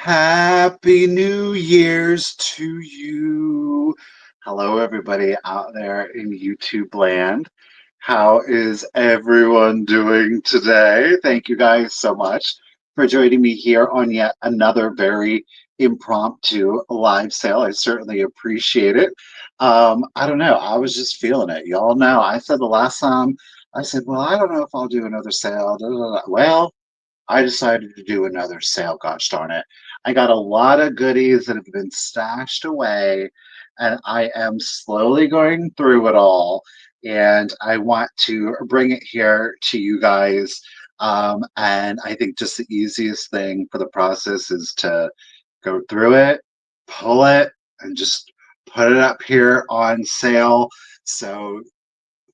Happy New Year's to you. Hello, everybody out there in YouTube land. How is everyone doing today? Thank you guys so much for joining me here on yet another very impromptu live sale. I certainly appreciate it. I don't know. I was just feeling it. Y'all know I said the last time, I said, well, I don't know if I'll do another sale. Da, da, da. Well, I decided to do another sale, gosh darn it. I got a lot of goodies that have been stashed away, and I am slowly going through it all. And I want to bring it here to you guys. And I think just the easiest thing for the process is to go through it, pull it, and just put it up here on sale. So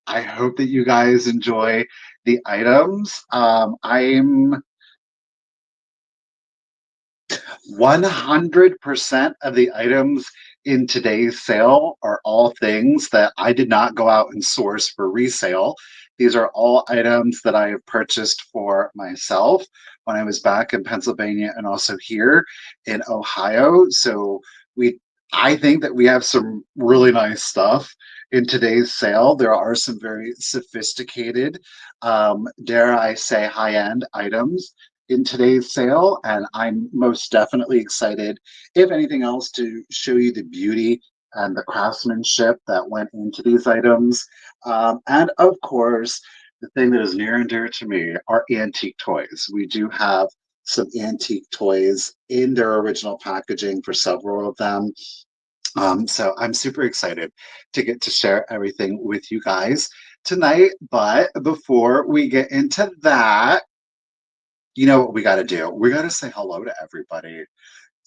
I hope that you guys enjoy the items. I'm 100% of the items in today's sale are all things that I did not go out and source for resale. These are all items that I have purchased for myself when I was back in Pennsylvania and also here in Ohio. So I think that we have some really nice stuff in today's sale. There are some very sophisticated, dare I say, high-end items in today's sale, and I'm most definitely excited, if anything else, to show you the beauty and the craftsmanship that went into these items. And of course, the thing that is near and dear to me are antique toys. We do have some antique toys in their original packaging for several of them. So I'm super excited to get to share everything with you guys tonight. But before we get into that, you know what we got to do? We got to say hello to everybody.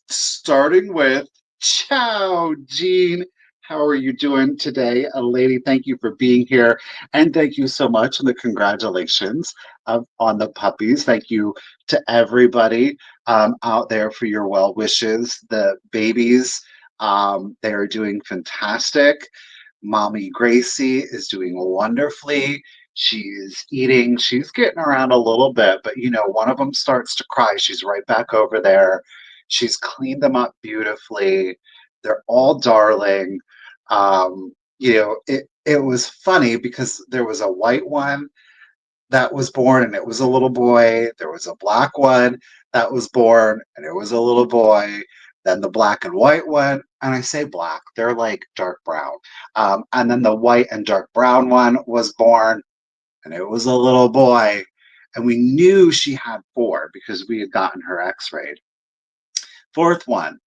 Starting with Ciao, Jean. How are you doing today, lady? Thank you for being here. And thank you so much. And the congratulations on the puppies. Thank you to everybody out there for your well wishes. The babies, they are doing fantastic. Mommy Gracie is doing wonderfully. She's eating, she's getting around a little bit, but you know, one of them starts to cry. She's right back over there. She's cleaned them up beautifully. They're all darling. It was funny because there was a white one that was born and it was a little boy. There was a black one that was born and it was a little boy. Then the black and white one, and I say black, they're like dark brown. And then the white and dark brown one was born and it was a little boy. And we knew she had four because we had gotten her x-rayed. Fourth one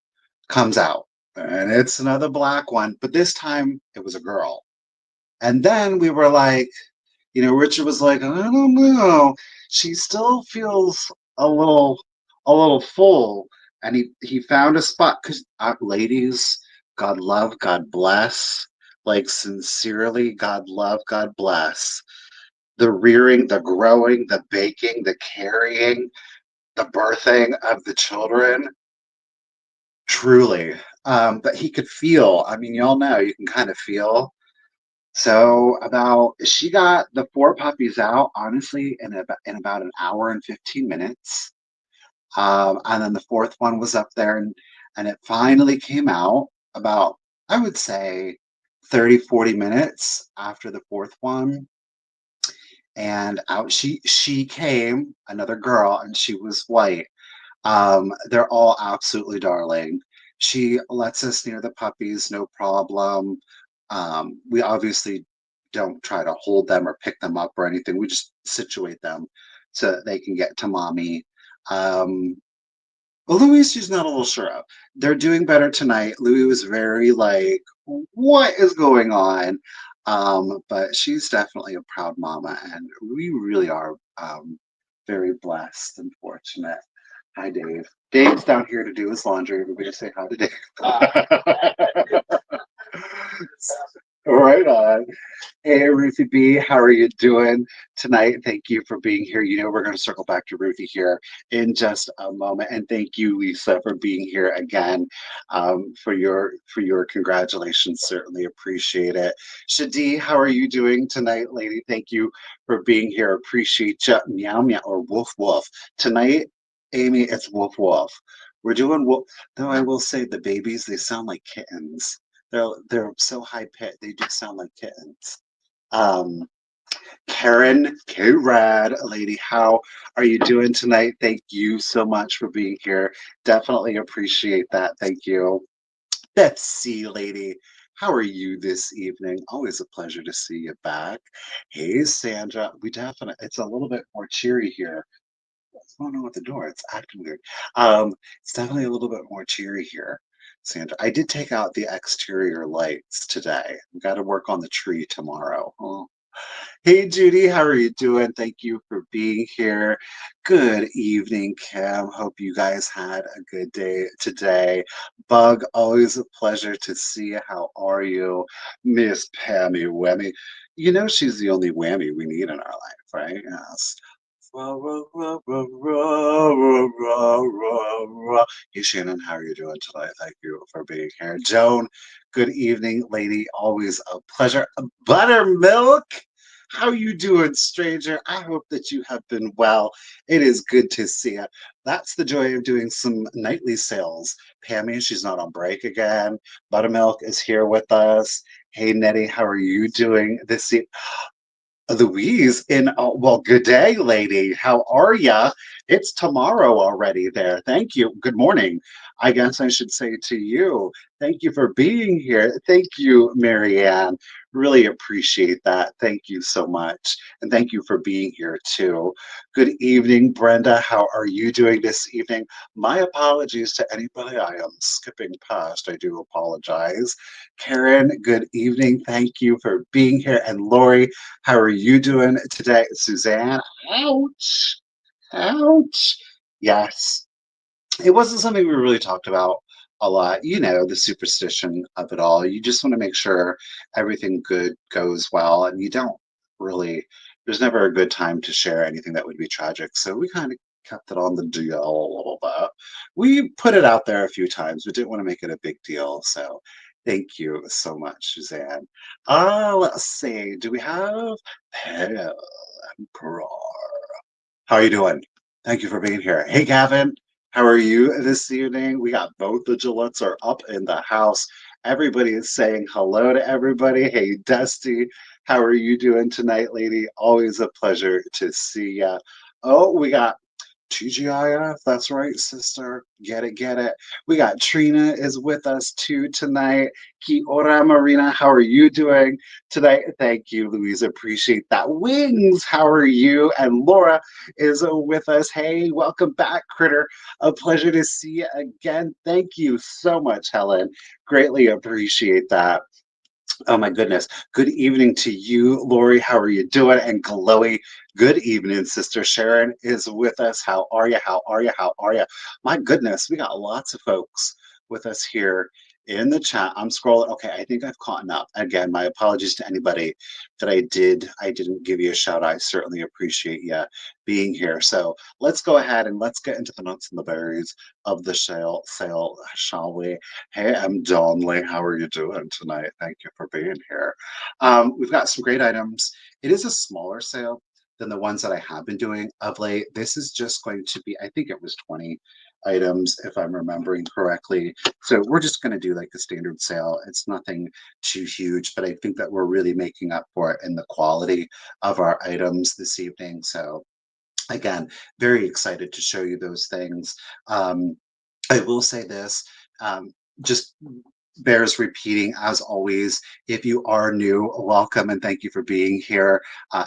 comes out and it's another black one, but this time it was a girl. And then we were like, Richard was like, I don't know. She still feels a little, a little full. And he found a spot because ladies, God love, God bless. Like sincerely, God love, God bless. The rearing, the growing, the baking, the carrying, the birthing of the children. Truly. But he could feel. I mean, y'all know you can kind of feel. So she got the four puppies out, honestly, in about an hour and 15 minutes. And then the fourth one was up there and it finally came out about, I would say, 30, 40 minutes after the fourth one. And out she came, another girl, and she was white. They're all absolutely darling. She lets us near the puppies, no problem. We obviously don't try to hold them or pick them up or anything. We just situate them so that they can get to mommy. Well, Louis, she's not a little sure of. They're doing better tonight. Louis was very like, what is going on? But she's definitely a proud mama, and we really are very blessed and fortunate. Hi, Dave. Dave's down here to do his laundry. Everybody say hi to Dave. Right on. Hey, Ruthie B, how are you doing tonight? Thank you for being here. We're going to circle back to Ruthie here in just a moment. And thank you, Lisa, for being here again. For your congratulations. Certainly appreciate it. Shadi, how are you doing tonight, lady? Thank you for being here. Appreciate you. Meow meow or woof woof. Tonight, Amy, it's woof woof. We're doing well. Though I will say the babies, they sound like kittens. They're so high pitched, they do sound like kittens. Um, Karen, K-Rad, lady, how are you doing tonight? Thank you so much for being here. Definitely appreciate that. Thank you. Betsy, lady, how are you this evening? Always a pleasure to see you back. Hey, Sandra, we definitely, it's a little bit more cheery here. What's going on with the door? It's acting weird. It's definitely a little bit more cheery here, Sandra. I did take out the exterior lights today. We got to work on the tree tomorrow. Oh. Hey, Judy, how are you doing? Thank you for being here. Good evening, Kim. Hope you guys had a good day today. Bug, always a pleasure to see you. How are you, Miss Pammy Whammy? You know she's the only whammy we need in our life, right? Yes. Ra, ra, ra, ra, ra, ra, ra, ra, ra. Hey, Shannon, how are you doing tonight? Thank you for being here. Joan, good evening, lady. Always a pleasure. Buttermilk, how you doing, stranger? I hope that you have been well. It is good to see you. That's the joy of doing some nightly sales. Pammy, she's not on break again. Buttermilk is here with us. Hey, Nettie, how are you doing this evening? Louise in well, good day, lady. How are ya? It's tomorrow already there. Thank you. Good morning. I guess I should say to you. Thank you for being here. Thank you, Marianne. Really appreciate that. Thank you so much. And thank you for being here too. Good evening, Brenda. How are you doing this evening? My apologies to anybody I am skipping past. I do apologize. Karen, good evening. Thank you for being here. And Lori, how are you doing today? Suzanne, ouch, ouch. Yes, it wasn't something we really talked about a lot. You know, the superstition of it all. You just want to make sure everything good goes well, and you don't really, there's never a good time to share anything that would be tragic. So we kind of kept it on the DL a little bit. We put it out there a few times, but didn't want to make it a big deal. So thank you so much, Suzanne. Let's see. Do we have Pale Emperor? How are you doing? Thank you for being here. Hey, Gavin, how are you this evening? We got both the Gillettes are up in the house. Everybody is saying hello to everybody. Hey, Dusty, how are you doing tonight, lady? Always a pleasure to see ya. Oh, we got TGIF, that's right, sister. Get it, get it. We got Trina is with us too tonight. Ki ora, Marina. How are you doing today? Thank you, Louise. Appreciate that. Wings, how are you? And Laura is with us. Hey, welcome back, Critter. A pleasure to see you again. Thank you so much, Helen. Greatly appreciate that. Oh my goodness. Good evening to you, Lori. How are you doing? And Chloe, good evening. Sister Sharon is with us. How are you? How are you? How are you? My goodness, we got lots of folks with us here in the chat. I'm scrolling. Okay, I think I've caught up. Again, my apologies to anybody that I didn't give you a shout. I certainly appreciate you being here. So let's go ahead and let's get into the nuts and the berries of the sale, shall we? Hey, I'm Donnelly. How are you doing tonight? Thank you for being here. We've got some great items. It is a smaller sale than the ones that I have been doing of late. This is just going to be, I think it was 20 items, if I'm remembering correctly. So we're just going to do like a standard sale. It's nothing too huge, but I think that we're really making up for it in the quality of our items this evening. So again, very excited to show you those things. I will say this, um, just bears repeating as always. If you are new, welcome and thank you for being here.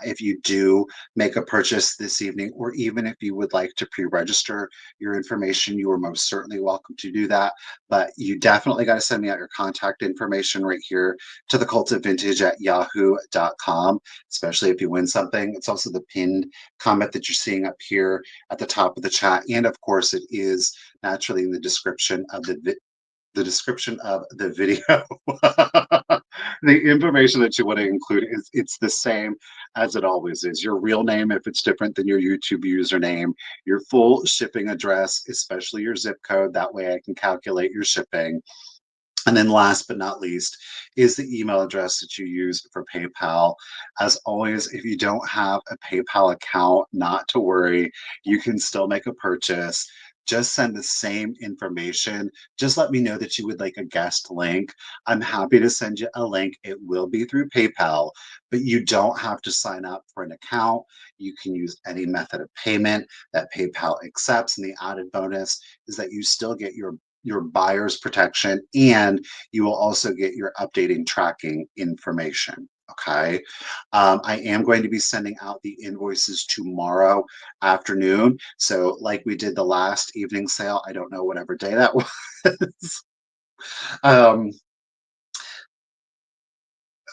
If you do make a purchase this evening, or even if you would like to pre-register your information, you are most certainly welcome to do that. But you definitely got to send me out your contact information right here to thecultofvintage at yahoo.com, especially if you win something. It's also the pinned comment that you're seeing up here at the top of the chat. And of course, it is naturally in the description of the description of the video. The information that you want to include is it's the same as it always is. Your real name, if it's different than your YouTube username, your full shipping address, especially your zip code. That way I can calculate your shipping. And then last but not least is the email address that you use for PayPal. As always, if you don't have a PayPal account, not to worry, you can still make a purchase. just send the same information. Just let me know that you would like a guest link. I'm happy to send you a link. It will be through PayPal, but you don't have to sign up for an account. You can use any method of payment that PayPal accepts. And the added bonus is that you still get your buyer's protection, and you will also get your updating tracking information. Okay. I am going to be sending out the invoices tomorrow afternoon. So, like we did the last evening sale, I don't know whatever day that was. um,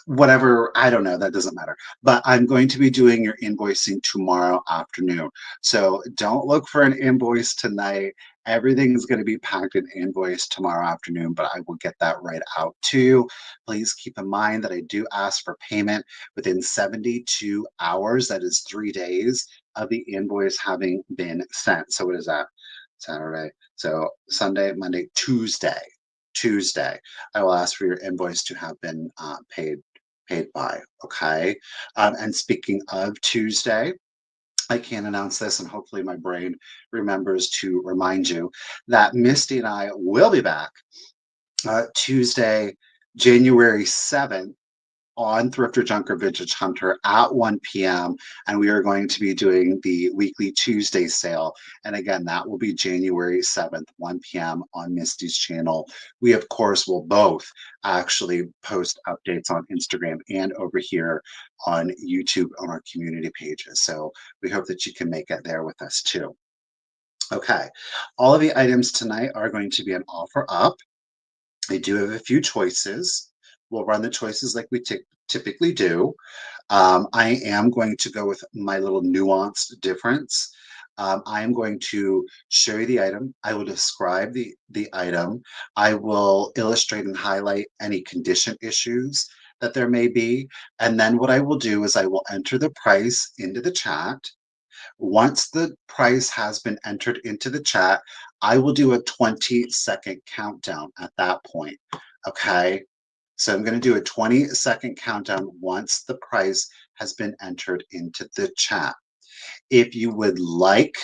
Whatever, I don't know, that doesn't matter. But I'm going to be doing your invoicing tomorrow afternoon. So don't look for an invoice tonight. Everything is going to be packed in invoice tomorrow afternoon, but I will get that right out to you. Please keep in mind that I do ask for payment within 72 hours. That is 3 days of the invoice having been sent. So what is that? Saturday. So Sunday, Monday, Tuesday. Tuesday, I will ask for your invoice to have been paid by. Okay. And speaking of Tuesday, I can announce this, and hopefully my brain remembers to remind you that Misty and I will be back Tuesday, January 7th on Thrifter Junker Vintage Hunter at 1 p.m. And we are going to be doing the weekly Tuesday sale. And again, that will be January 7th, 1 p.m. on Misty's channel. We, of course, will both actually post updates on Instagram and over here on YouTube on our community pages. So we hope that you can make it there with us too. Okay, all of the items tonight are going to be an offer up. I do have a few choices. We'll run the choices like we typically do. I am going to go with my little nuanced difference. I am going to show you the item. I will describe the item. I will illustrate and highlight any condition issues that there may be. And then what I will do is I will enter the price into the chat. Once the price has been entered into the chat, I will do a 20-second countdown at that point. Okay. So I'm going to do a 20-second countdown once the price has been entered into the chat. If you would like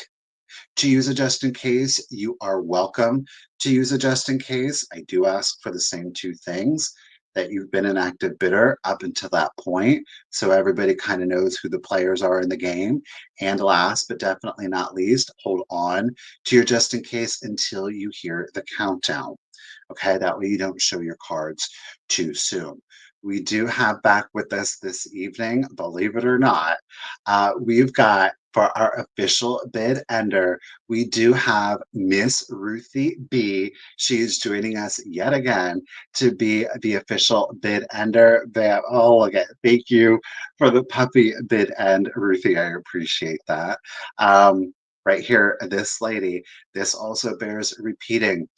to use a just in case, you are welcome to use a just in case. I do ask for the same two things, that you've been an active bidder up until that point, so everybody kind of knows who the players are in the game. And last but definitely not least, hold on to your just in case until you hear the countdown. Okay, that way you don't show your cards too soon. We do have back with us this evening, believe it or not, we've got for our official bid ender, we do have Miss Ruthie B. She's joining us yet again to be the official bid ender. Oh, look at, thank you for the puppy bid end, Ruthie. I appreciate that. Right here, this lady, this also bears repeating.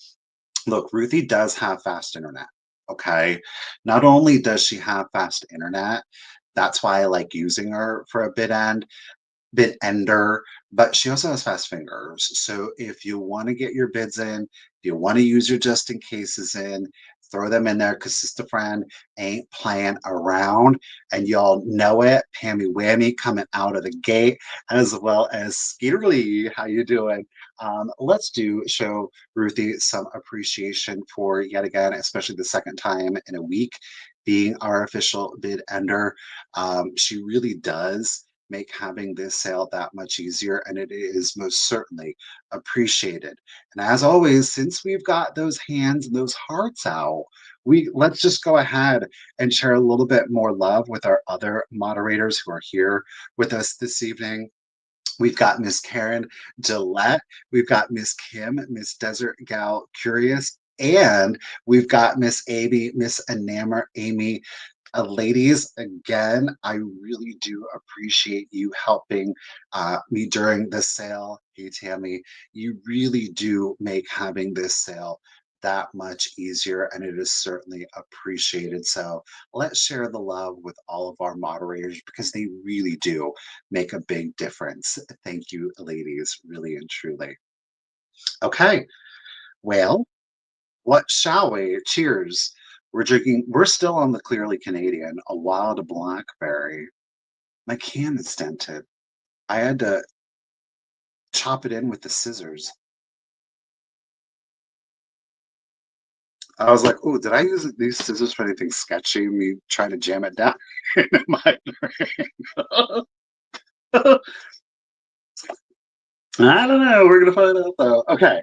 Look, Ruthie does have fast internet. Okay. Not only does she have fast internet, that's why I like using her for a bid ender, but she also has fast fingers. So if you want to get your bids in, if you want to use your just in cases in, throw them in there because Sister Friend ain't playing around. And y'all know it. Pammy Whammy coming out of the gate, as well as Skeeter Lee. How you doing? Let's show Ruthie some appreciation for yet again, especially the second time in a week being our official bid ender. She really does make having this sale that much easier, and it is most certainly appreciated. And as always, since we've got those hands and those hearts out, let's just go ahead and share a little bit more love with our other moderators who are here with us this evening. We've got Miss Karen Gillette. We've got Miss Kim, Miss Desert Gal Curious, and we've got Miss Amy, Miss Enamor Amy. Ladies, again, I really do appreciate you helping me during the sale. Hey, Tammy, you really do make having this sale that much easier, and it is certainly appreciated. So let's share the love with all of our moderators because they really do make a big difference. Thank you, ladies, really and truly. Okay, well, what shall we? Cheers. We're drinking, we're still on the Clearly Canadian, a wild blackberry. My can is dented. I had to chop it in with the scissors. I was like, oh, did I use these scissors for anything sketchy? Me trying to jam it down into my brain. I don't know. We're gonna find out though. Okay.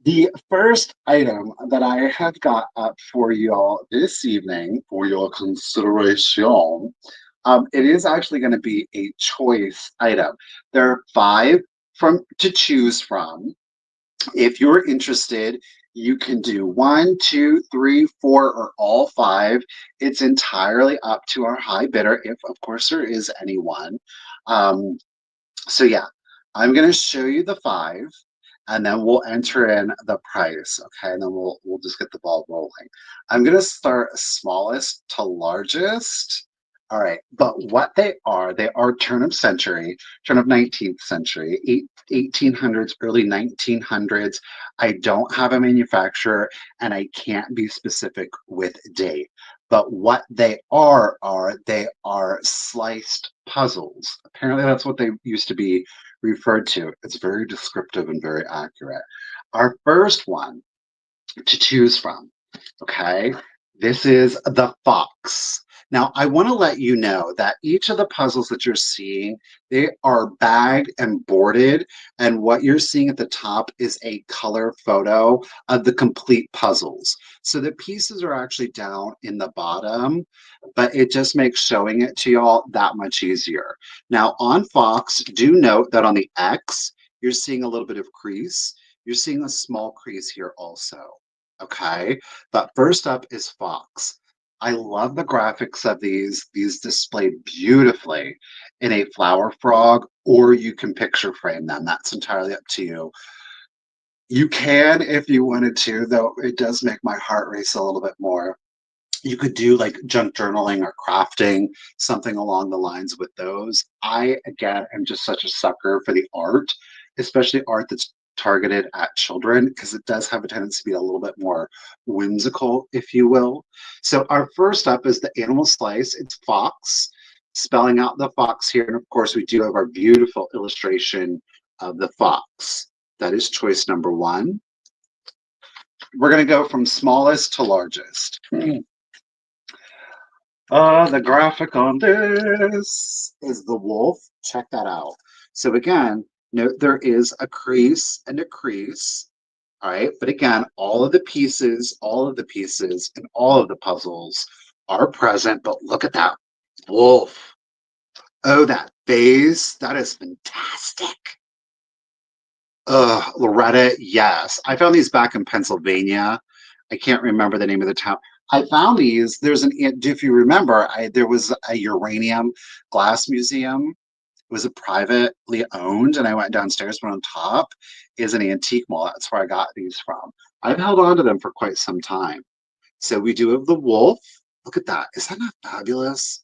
The first item that I have got up for y'all this evening for your consideration, it is actually going to be a choice item. There are five from to choose from. If you're interested, you can do one, two, three, four, or all five. It's entirely up to our high bidder, if of course there is anyone. Um, so yeah, I'm going to show you the five, and then we'll enter in the price. Okay, and then we'll just get the ball rolling. I'm going to start smallest to largest. All right, but what they are turn of 19th century, 1800s, early 1900s. I don't have a manufacturer, and I can't be specific with date. But what they are sliced puzzles. Apparently, that's what they used to be referred to. It's very descriptive and very accurate. Our first one to choose from, okay, this is the fox. Now, I want to let you know that each of the puzzles that you're seeing, they are bagged and boarded, and what you're seeing at the top is a color photo of the complete puzzles. So the pieces are actually down in the bottom, but it just makes showing it to y'all that much easier. Now, on Fox, do note that on the X, you're seeing a little bit of crease. You're seeing a small crease here also. Okay, but first up is Fox. I love the graphics of these. These display beautifully in a flower frog, or you can picture frame them. That's entirely up to you. You can if you wanted to, though it does make my heart race a little bit more. You could do like junk journaling or crafting, something along the lines with those. I, again, am just such a sucker for the art, especially art that's targeted at children, because it does have a tendency to be a little bit more whimsical, if you will. So, our first up is the animal slice. It's fox, spelling out the fox here. And of course, we do have our beautiful illustration of the fox. That is choice number one. We're going to go from smallest to largest. The graphic on this is the wolf. Check that out. So again, note there is a crease and a crease. All right. But again, all of the pieces and all of the puzzles are present. But look at that wolf. Oh, that vase. That is fantastic. Loretta, yes. I found these back in Pennsylvania. I can't remember the name of the town. I found these. If you remember, there was a uranium glass museum. It was a privately owned, and I went downstairs, but on top is an antique mall. That's where I got these from. I've held on to them for quite some time. So we do have the wolf. Look at that. Is that not fabulous?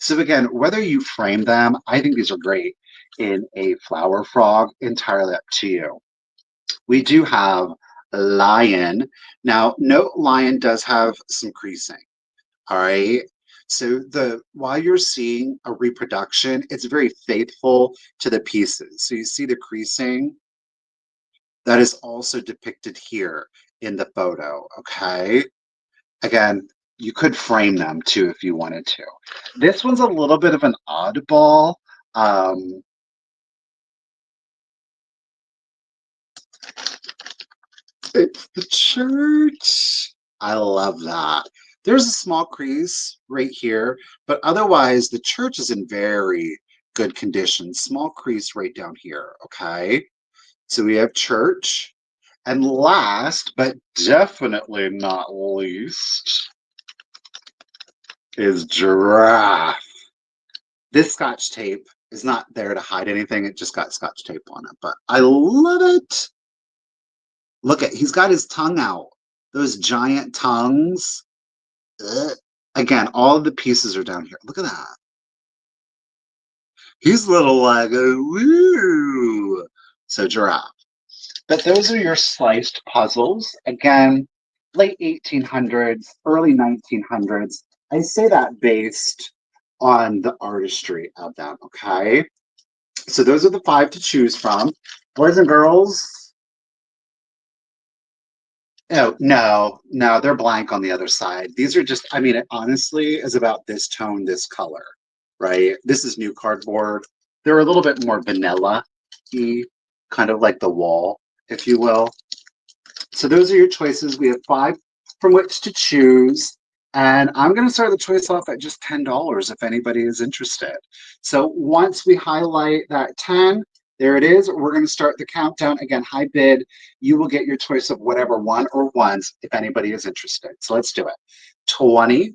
So again, whether you frame them, I think these are great in a flower frog, entirely up to you. We do have lion. Now, note lion does have some creasing. All right. So the while you're seeing a reproduction, it's very faithful to the pieces. So you see the creasing that is also depicted here in the photo. Okay. Again, you could frame them too if you wanted to. This one's a little bit of an oddball. Um, it's the church. I love that. There's a small crease right here, but otherwise the church is in very good condition. Small crease right down here, okay? So we have church. And last, but definitely not least, is giraffe. This scotch tape is not there to hide anything. It just got scotch tape on it, but I love it. Look at, he's got his tongue out. Those giant tongues. Ugh. Again, all of the pieces are down here. Look at that. He's little like a woo. So giraffe. But those are your sliced puzzles. Again, late 1800s, early 1900s. I say that based on the artistry of them, okay? So those are the five to choose from. Boys and girls, Oh, no, no, they're blank on the other side. These are just, I mean, it honestly is about this tone, this color, right? This is new cardboard. They're a little bit more vanilla-y, kind of like the wall, if you will. So those are your choices. We have 5 from which to choose. And I'm going to start the choice off at just $10 if anybody is interested. So once we highlight that 10, there it is. We're going to start the countdown. Again, high bid. You will get your choice of whatever one or ones if anybody is interested. So let's do it. 20,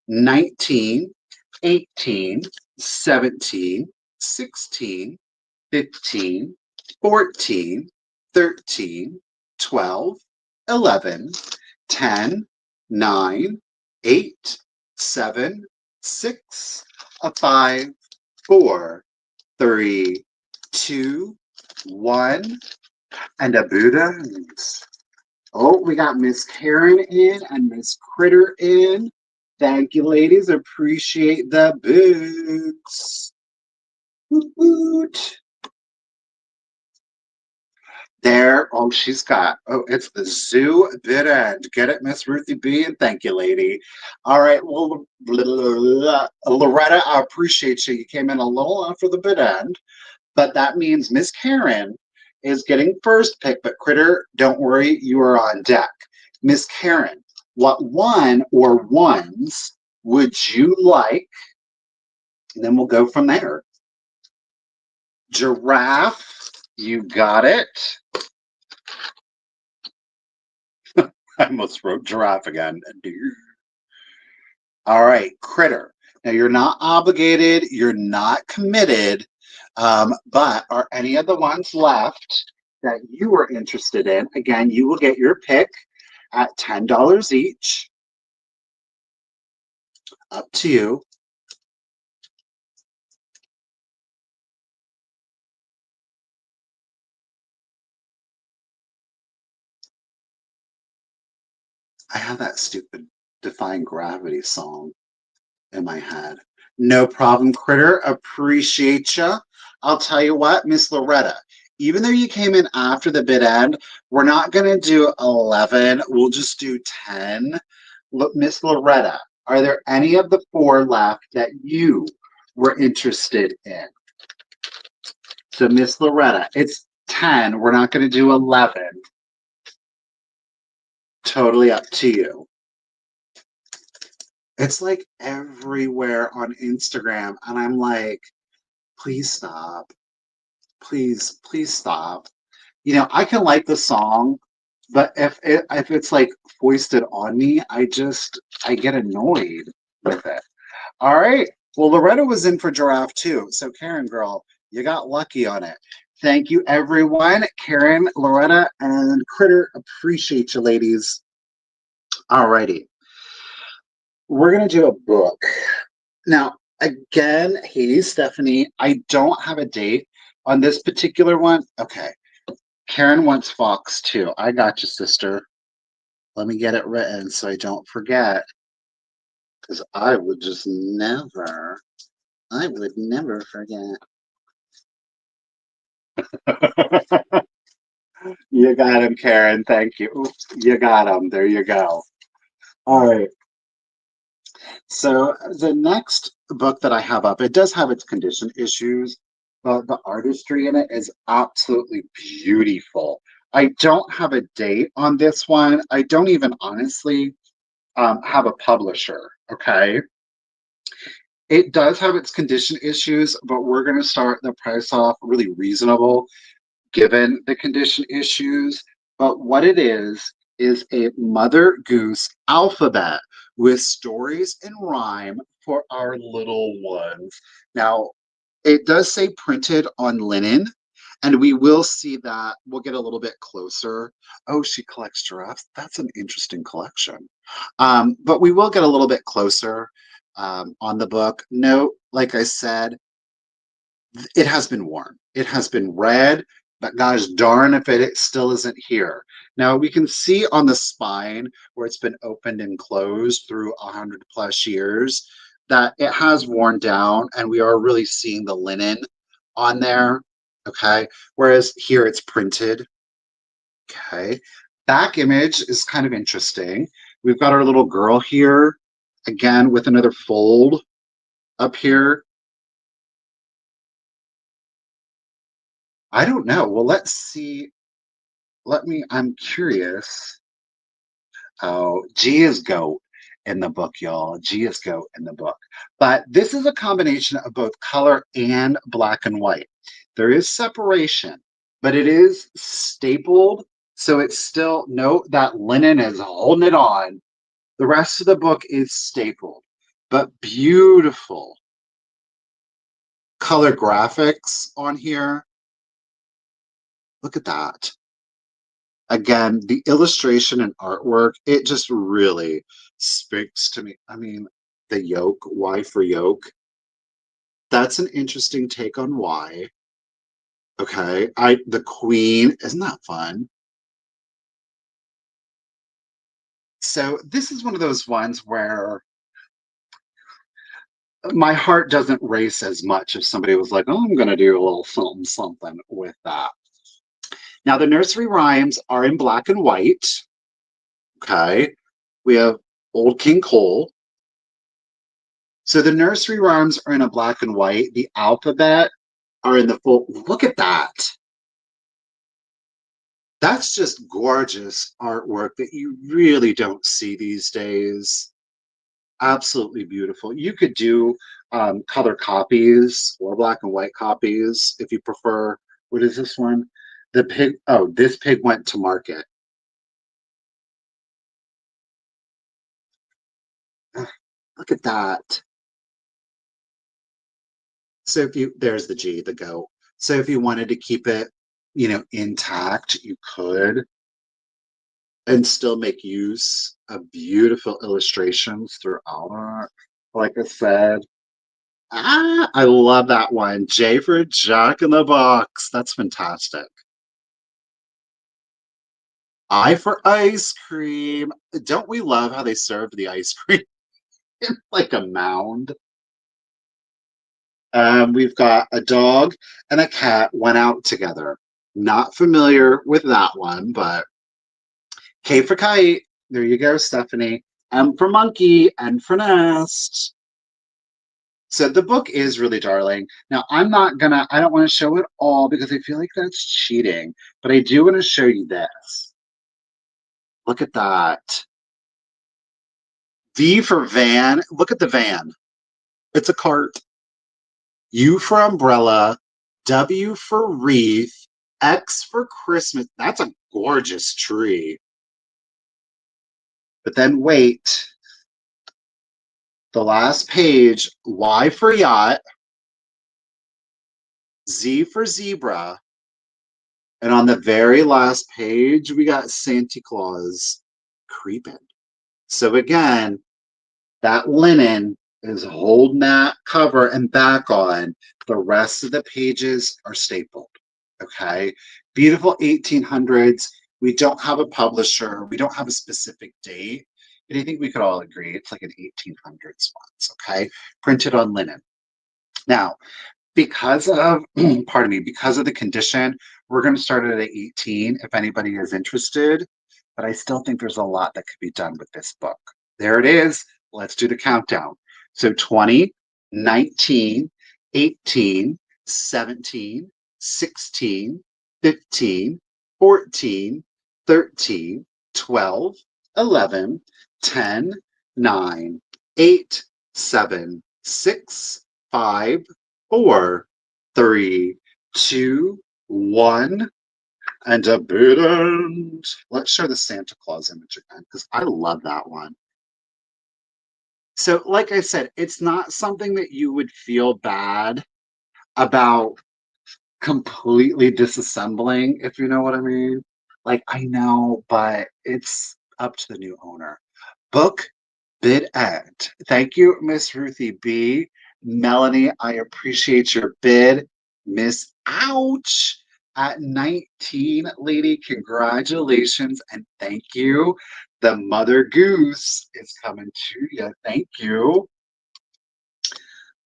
19, 18, 17, 16, 15, 14, 13, 12, 11, 10, 9, 8, 7, 6, 5, 4, 3, 2, 1, and a Buddha. Oh, we got Miss Karen in and Miss Critter in. Thank you, ladies. Appreciate the boots. Woot woot. There, oh, she's got, oh, it's the zoo bid end. Get it, Miss Ruthie B? And thank you, lady. All right, well, Loretta, I appreciate you. You came in a little after the bid end, but that means Miss Karen is getting first pick, but Critter, don't worry, you are on deck. Miss Karen, what one or ones would you like? And then we'll go from there. Giraffe, you got it. I almost wrote giraffe again. All right, Critter. Now you're not obligated, you're not committed, but are any of the ones left that you are interested in? Again, you will get your pick at $10 each. Up to you. I have that stupid Defying Gravity song in my head. No problem, Critter. Appreciate ya. I'll tell you what, Miss Loretta, even though you came in after the bid end, we're not going to do 11. We'll just do 10. Look, Miss Loretta, are there any of the 4 left that you were interested in? So, Miss Loretta, it's 10. We're not going to do 11. Totally up to you. It's like everywhere on Instagram, and I'm like, please stop. Please stop. You know, I can like the song, but if it's like foisted on me, I get annoyed with it. All right. Well, Loretta was in for giraffe too. So Karen, girl, you got lucky on it. Thank you, everyone. Karen, Loretta, and Critter, appreciate you, ladies. All righty. We're gonna do a book. Now, again, hey, Stephanie, I don't have a date on this particular one. Okay. Karen wants Fox too. I got you, sister. Let me get it written so I don't forget. Because I would never forget. You got him, Karen. Thank you. Oops, you got him. There you go. All right. So the next book that I have up, it does have its condition issues, but the artistry in it is absolutely beautiful. I don't have a date on this one. I don't even honestly have a publisher. Okay. It does have its condition issues, but we're going to start the price off really reasonable given the condition issues. But what it is a Mother Goose alphabet with stories and rhyme for our little ones. Now, it does say printed on linen, and we will see that. We'll get a little bit closer. Oh, she collects giraffes. That's an interesting collection. But we will get a little bit closer on the book. Note, like I said, it has been worn. It has been read, but gosh darn if it still isn't here. Now we can see on the spine where it's been opened and closed through 100+ years that it has worn down, and we are really seeing the linen on there. Okay, whereas here it's printed. Okay, Back image is kind of interesting. We've got our little girl here, again, with another fold up here. I don't know. Well, let's see. I'm curious. Oh, G is goat in the book, y'all. G is goat in the book. But this is a combination of both color and black and white. There is separation, but it is stapled. So it's still, note that linen is holding it on. The rest of the book is stapled, but beautiful color graphics on here. Look at that. Again, the illustration and artwork, it just really speaks to me. I mean, the yoke, Y for yoke. That's an interesting take on Y. Okay. The queen, isn't that fun? So this is one of those ones where my heart doesn't race as much if somebody was like, oh, I'm gonna do a little something with that. Now the nursery rhymes are in black and white. Okay. We have Old King Cole. So the nursery rhymes are in a black and white. The alphabet are in the full. Look at that. That's just gorgeous artwork that you really don't see these days. Absolutely beautiful. You could do color copies or black and white copies if you prefer. What is this one? The pig. Oh, this pig went to market. Ugh, look at that. So if you, there's the G, the goat. So if you wanted to keep it, intact, you could, and still make use of beautiful illustrations throughout it. Like I said, I love that one. J for Jack in the Box. That's fantastic. I for ice cream. Don't we love how they serve the ice cream in like a mound? We've got a dog and a cat went out together. Not familiar with that one, but K for kite. There you go, Stephanie. M for monkey, N for nest. So the book is really darling. Now, I don't want to show it all because I feel like that's cheating, but I do want to show you this. Look at that. V for van. Look at the van. It's a cart. U for umbrella. W for wreath. X for Christmas. That's a gorgeous tree. But then wait. The last page, Y for yacht. Z for zebra. And on the very last page, we got Santa Claus creeping. So again, that linen is holding that cover and back on. The rest of the pages are stapled. Okay. Beautiful 1800s. We don't have a publisher. We don't have a specific date. And I think we could all agree it's like an 1800s ones. Okay. Printed on linen. Now, because of pardon me, because of the condition, we're going to start it at 18 if anybody is interested, but I still think there's a lot that could be done with this book. There it is. Let's do the countdown. So 20, 19, 18, 17, 16, 15, 14, 13, 12, 11, 10, 9, 8, 7, 6, 5, 4, 3, 2, 1, and a beaded. Let's show the Santa Claus image again because I love that one. So, like I said, it's not something that you would feel bad about completely disassembling, if you know what I mean. Like, I know, but it's up to the new owner. Book bid at. Thank you, Miss Ruthie B. Melanie, I appreciate your bid. Miss Ouch at 19, lady, congratulations and thank you. The Mother Goose is coming to you. Thank you.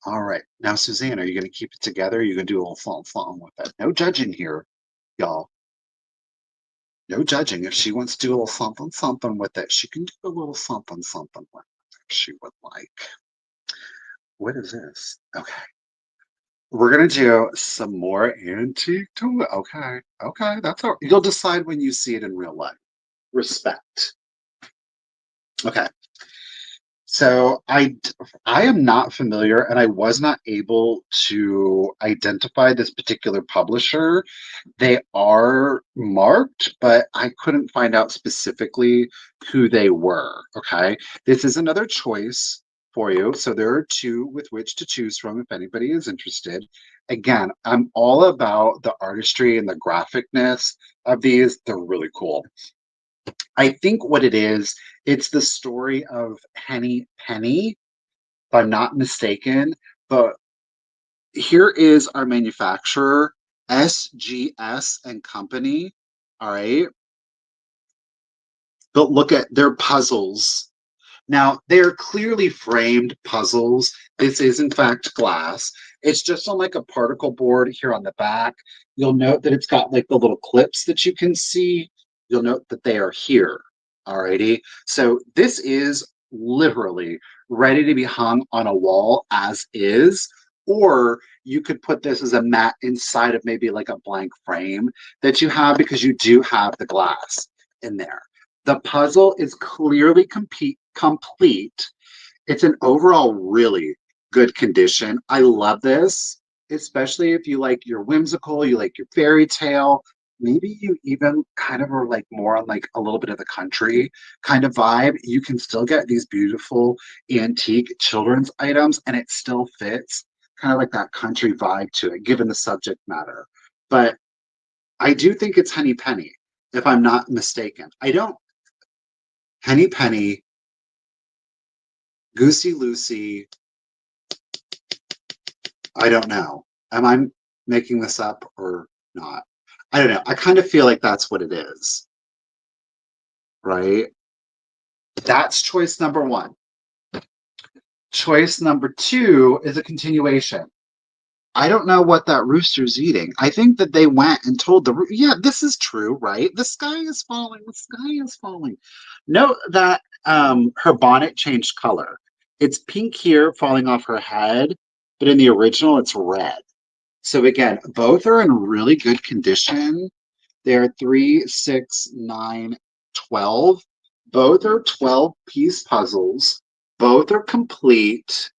All right. Now, Suzanne, are you going to keep it together? Are you going to do a little fun with it? No judging here, y'all. No judging. If she wants to do a little something, something with it, she can do a little something, something with it if she would like. What is this? Okay. We're gonna do some more antique to it. Okay. Okay. That's all. You'll decide when you see it in real life. Respect. Okay. So I am not familiar and I was not able to identify this particular publisher. They are marked, but I couldn't find out specifically who they were. Okay. This is another choice for you. So there are two with which to choose from if anybody is interested. Again, I'm all about the artistry and the graphicness of these. They're really cool. I think what it is, it's the story of Henny Penny, if I'm not mistaken. But here is our manufacturer, SGS and Company. All right. But look at their puzzles. Now, they're clearly framed puzzles. This is, in fact, glass. It's just on like a particle board here on the back. You'll note that it's got like the little clips that you can see. You'll note that they are here. Alrighty. So this is literally ready to be hung on a wall as is. Or you could put this as a mat inside of maybe like a blank frame that you have because you do have the glass in there. The puzzle is clearly complete. It's an overall really good condition. I love this, especially if you like your whimsical, you like your fairy tale. Maybe you even kind of are like more on like a little bit of the country kind of vibe. You can still get these beautiful antique children's items and it still fits kind of like that country vibe to it, given the subject matter. But I do think it's Henny Penny, if I'm not mistaken. I don't Henny Penny, Goosey Lucy. I don't know. Am I making this up or not? I don't know. I kind of feel like that's what it is, right? That's choice number one. Choice number two is a continuation. I don't know what that rooster's eating. I think that they went and told yeah, this is true, right? The sky is falling. The sky is falling. Note that her bonnet changed color. It's pink here, falling off her head, but in the original, it's red. So again, both are in really good condition. They're 3, 6, 9, 12. Both are 12-piece puzzles. Both are complete.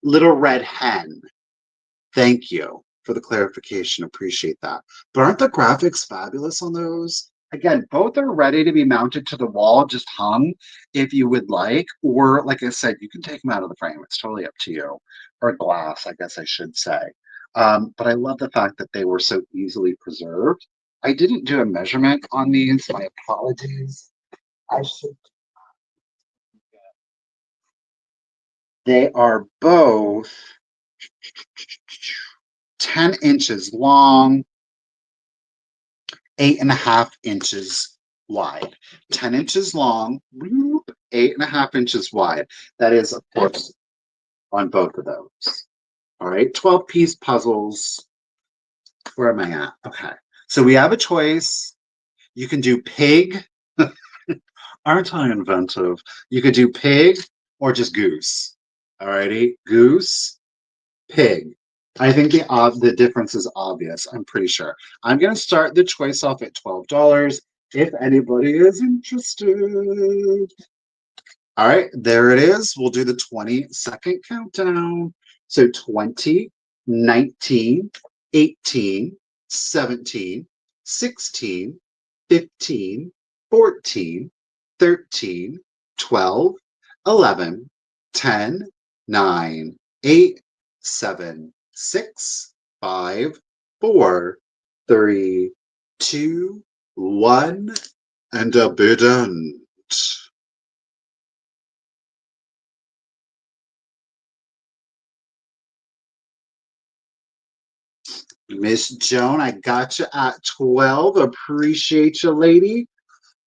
Little Red Hen. Thank you for the clarification. Appreciate that. But aren't the graphics fabulous on those? Again, both are ready to be mounted to the wall, just hung if you would like. Or, like I said, you can take them out of the frame. It's totally up to you. Or glass, I guess I should say. But I love the fact that they were so easily preserved. I didn't do a measurement on these. My apologies. I should. They are both 10 inches long, 8.5 inches wide. 10 inches long, 8.5 inches wide. That is, of course, on both of those. All right, 12-piece puzzles. Where am I at? Okay, so we have a choice. You can do pig. Aren't I inventive? You could do pig or just goose. All righty, goose, pig. I think the difference is obvious. I'm pretty sure. I'm going to start the choice off at $12 if anybody is interested. All right, there it is. We'll do the 20-second countdown. So 20, 19, 18, 17, 16, 15, 14, 13, 12, 11, 10, 9, 8, 7, 6, 5, 4, 3, 2, 1, and a bident. Miss Joan, I got you at 12. Appreciate you, lady.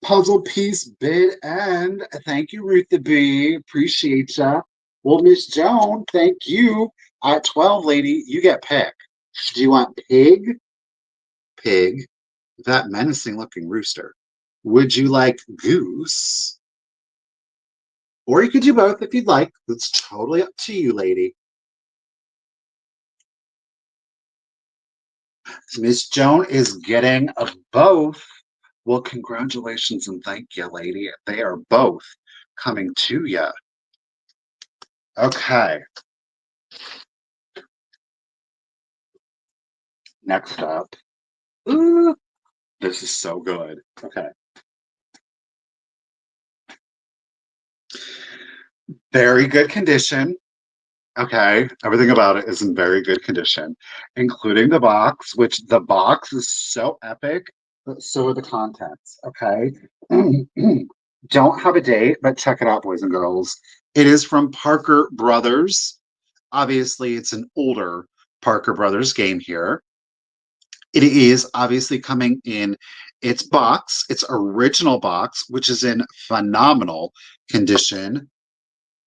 Puzzle piece bid and thank you, Ruth the B. Appreciate ya. Well, Miss Joan, thank you. At 12, lady, you get pick. Do you want pig? Pig. That menacing looking rooster. Would you like Goose? Or you could do both if you'd like. It's totally up to you, lady. Miss Joan is getting a both. Well, congratulations and thank you, lady. They are both coming to you. Okay. Next up. Ooh, this is so good. Okay. Very good condition. Okay. Everything about it is in very good condition, including the box, which the box is so epic, but so are the contents. Okay. Don't have a date, but check it out, boys and girls. It is from Parker Brothers. Obviously, it's an older Parker Brothers game here. It is obviously coming in its box, its original box, which is in phenomenal condition.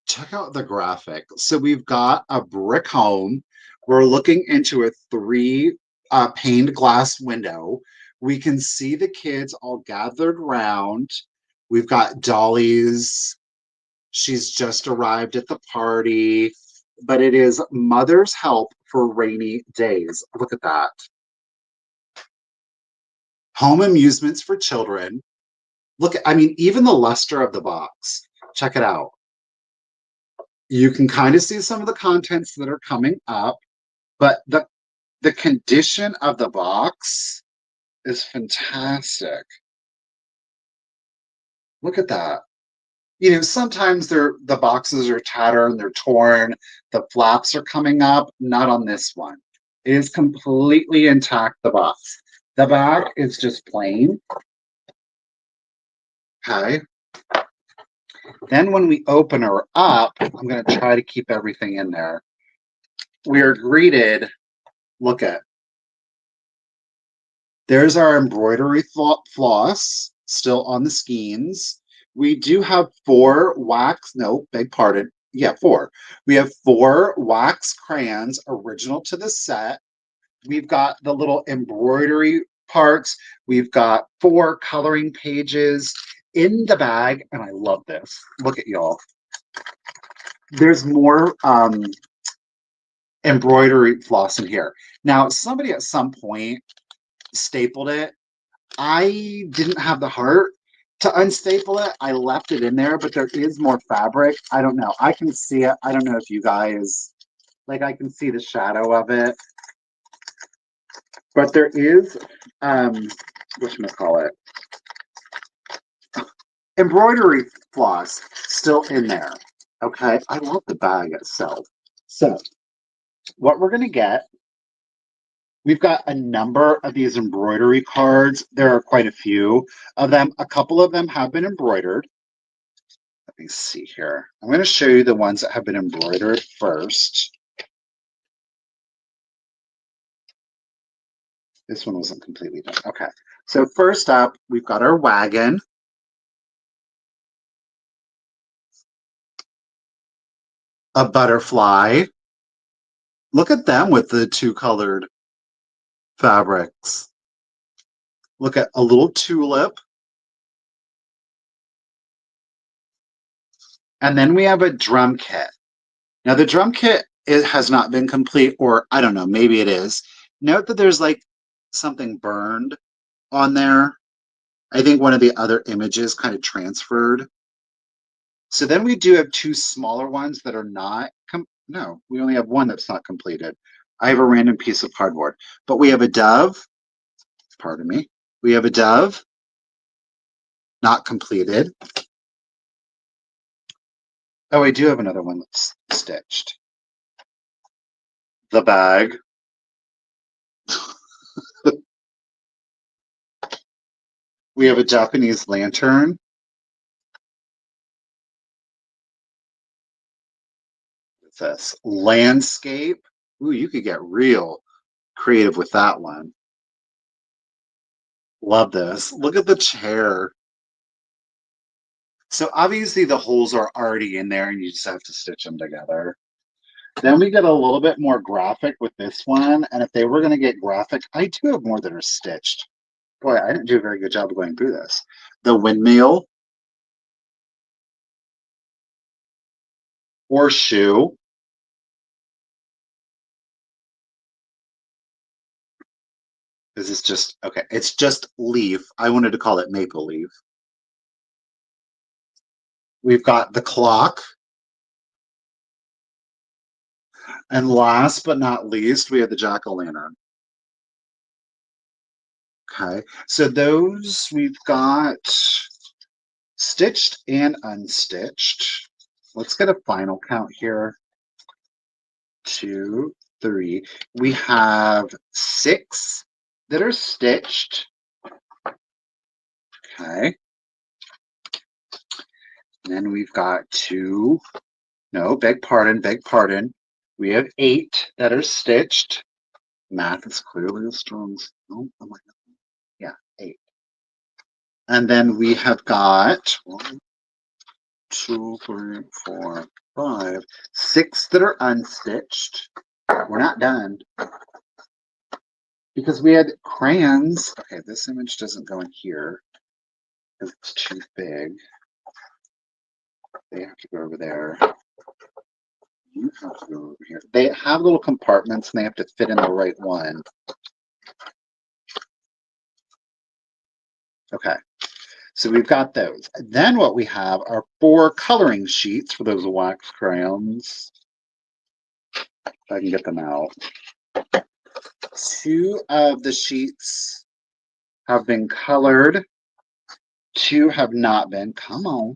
Check out the graphic. So we've got a brick home. We're looking into a three paned glass window. We can see the kids all gathered round. We've got dollies. She's just arrived at the party, but it is Mother's Help for Rainy Days. Look at that. Home amusements for children. Look, I mean, even the luster of the box. Check it out. You can kind of see some of the contents that are coming up, but the condition of the box is fantastic. Look at that. You know, sometimes the boxes are tattered and they're torn, the flaps are coming up, not on this one. It is completely intact, the box. The back is just plain. Okay. Then when we open her up, I'm going to try to keep everything in there. We are greeted, look at, there's our embroidery floss still on the skeins. We do have four wax, no, beg pardon. Yeah, four. We have four wax crayons original to the set. We've got the little embroidery parts. We've got four coloring pages in the bag, and I love this. Look at y'all. There's more embroidery floss in here. Now, somebody at some point stapled it. I didn't have the heart to unstaple it. I left it in there, but there is more fabric. I don't know. I can see it. I don't know if you guys, like, I can see the shadow of it. But there is, whatchamacallit, embroidery floss still in there. Okay. I love the bag itself. So, what we're going to get, we've got a number of these embroidery cards. There are quite a few of them. A couple of them have been embroidered. Let me see here. I'm going to show you the ones that have been embroidered first. This one wasn't completely done. Okay. So first up, we've got our wagon. A butterfly. Look at them with the two colored fabrics. Look at a little tulip. And then we have a drum kit. Now the drum kit, it has not been complete, or I don't know, maybe it is. Note that there's like something burned on there. I think one of the other images kind of transferred. So then we do have two smaller ones that are not, no, we only have one that's not completed. I have a random piece of cardboard, but we have a dove, pardon me. We have a dove, not completed. Oh, I do have another one that's stitched. The bag. We have a Japanese lantern. What's this? Landscape. Ooh, you could get real creative with that one. Love this. Look at the chair. So obviously the holes are already in there and you just have to stitch them together. Then we get a little bit more graphic with this one. And if they were going to get graphic, I do have more that are stitched. Boy, I didn't do a very good job of going through this. The windmill, horseshoe, this is just, okay, it's just leaf. I wanted to call it maple leaf. We've got the clock. And last but not least, we have the jack-o'-lantern. Okay, so those we've got stitched and unstitched. Let's get a final count here. 2, 3. We have 6 that are stitched. Okay. And then we've got 2. No, beg pardon, beg pardon. We have 8 that are stitched. Math is clearly a strong. Oh my God. Yeah, 8. And then we have got 1, 2, 3, 4, 5, 6 that are unstitched. We're not done because we had crayons. Okay, this image doesn't go in here because it's too big. They have to go over there. You have to go over here. They have little compartments and they have to fit in the right one. Okay, so we've got those. Then what we have are 4 coloring sheets for those wax crayons. If I can get them out. 2 of the sheets have been colored. 2 have not been. Come on.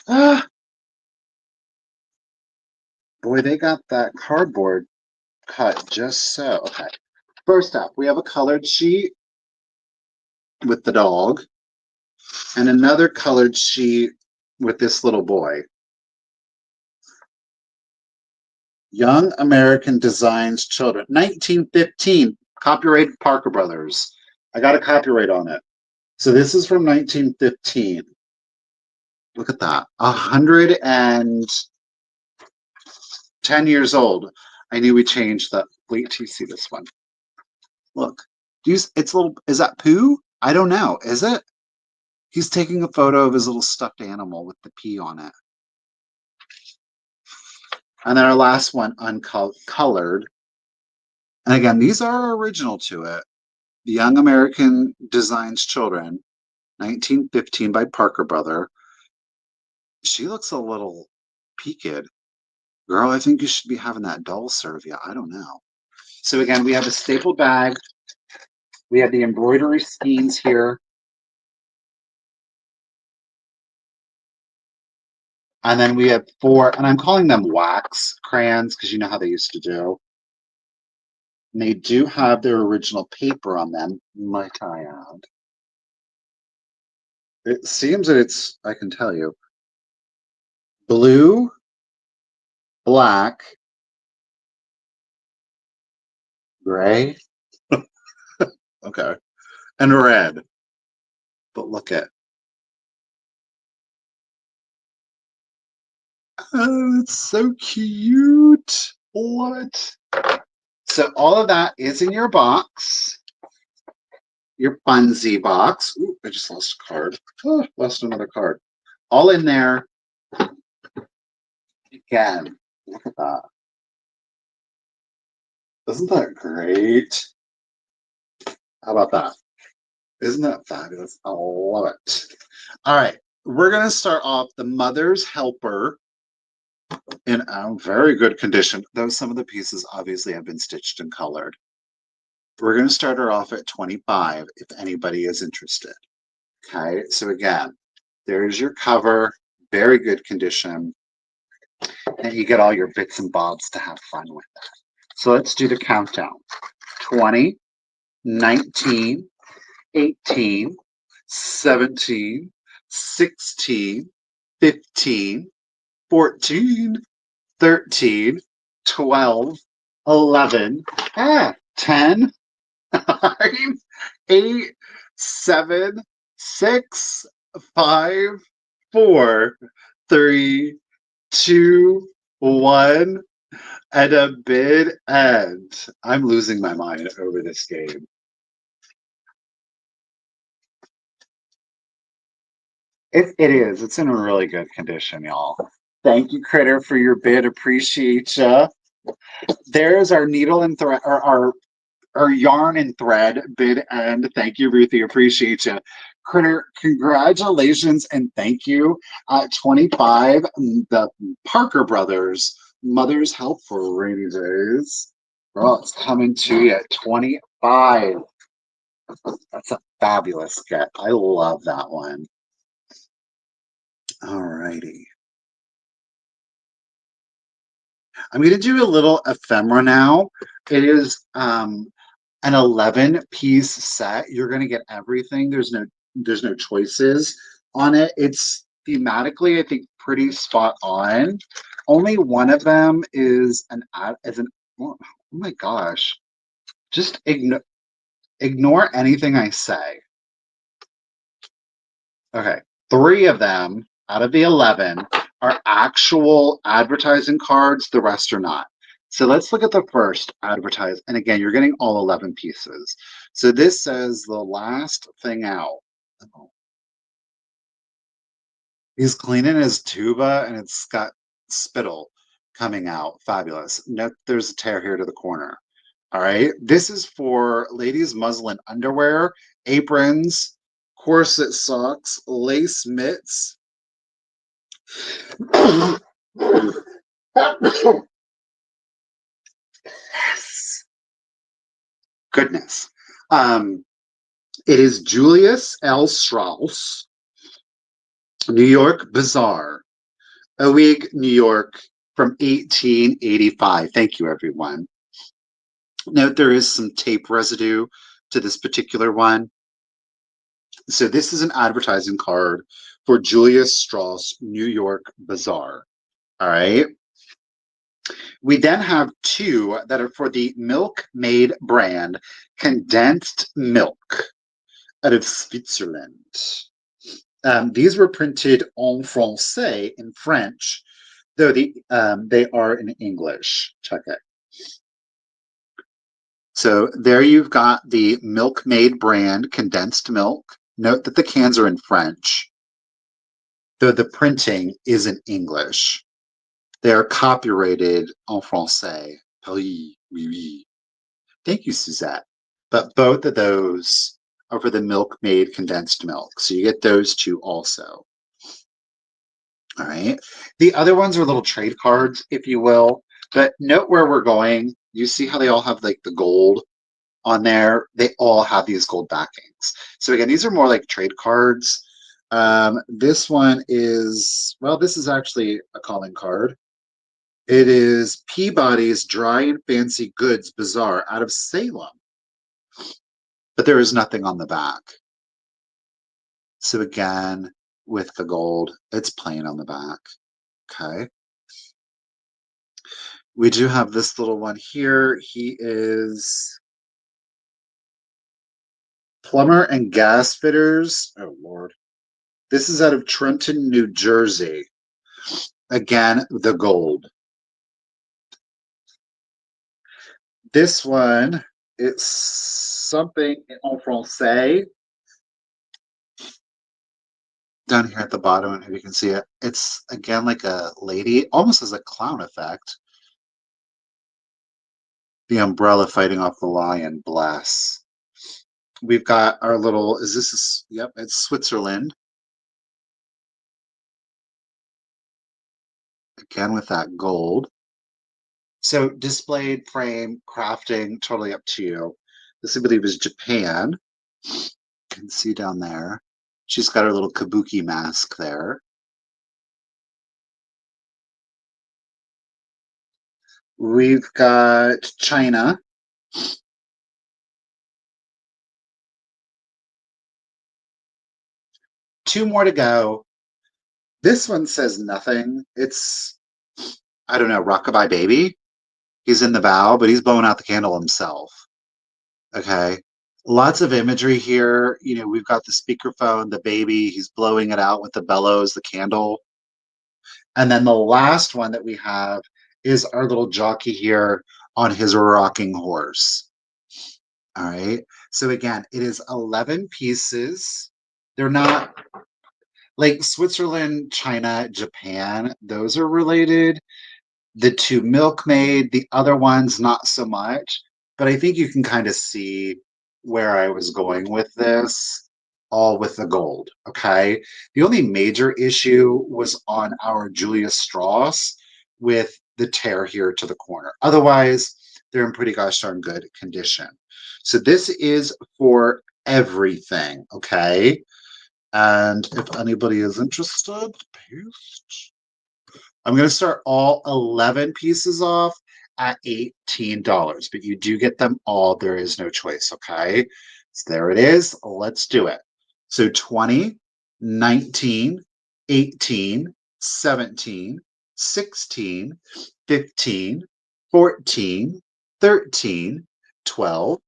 Ah. Boy, they got that cardboard cut just so. Okay. First up, we have a colored sheet with the dog and another colored sheet with this little boy. Young American Designs Children. 1915. Copyrighted Parker Brothers. I got a copyright on it. So this is from 1915. Look at that. 110 years old. I knew we changed that. Wait till you see this one. Look. It's little. Is that Pooh? I don't know. Is it? He's taking a photo of his little stuffed animal with the P on it. And then our last one, uncolored. And again, these are original to it. The Young American Designs Children, 1915 by Parker Brother. She looks a little peaked. Girl, I think you should be having that doll serve you. I don't know. So again, we have a stapled bag. We have the embroidery skeins here. And then we have 4, and I'm calling them wax crayons because you know how they used to do. And they do have their original paper on them, might I add. It seems that it's, I can tell you, blue, black, gray, okay, and red. But look at, oh, it's so cute. What? So all of that is in your box, your Funzie box. Ooh, I just lost a card. Oh, lost another card. All in there. Again, look at that. Isn't that great? How about that? Isn't that fabulous? I love it. All right, we're going to start off the Mother's Helper in a very good condition, though some of the pieces obviously have been stitched and colored. We're going to start her off at 25 if anybody is interested. Okay, so again, there's your cover, very good condition, and you get all your bits and bobs to have fun with that. So let's do the countdown. 20, 19, 18, 17, 16, 15, 14, 13, 12, 11, 10, 9, 8, 7, 6, 5, 4, 3, 2, 1, and a bid end. I'm losing my mind over this game. It is. It's in really good condition, y'all. Thank you, Critter, for your bid. Appreciate ya. There's our needle and thread, or our yarn and thread bid end. Thank you, Ruthie. Appreciate you. Critter, congratulations and thank you. 25, the Parker Brothers Mother's Help for Rainy Days. Girl, it's coming to you at 25. That's a fabulous get. I love that one. All righty. I'm going to do a little ephemera now. It is an 11-piece set. You're going to get everything. There's no choices on it. It's thematically, I think, pretty spot on. Only one of them is oh my gosh. Just ignore anything I say. Okay. 3 of them out of the 11 are actual advertising cards. The rest are not. So let's look at the first advertise. And again, you're getting all 11 pieces. So this says the last thing out. He's cleaning his tuba and it's got spittle coming out. Fabulous. Note there's a tear here to the corner. All right. This is for ladies' muslin underwear, aprons, corset socks, lace mitts. Yes. Goodness. It is Julius L. Strauss, New York Bazaar, Oweg, New York, from 1885. Thank you, everyone. Note there is some tape residue to this particular one. So this is an advertising card for Julius Strauss, New York Bazaar. All right. We then have 2 that are for the Maid brand, condensed milk out of Switzerland. These were printed en français in French, though they are in English. Check it. So there you've got the Maid brand condensed milk. Note that the cans are in French, though the printing is in English. They are copyrighted en français. Oui, oui, oui. Thank you, Suzette. But both of those are for the Maid condensed milk. So you get those 2 also. All right. The other ones are little trade cards, if you will. But note where we're going. You see how they all have like the gold on there? They all have these gold backings. So again, these are more like trade cards. This one is, well, this is actually a calling card. It is Peabody's Dry and Fancy Goods Bazaar out of Salem. But there is nothing on the back. So again, with the gold, it's plain on the back. Okay. We do have this little one here. He is Plumber and Gas Fitters. Oh, Lord. This is out of Trenton, New Jersey. Again, the gold. This one, it's something en français. Down here at the bottom, if you can see it. It's, again, like a lady, almost as a clown effect. The umbrella fighting off the lion, bless. We've got our little, yep, it's Switzerland. Again, with that gold. So displayed, frame, crafting, totally up to you. This, I believe, is Japan. You can see down there. She's got her little kabuki mask there. We've got China. Two more to go. This one says nothing. It's, I don't know, Rockabye Baby. He's in the bow, but he's blowing out the candle himself. Okay. Lots of imagery here. You know, we've got the speakerphone, the baby, he's blowing it out with the bellows, the candle. And then the last one that we have is our little jockey here on his rocking horse. All right. So again, it is 11 pieces. They're not Like Switzerland, China, Japan, those are related. The two milkmaid, the other ones, not so much. But I think you can kind of see where I was going with this, all with the gold. Okay. The only major issue was on our Julia Strauss with the tear here to the corner. Otherwise, they're in pretty gosh darn good condition. So this is for everything. Okay. And if anybody is interested, paste. I'm going to start all 11 pieces off at $18, but you do get them all. There is no choice, okay? So there it is. Let's do it. So 20, 19, 18, 17, 16, 15, 14, 13, 12,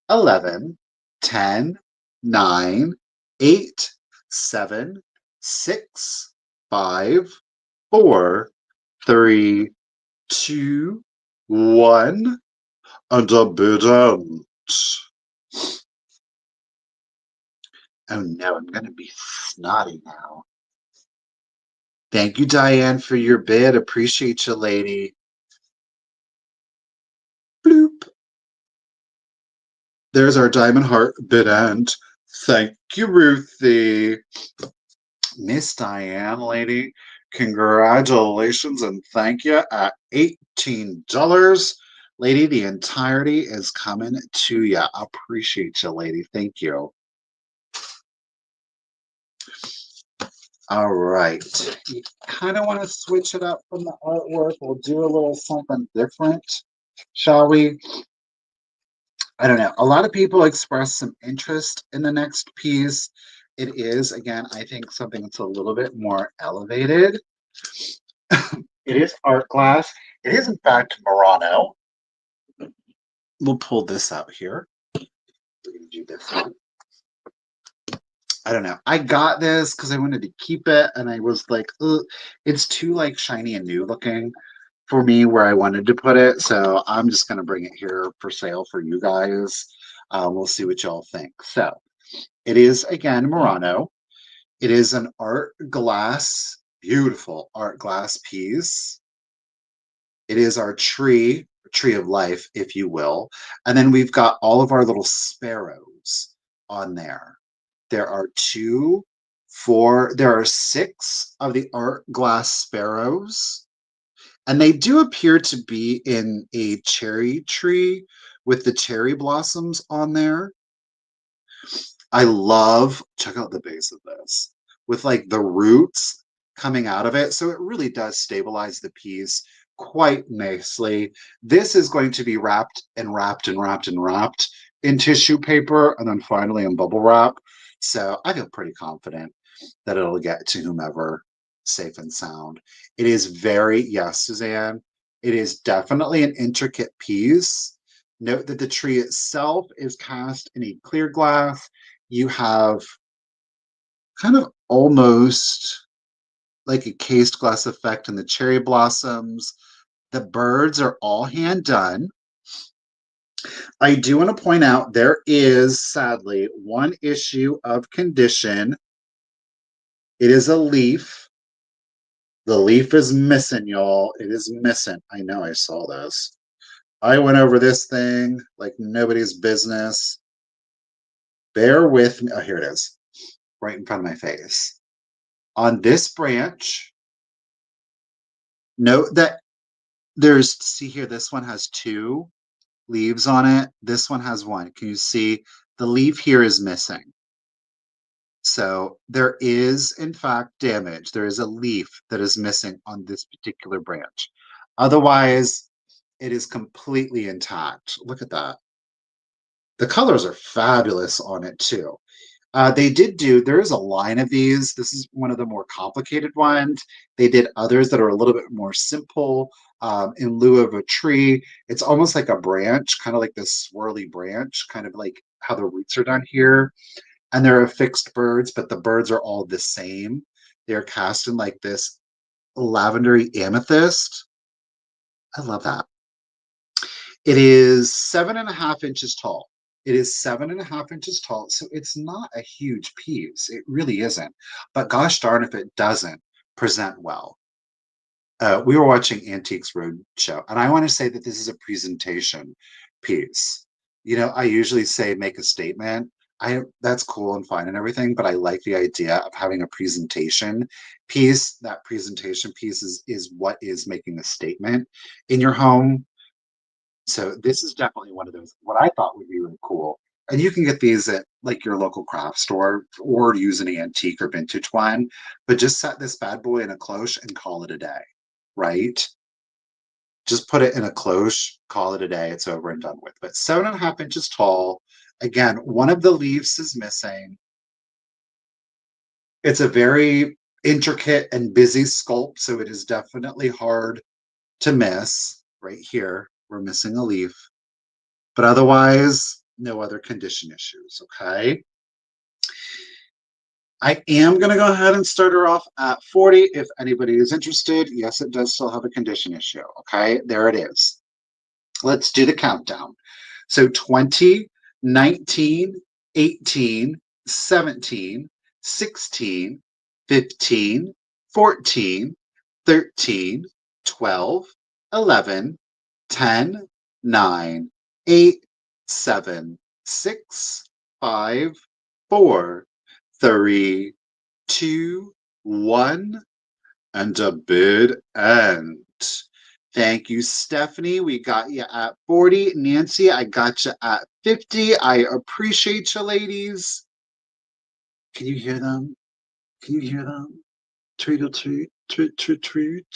11, 10, 9, 8, 7, 6, 5, 4, 3, 2, 1, and a beaded. Oh no, I'm going to be snotty now. Thank you, Diane, for your bid. Appreciate you, lady. Bloop. There's our diamond heart bid end. Thank you, Ruthie. Miss Diane, lady, congratulations and thank you at $18. Lady, the entirety is coming to you. Appreciate you, lady. Thank you. All right. You kind of want to switch it up from the artwork. We'll do a little something different, shall we? I don't know. A lot of people express some interest in the next piece. It is, again, I think something that's a little bit more elevated. It is art glass. It is, in fact, Murano. We'll pull this out here. We're going to do this one. I don't know. I got this because I wanted to keep it, and I was like, ugh, it's too like shiny and new looking for me where I wanted to put it. So I'm just going to bring it here for sale for you guys. We'll see what y'all think. So it is, again, Murano. It is an art glass, beautiful art glass piece. It is our tree of life, if you will. And then we've got all of our little sparrows on there. There are there are 6 of the art glass sparrows. And they do appear to be in a cherry tree with the cherry blossoms on there. I love, check out the base of this, with like the roots coming out of it. So it really does stabilize the piece quite nicely. This is going to be wrapped and wrapped and wrapped and wrapped in tissue paper and then finally in bubble wrap. So I feel pretty confident that it'll get to whomever safe and sound. It is very, yes, Suzanne, it is definitely an intricate piece. Note that the tree itself is cast in a clear glass. You have kind of almost like a cased glass effect in the cherry blossoms. The birds are all hand done. I do want to point out there is sadly one issue of condition. It is a leaf. The leaf is missing, y'all. It is missing. I know I saw this. I went over this thing like nobody's business. Bear with me. Oh, here it is, right in front of my face. On this branch, note that see here, this one has 2 leaves on it. This one has 1. Can you see the leaf here is missing? So there is, in fact, damage. There is a leaf that is missing on this particular branch. Otherwise, it is completely intact. Look at that. The colors are fabulous on it too. There is a line of these. This is one of the more complicated ones. They did others that are a little bit more simple in lieu of a tree. It's almost like a branch, kind of like this swirly branch, kind of like how the roots are done here. And they're affixed birds, but the birds are all the same. They're cast in like this lavendery amethyst. I love that. It is 7.5 inches tall. It is 7.5 inches tall, so it's not a huge piece. It really isn't. But gosh darn if it doesn't present well. We were watching Antiques Roadshow, and I want to say that this is a presentation piece. I usually say make a statement. That's cool and fine and everything, but I like the idea of having a presentation piece. That presentation piece is what is making a statement in your home. So this is definitely one of those, what I thought would be really cool. And you can get these at like your local craft store or use an antique or vintage one, but just set this bad boy in a cloche and call it a day, right? Just put it in a cloche, call it a day, it's over and done with. But 7.5 inches tall. Again, one of the leaves is missing. It's a very intricate and busy sculpt, so it is definitely hard to miss. Right here, we're missing a leaf. But otherwise, no other condition issues, okay? I am going to go ahead and start her off at 40 if anybody is interested. Yes, it does still have a condition issue, okay? There it is. Let's do the countdown. So 20, 19, 18, 17, 16, 15, 14, 13, 12, 11, 10, 9, 8, 7, 6, 5, 4, 3, 2, 1, and a bid end. Thank you, Stephanie. We got you at 40. Nancy, I got you at 50. I appreciate you, ladies. Can you hear them? Can you hear them? Tweedle tweet, tweet, tweet, tweet.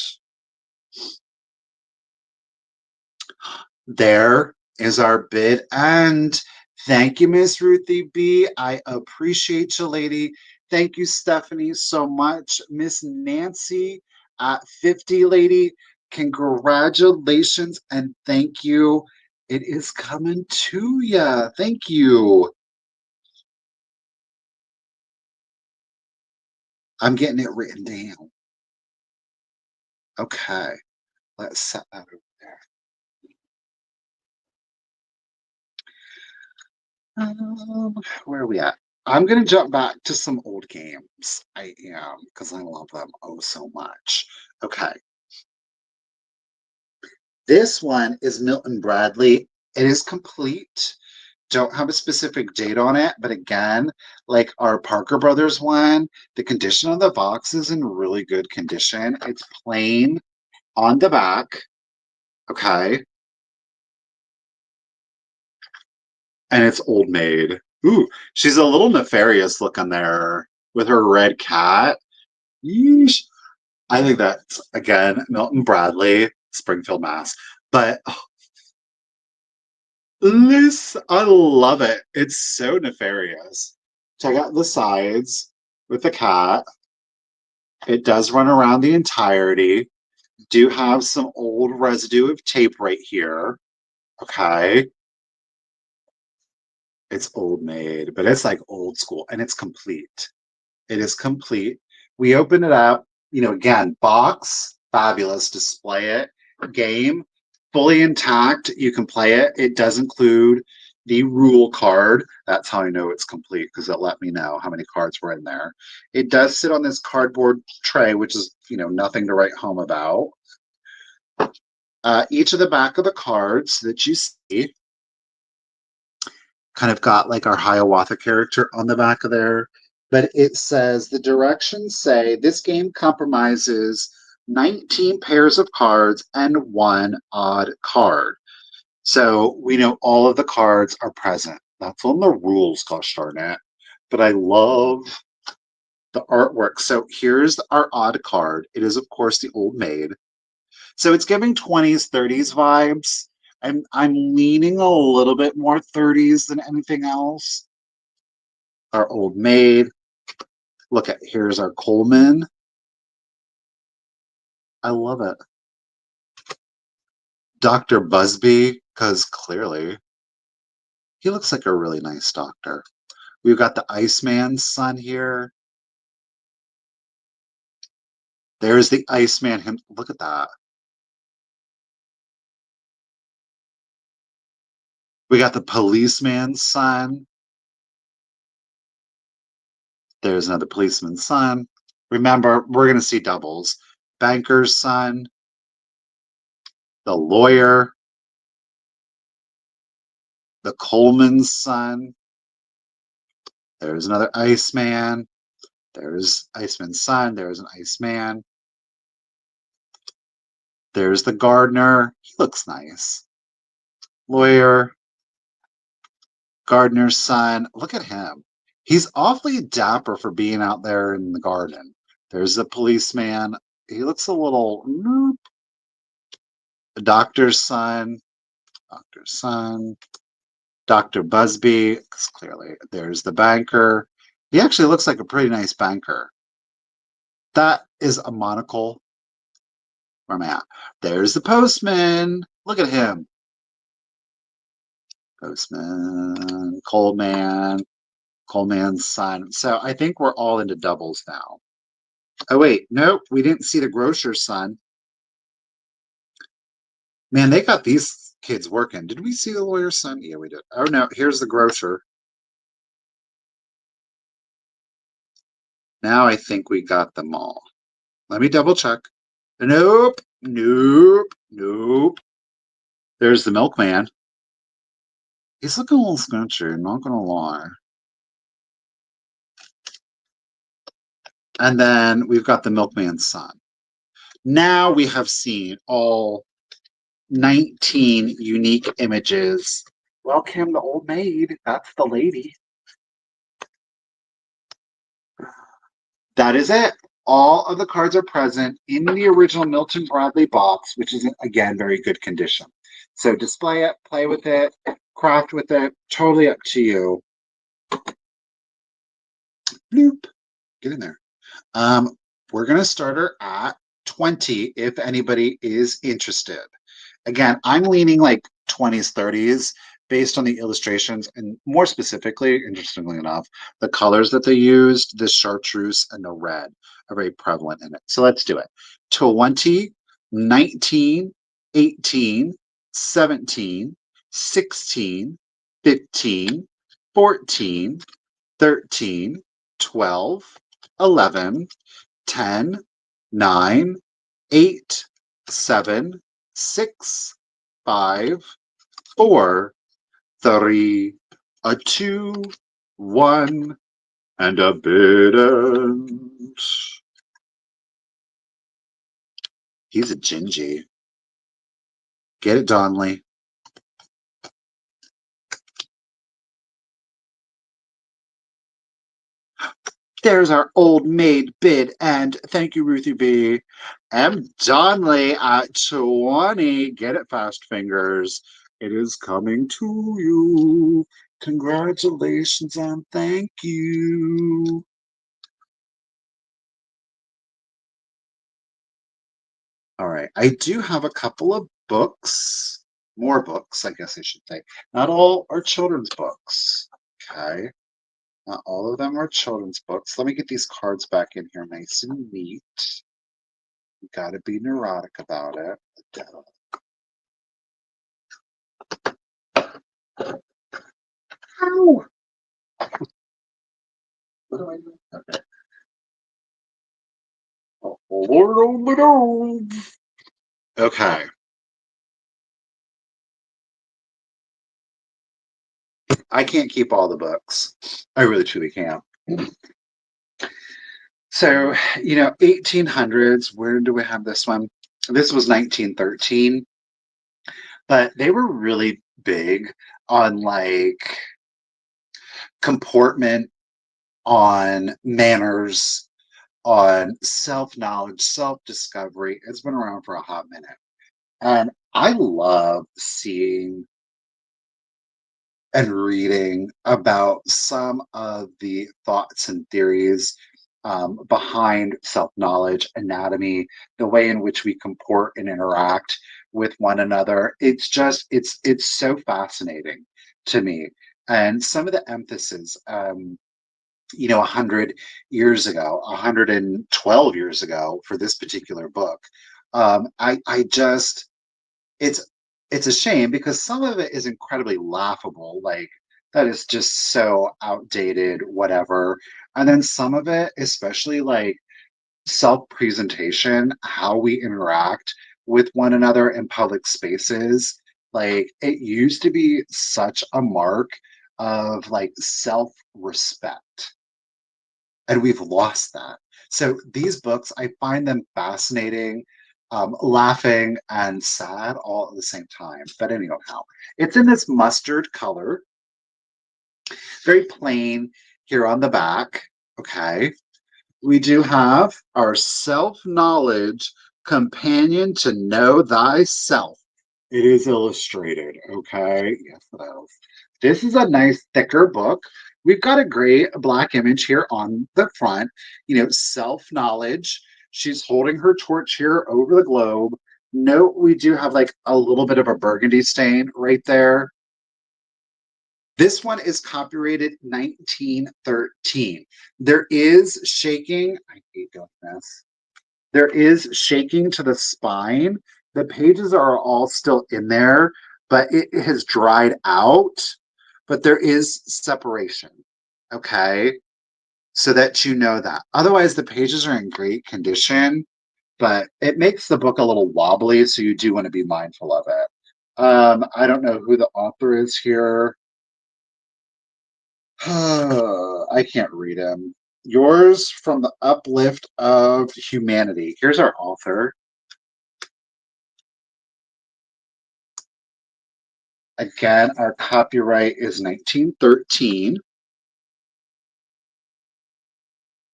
There is our bid end. Thank you, Miss Ruthie B. I appreciate you, lady. Thank you, Stephanie, so much. Miss Nancy at 50, lady. Congratulations and thank you. It is coming to you. Thank you. I'm getting it written down. Okay, let's set that over there. Where are we at? I'm going to jump back to some old games. I am, because I love them oh so much. Okay. This one is Milton Bradley. It is complete. Don't have a specific date on it, but again, like our Parker Brothers one, the condition of the box is in really good condition. It's plain on the back. Okay. And it's old maid. Ooh, she's a little nefarious looking there with her red cat. Yeesh. I think that's again Milton Bradley, Springfield, Mass. But this, I love it. It's so nefarious. Check out the sides with the cat. It does run around the entirety. Do have some old residue of tape right here. Okay. It's old made, but it's like old school and it's complete. It is complete. We open it up, again, box, fabulous, display it, game, fully intact. You can play it. It does include the rule card. That's how I know it's complete because it let me know how many cards were in there. It does sit on this cardboard tray, which is, nothing to write home about. Each of the back of the cards that you see kind of got like our Hiawatha character on the back of there. But it says the directions say this game compromises 19 pairs of cards and one odd card. So we know all of the cards are present. That's on the rules, gosh darn it. But I love the artwork. So here's our odd card. It is, of course, the Old Maid. So it's giving 20s, 30s vibes. I'm leaning a little bit more 30s than anything else. Our Old Maid. Look at here's our Coleman. I love it. Dr. Busby, because clearly he looks like a really nice doctor. We've got the Iceman's son here. There's the Iceman. Him. Look at that. We got the policeman's son. There's another policeman's son. Remember, we're going to see doubles. Banker's son, the lawyer, the coalman's son. There's another Iceman. There's Iceman's son. There's an Iceman. There's the gardener. He looks nice. Lawyer, gardener's son. Look at him. He's awfully dapper for being out there in the garden. There's the policeman. He looks a little. The doctor's son. Doctor's son. Dr. Busby. Because clearly, there's the banker. He actually looks like a pretty nice banker. That is a monocle. Where am I at? There's the postman. Look at him. Postman, Coalman, Coalman's son. So I think we're all into doubles now. Oh, wait. Nope. We didn't see the grocer's son. Man, they got these kids working. Did we see the lawyer's son? Yeah, we did. Oh, no. Here's the grocer. Now I think we got them all. Let me double check. Nope. Nope. Nope. There's the milkman. He's looking a little scrunchy, not gonna lie. And then we've got the milkman's son. Now we have seen all 19 unique images. Welcome the old maid. That's the lady. That is it. All of the cards are present in the original Milton Bradley box, which is, again, very good condition. So display it, play with it, craft with it, totally up to you. Bloop. Get in there. We're going to start her at 20 if anybody is interested. Again, I'm leaning like 20s, 30s based on the illustrations and more specifically, interestingly enough, the colors that they used, the chartreuse and the red are very prevalent in it. So let's do it. 20, 19, 18, 17, 16, 15, 14, 13, 12, 11, 10, 9, 8, 7, 6, 5, 4, 3, a 2, 1, and a beaded. He's a gingy. Get it, Donnelly. There's our old maid bid, and thank you, Ruthie B. M. Donnelly at 20. Get it, fast fingers. It is coming to you. Congratulations and thank you. All right, I do have a couple of books, more books, I guess I should say. Not all are children's books, okay? Not all of them are children's books. Let me get these cards back in here nice and neat. You gotta be neurotic about it. Ow! What do I do? Okay. Okay. I can't keep all the books. I really truly can't. So, 1800s, where do we have this one? This was 1913, but they were really big on like comportment, on manners, on self-knowledge, self-discovery. It's been around for a hot minute. And I love seeing and reading about some of the thoughts and theories behind self-knowledge, anatomy, the way in which we comport and interact with one another. It's so fascinating to me. And some of the emphasis, 100 years ago, 112 years ago for this particular book, I just, it's it's a shame because some of it is incredibly laughable, like that is just so outdated, whatever. And then some of it, especially like self presentation, how we interact with one another in public spaces. Like it used to be such a mark of like self respect, and we've lost that. So these books, I find them fascinating, laughing and sad all at the same time. But anyhow, it's in this mustard color, very plain here on the back. Okay. We do have our self knowledge companion to know thyself. It is illustrated. Okay. Yes, it is. This is a nice thicker book. We've got a gray black image here on the front, self knowledge. She's holding her torch here over the globe. Note we do have like a little bit of a burgundy stain right there. This one is copyrighted 1913. There is shaking. I hate doing this. There is shaking to the spine. The pages are all still in there, but it has dried out. But there is separation. Okay. So that you know that. Otherwise, the pages are in great condition, but it makes the book a little wobbly. So you do want to be mindful of it. I don't know who the author is here. I can't read him. Yours from the uplift of humanity. Here's our author. Again, our copyright is 1913.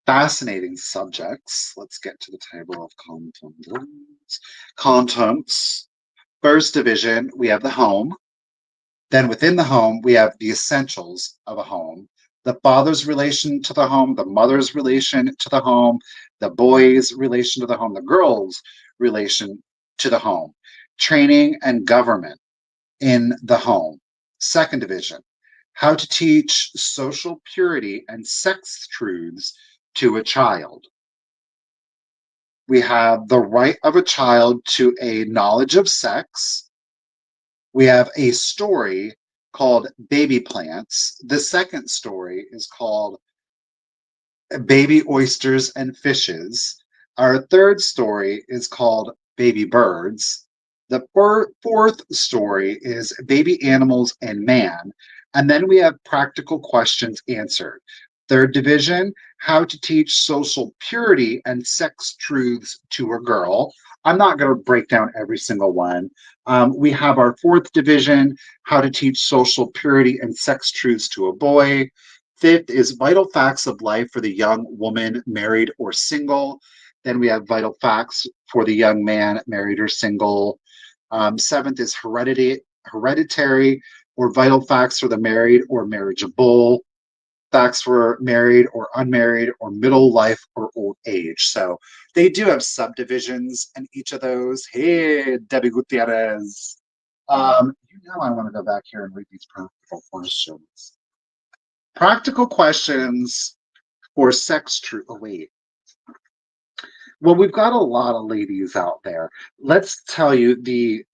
Fascinating subjects. Let's get to the table of contents. Contents. First division, we have the home. Then within the home, we have the essentials of a home: the father's relation to the home, the mother's relation to the home, the boy's relation to the home, the girl's relation to the home, training and government in the home. Second division, how to teach social purity and sex truths to a child. We have the right of a child to a knowledge of sex. We have a story called Baby Plants. The second story is called Baby Oysters and Fishes. Our third story is called Baby Birds. The fourth story is Baby Animals and Man. And then we have practical questions answered. Third division, how to teach social purity and sex truths to a girl. I'm not going to break down every single one. We have our fourth division, how to teach social purity and sex truths to a boy. Fifth is vital facts of life for the young woman, married or single. Then we have vital facts for the young man, married or single. Seventh is hereditary or vital facts for the married or marriageable. Facts for married or unmarried or middle life or old age. So they do have subdivisions in each of those. Hey, Debbie Gutierrez. I want to go back here and read these practical questions. Practical questions for sex truth. Oh, wait. Well, we've got a lot of ladies out there. Let's tell you the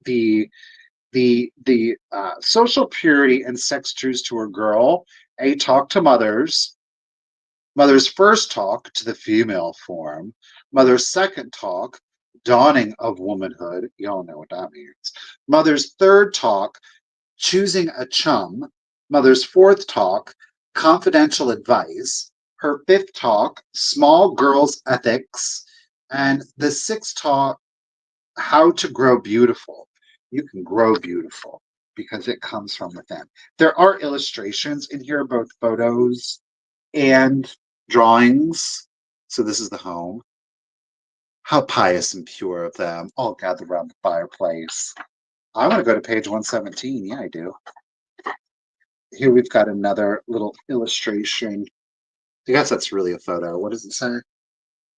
social purity and sex truths to a girl. A, talk to mothers. Mother's first talk to the female form. Mother's second talk, dawning of womanhood. Y'all know what that means. Mother's third talk, choosing a chum. Mother's fourth talk, confidential advice. Her fifth talk, small girls ethics. And the sixth talk, how to grow beautiful. You can grow beautiful because it comes from within. There are illustrations in here, both photos and drawings. So this is the home. How pious and pure of them, all gathered around the fireplace. I want to go to page 117. Yeah, I do. Here we've got another little illustration. I guess that's really a photo. What does it say?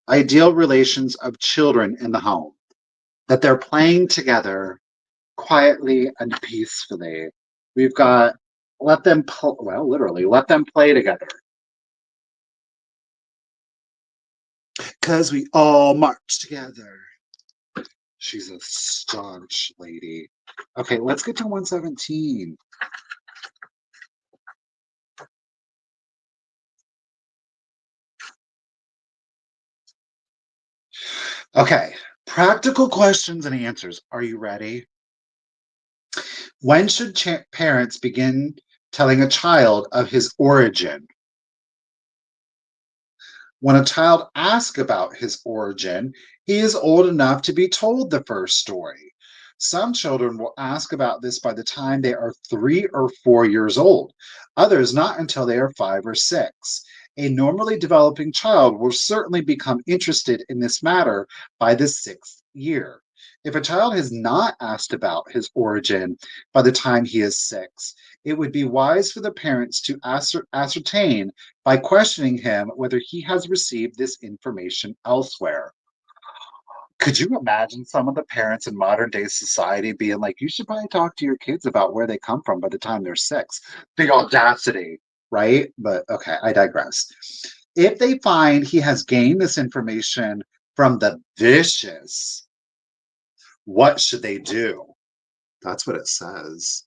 Ideal relations of children in the home. That they're playing together quietly and peacefully. We've got literally, let them play together. Because we all march together. She's a staunch lady. Okay, let's get to 117. Okay, practical questions and answers. Are you ready? When should parents begin telling a child of his origin? When a child asks about his origin, he is old enough to be told the first story. Some children will ask about this by the time they are 3 or 4 years old, others not until they are 5 or 6. A normally developing child will certainly become interested in this matter by the 6th year. If a child has not asked about his origin by the time he is 6, it would be wise for the parents to ascertain by questioning him whether he has received this information elsewhere. Could you imagine some of the parents in modern day society being like, you should probably talk to your kids about where they come from by the time they're 6? The audacity, right? But okay, I digress. If they find he has gained this information from the vicious, what should they do? That's what it says.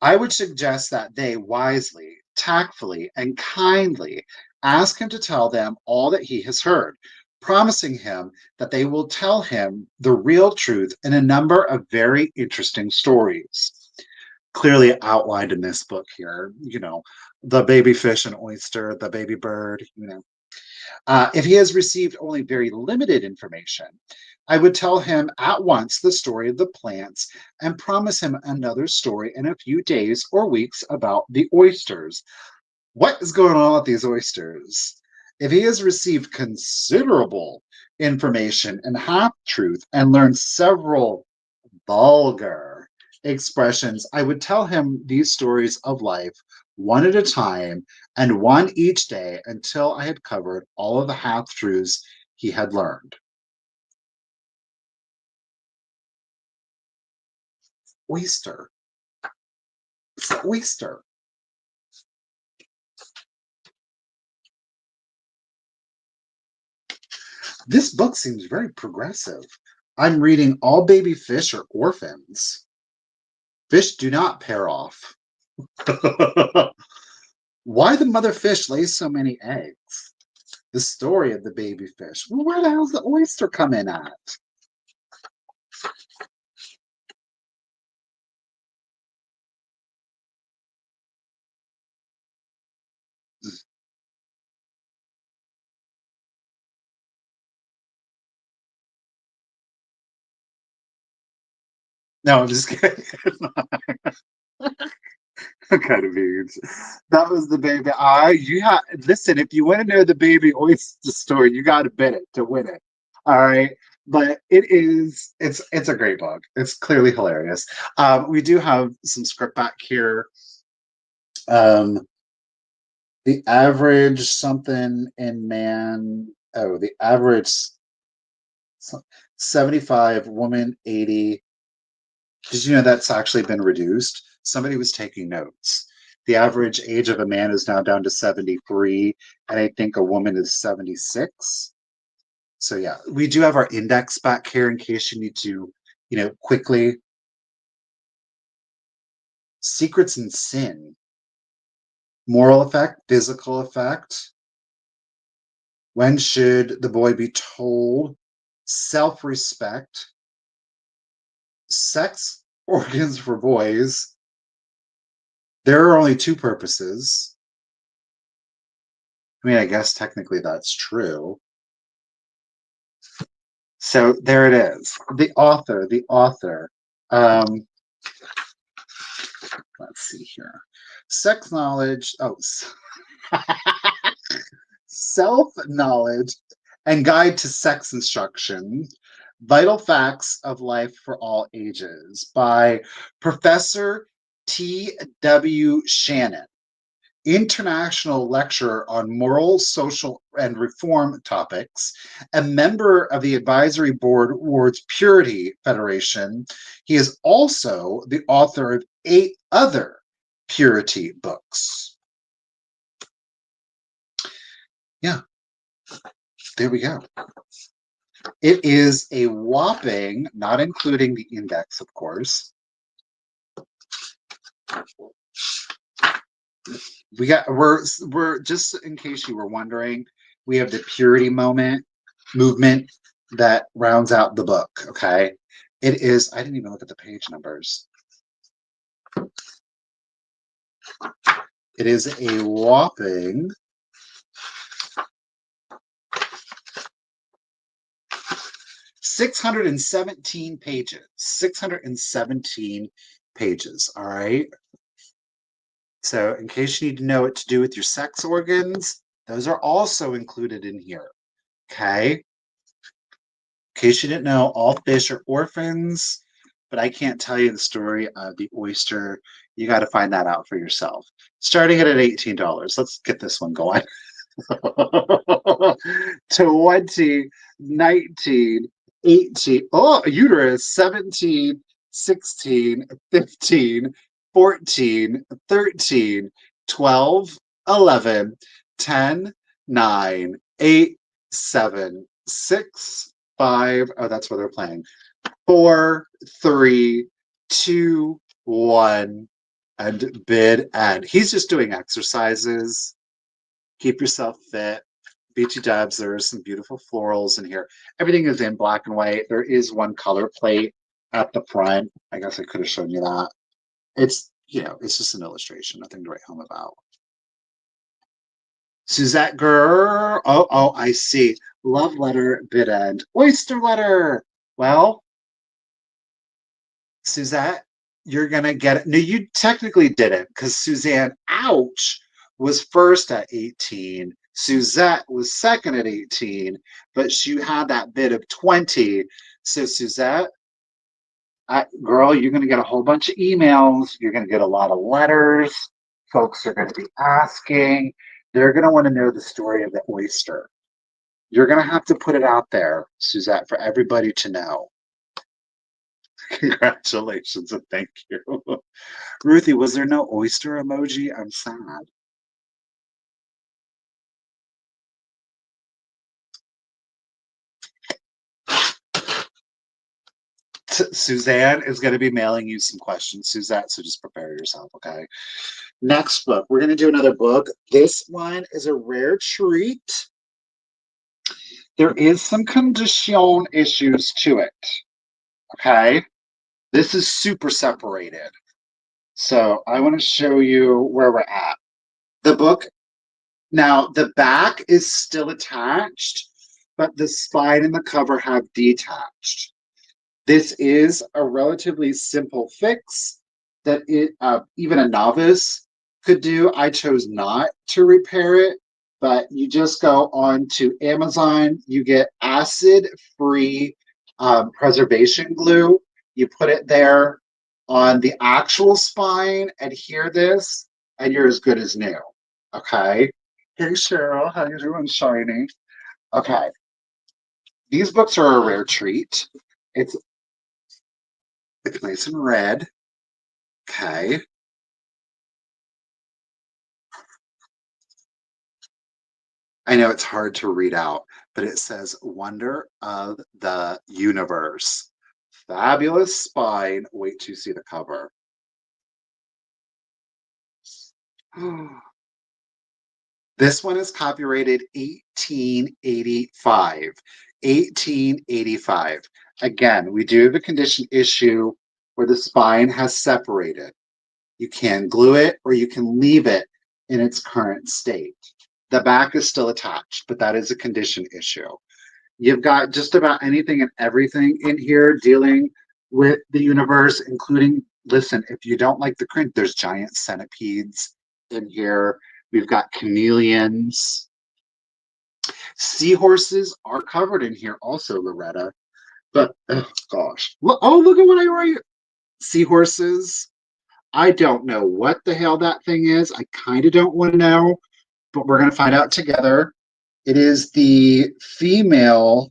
I would suggest that they wisely, tactfully, and kindly ask him to tell them all that he has heard, promising him that they will tell him the real truth in a number of very interesting stories. Clearly outlined in this book here, the baby fish and oyster, the baby bird. If he has received only very limited information, I would tell him at once the story of the plants and promise him another story in a few days or weeks about the oysters. What is going on with these oysters? If he has received considerable information and half truth and learned several vulgar expressions, I would tell him these stories of life one at a time and one each day until I had covered all of the half truths he had learned. Oyster. It's an oyster. This book seems very progressive. I'm reading All Baby Fish Are Orphans. Fish do not pair off. Why the mother fish lays so many eggs? The story of the baby fish. Well, where the hell's the oyster come in at? No, I'm just kidding. Kind of beans. That was the baby. You have listen. If you want to know the baby oyster story, you got to bet it to win it. All right, but it's a great book. It's clearly hilarious. We do have some script back here. Um, the average something in man. Oh, the average 75, woman 80. Did you know that's actually been reduced? Somebody was taking notes. The average age of a man is now down to 73, and I think a woman is 76. So yeah, we do have our index back here in case you need to, quickly. Secrets and sin. Moral effect, physical effect. When should the boy be told? Self-respect. Sex organs for boys. There are only two purposes. I mean, I guess technically that's true. So there it is. The author. Um, let's see here. Sex knowledge. Oh, self knowledge and guide to sex instruction. Vital facts of life for all ages by Professor T.W. Shannon, international lecturer on moral, social, and reform topics, a member of the advisory board towards Purity Federation. He is also the author of 8 other purity books. Yeah, there we go. It is a whopping, not including the index, of course. We're just in case you were wondering, we have the purity movement that rounds out the book. Okay. It is, I didn't even look at the page numbers. It is a whopping 617 pages. 617 pages. All right. So, in case you need to know what to do with your sex organs, those are also included in here. Okay. In case you didn't know, all fish are orphans, but I can't tell you the story of the oyster. You got to find that out for yourself. Starting at $18. Let's get this one going. 20, 19, 18. Oh, uterus, 17, 16, 15, 14, 13, 12, 11, 10, 9, 8, 7, 6, 5. Oh, that's where they're playing. 4, 3, 2, 1, and bid end. He's just doing exercises. Keep yourself fit. BT dubs. There are some beautiful florals in here. Everything is in black and white. There is one color plate at the front. I guess I could have shown you that. It's, it's just an illustration, nothing to write home about. Suzette girl. Oh, I see. Love letter, bid end. Oyster letter. Well, Suzette, you're going to get it. No, you technically didn't because Suzanne, ouch, was first at 18. Suzette was second at 18, but she had that bid of 20. So, Suzette, girl, you're going to get a whole bunch of emails. You're going to get a lot of letters. Folks are going to be asking. They're going to want to know the story of the oyster. You're going to have to put it out there, Suzette, for everybody to know. Congratulations and thank you. Ruthie, was there no oyster emoji? I'm sad. Suzanne is going to be mailing you some questions, Suzette, so just prepare yourself, okay? Next book. We're going to do another book. This one is a rare treat. There is some condition issues to it, okay? This is super separated. So I want to show you where we're at. The book, now the back is still attached, but the spine and the cover have detached. This is a relatively simple fix that even a novice could do. I chose not to repair it, but you just go on to Amazon. You get acid-free preservation glue. You put it there on the actual spine, adhere this, and you're as good as new. Okay. Hey, Cheryl, how you doing, Shiny? Okay. These books are a rare treat. It's nice and red. Okay. I know it's hard to read out, but it says Wonder of the Universe. Fabulous spine. Wait till you see the cover. This one is copyrighted 1885. 1885. Again, we do have a condition issue where the spine has separated. You can glue it or you can leave it in its current state. The back is still attached, but that is a condition issue. You've got just about anything and everything in here dealing with the universe, including, listen, if you don't like the print, there's giant centipedes in here. We've got chameleons. Seahorses are covered in here also, Loretta. But, oh gosh. Oh, look at what I write. Seahorses. I don't know what the hell that thing is. I kind of don't want to know, but we're going to find out together. It is the female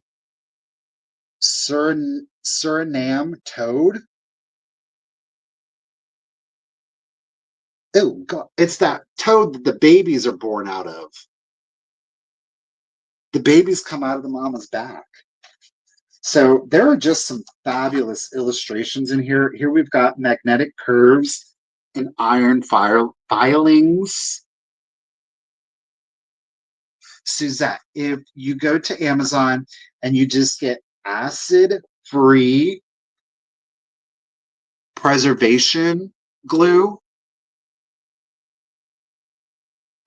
Suriname toad. Oh, God. It's that toad that the babies are born out of. The babies come out of the mama's back. So there are just some fabulous illustrations in here. Here we've got magnetic curves and iron filings. Suzette, if you go to Amazon and you just get acid-free preservation glue,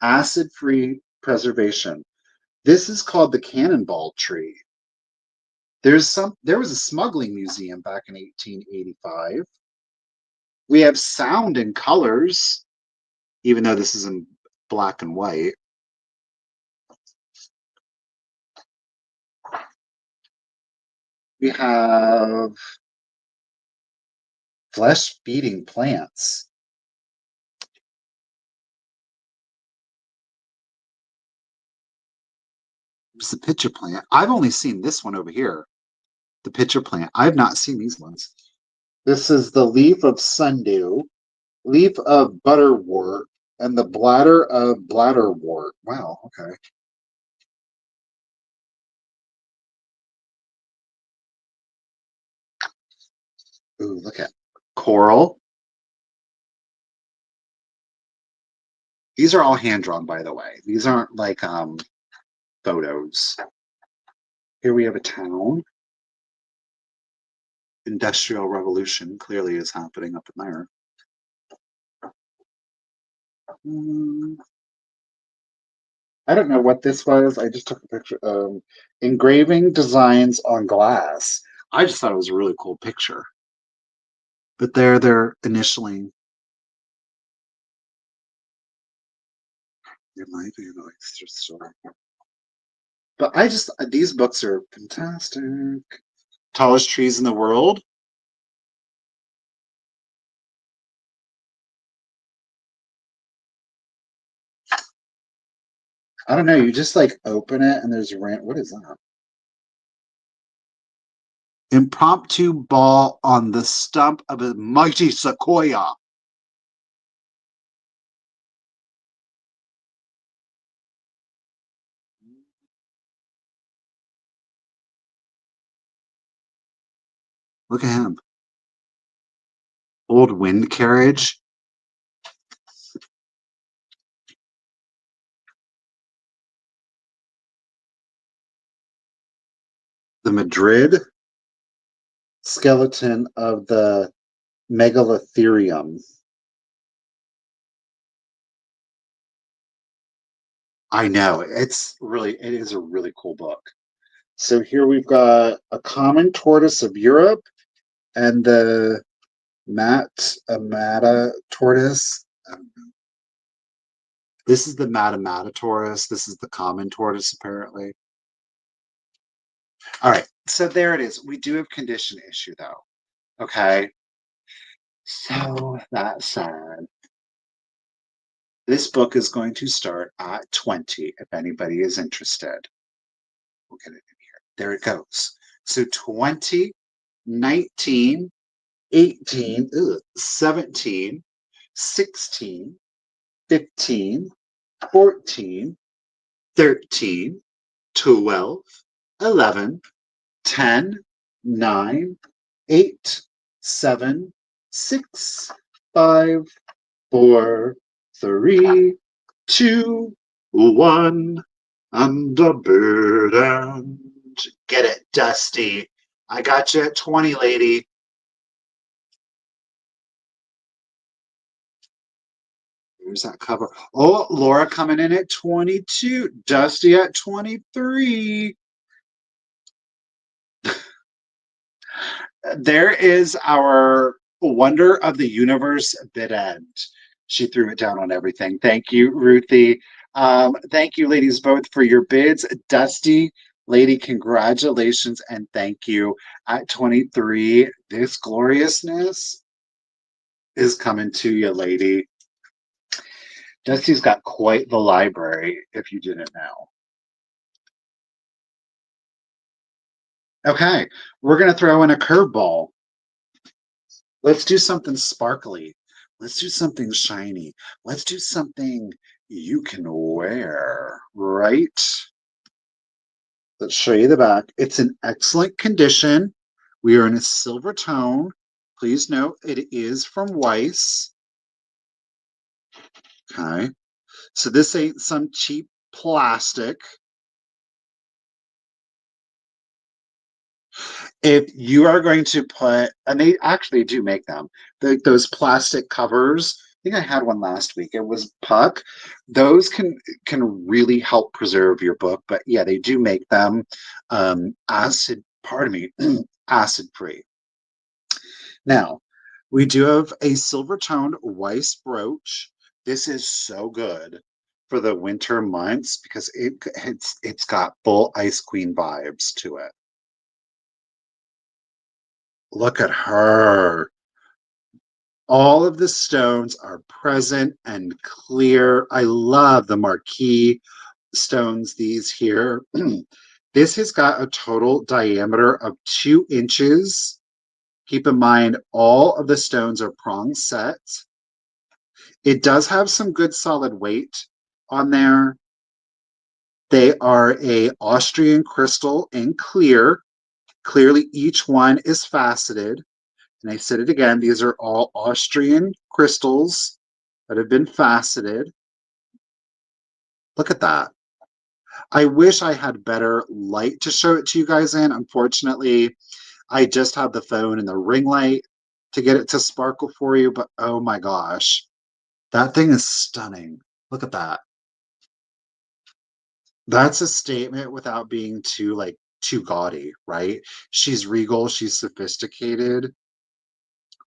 acid-free preservation. This is called the cannonball tree. There was a smuggling museum back in 1885. We have sound and colors, even though this is in black and white. We have flesh-feeding plants. It's the pitcher plant. I've only seen this one over here, the pitcher plant. I've not seen these ones. This is the leaf of sundew, leaf of butterwort, and the bladder of bladderwort. Wow, okay. Ooh, look at coral. These are all hand drawn, by the way. These aren't like photos. Here we have a town. Industrial revolution clearly is happening up in there. I don't know what this was. I just took a picture of engraving designs on glass. I just thought it was a really cool picture. But they're initially. There might be an extra story. But these books are fantastic. Tallest trees in the world. I don't know. You just like open it and there's rant. What is that? Impromptu ball on the stump of a mighty sequoia. Look at him. Old wind carriage. The Madrid skeleton of the megalotherium. I know. It is a really cool book. So here we've got a common tortoise of Europe and the Matamata tortoise. This is the Matamata tortoise. This is the common tortoise, apparently. All right, so there it is. We do have condition issue, though. Okay. So that said, this book is going to start at 20 if anybody is interested. We'll get it in here. There it goes. So 20, 19, 18, 17, 16, 15, 14, 13, 12, 11, 10, 9, 8, 7, 6, 5, 4, 3, 2, 1, and a bird and get it, Dusty. I got you at 20, lady. Here's that cover. Oh, Laura coming in at 22. Dusty at 23. There is our Wonder of the Universe bid end. She threw it down on everything. Thank you, Ruthie. Thank you, ladies, both for your bids. Dusty, lady, congratulations and thank you. At 23, this gloriousness is coming to you, lady. Dusty's got quite the library, if you didn't know. Okay, we're going to throw in a curveball. Let's do something sparkly. Let's do something shiny. Let's do something you can wear, right? Let's show you the back. It's in excellent condition. We are in a silver tone. Please note it is from Weiss. Okay. So this ain't some cheap plastic. If you are going to put, and they actually do make them, those plastic covers. I think I had one last week. It was Puck. Those can really help preserve your book. But yeah, they do make them acid. Pardon me, acid free. Now, we do have a silver toned Weiss brooch. This is so good for the winter months because it's got full Ice Queen vibes to it. Look at her. All of the stones are present and clear. I love the marquee stones, these here. This has got a total diameter of 2 inches. Keep in mind, all of the stones are prong set. It does have some good solid weight on there. They are a Austrian crystal in clear. Clearly, each one is faceted. And I said it again, these are all Austrian crystals that have been faceted. Look at that. I wish I had better light to show it to you guys in. Unfortunately, I just have the phone and the ring light to get it to sparkle for you, but oh my gosh, that thing is stunning. Look at that. That's a statement without being too gaudy, right? She's regal, she's sophisticated.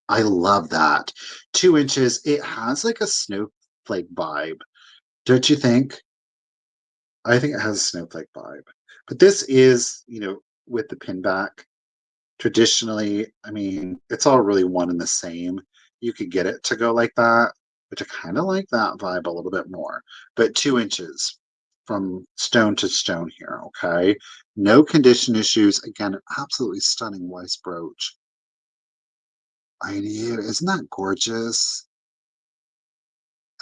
I love that. 2 inches. It has like a snowflake vibe, don't you think? I think it has a snowflake vibe. But this is, with the pin back, traditionally, I mean, it's all really one and the same. You could get it to go like that, but I kind of like that vibe a little bit more. But 2 inches from stone to stone here, okay? No condition issues. Again, an absolutely stunning Weiss brooch. I knew, isn't that gorgeous?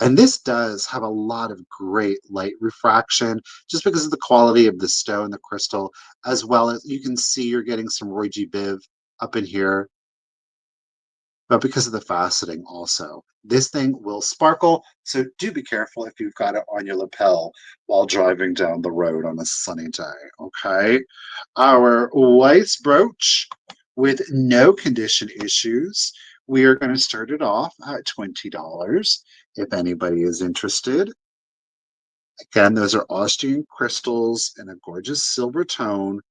And this does have a lot of great light refraction just because of the quality of the stone, the crystal, as well as you can see you're getting some Roy G. Biv up in here, but because of the faceting also. This thing will sparkle, so do be careful if you've got it on your lapel while driving down the road on a sunny day, okay? Our Weiss brooch with no condition issues. We are going to start it off at $20 if anybody is interested. Again, those are Austrian crystals in a gorgeous silver tone.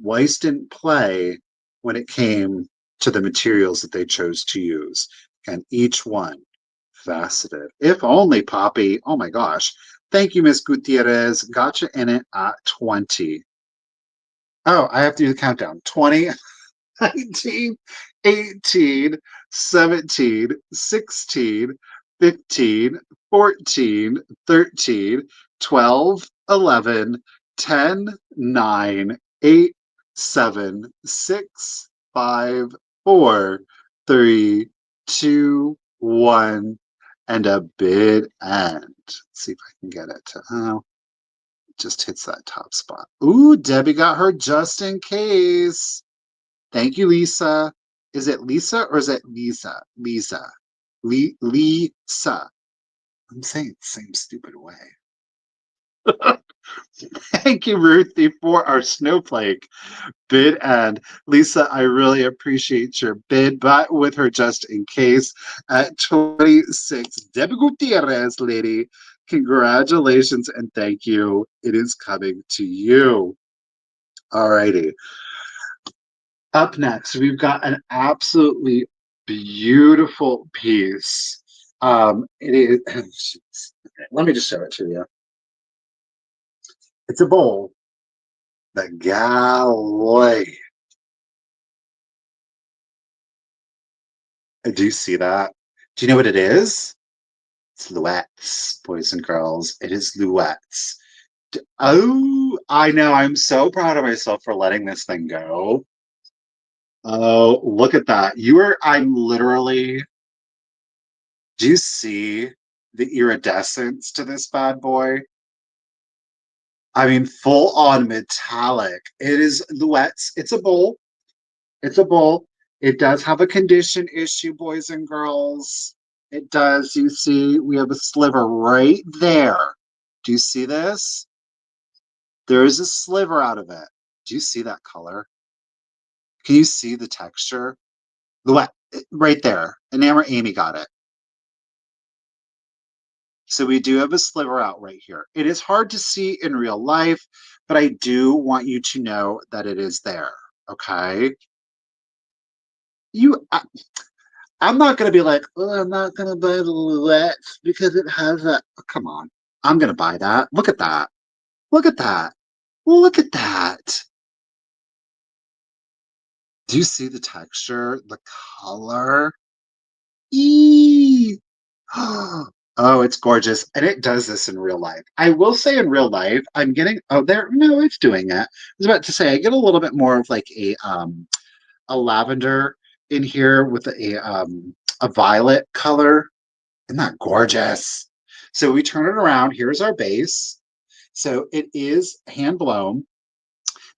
Weiss didn't play when it came to the materials that they chose to use. And each one faceted. If only, Poppy. Oh my gosh. Thank you, Miss Gutierrez. Gotcha in it at 20. Oh, I have to do the countdown. 20, 19, 18, 17, 16, 15, 14, 13, 12, 11, 10, 9, 8, 7, 6, 5, 4, 3, 2, 1, and a bid end. Let's see if I can get it to, oh, it just hits that top spot. Ooh, Debbie got her just in case. Thank you, Lisa. Is it Lisa or is it Lisa? Lisa. Lisa. I'm saying it the same stupid way. Thank you, Ruthie, for our snowflake bid. And Lisa, I really appreciate your bid, but with her just in case at 26. Debbie Gutierrez, lady, congratulations and thank you. It is coming to you. All righty. Up next, we've got an absolutely beautiful piece. It is, let me just show it to you. It's a bowl. The Galway. Do you see that? Do you know what it is? It's Loetz, boys and girls. It is Loetz. Oh, I know. I'm so proud of myself for letting this thing go. Oh, look at that. I'm literally, do you see the iridescence to this bad boy? I mean, full on metallic. It is Loetz. It's a bowl. It's a bowl. It does have a condition issue, boys and girls. It does. You see, we have a sliver right there. Do you see this? There is a sliver out of it. Do you see that color? Can you see the texture? What? Right there. Enamor Amy got it. So we do have a sliver out right here. It is hard to see in real life, but I do want you to know that it is there. Okay. You, I'm not gonna be like, oh, I'm not gonna buy the Loetz because it has that. Oh, come on, I'm gonna buy that. Look at that. Look at that. Look at that. Do you see the texture, the color? Eee! Oh, it's gorgeous. And it does this in real life. I will say in real life, I'm getting oh there no, it's doing it. I was about to say I get a little bit more of like a lavender in here with a violet color. Isn't that gorgeous? So we turn it around. Here's our base. So it is hand blown.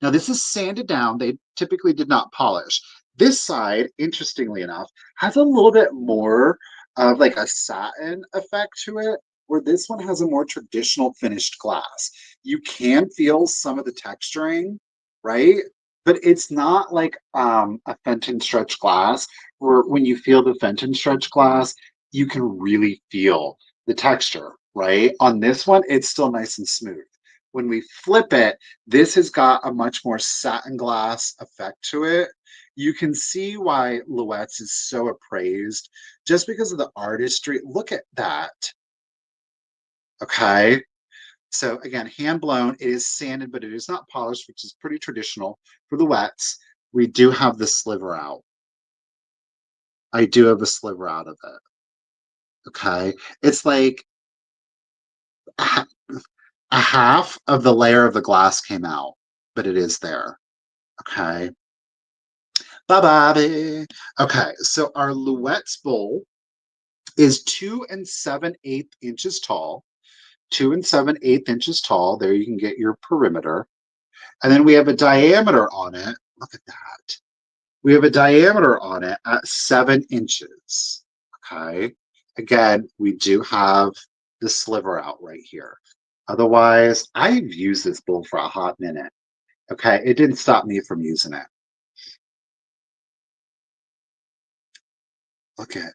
Now, this is sanded down. They typically did not polish. This side, interestingly enough, has a little bit more of like a satin effect to it, where this one has a more traditional finished glass. You can feel some of the texturing, right? But it's not like a Fenton stretch glass, where when you feel the Fenton stretch glass, you can really feel the texture, right? On this one, it's still nice and smooth. When we flip it, this has got a much more satin glass effect to it. You can see why Loetz is so appraised just because of the artistry. Look at that. Okay. So again, hand blown, it is sanded, but it is not polished, which is pretty traditional for the Loetz. We do have the sliver out. I do have a sliver out of it. Okay. It's like a half of the layer of the glass came out, but it is there. Okay. Bye bye. Okay, so our Loetz bowl is 2 7/8 inches tall. 2 7/8 inches tall. There you can get your perimeter. And then we have a diameter on it. Look at that. We have a diameter on it at 7 inches. Okay. Again, we do have the sliver out right here. Otherwise, I've used this bowl for a hot minute. Okay. It didn't stop me from using it. Okay.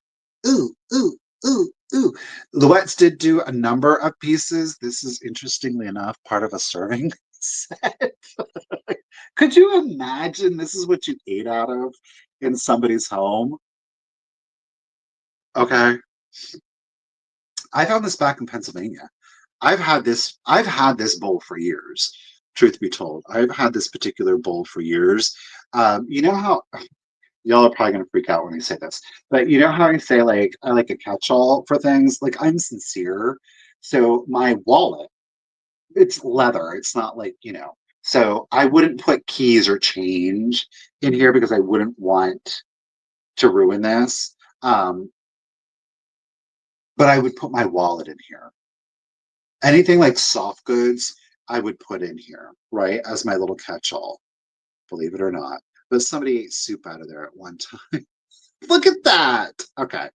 Ooh, ooh, ooh, ooh. Loetz did do a number of pieces. This is interestingly enough part of a serving set. Could you imagine this is what you ate out of in somebody's home? Okay. I found this back in Pennsylvania. I've had this bowl for years, truth be told. I've had this particular bowl for years. You know how y'all are probably gonna freak out when I say this, but you know how I say like I like a catch-all for things? Like I'm sincere. So my wallet, it's leather. It's not like, so I wouldn't put keys or change in here because I wouldn't want to ruin this. But I would put my wallet in here. Anything like soft goods, I would put in here, right? As my little catch-all, believe it or not. But somebody ate soup out of there at one time. Look at that. Okay.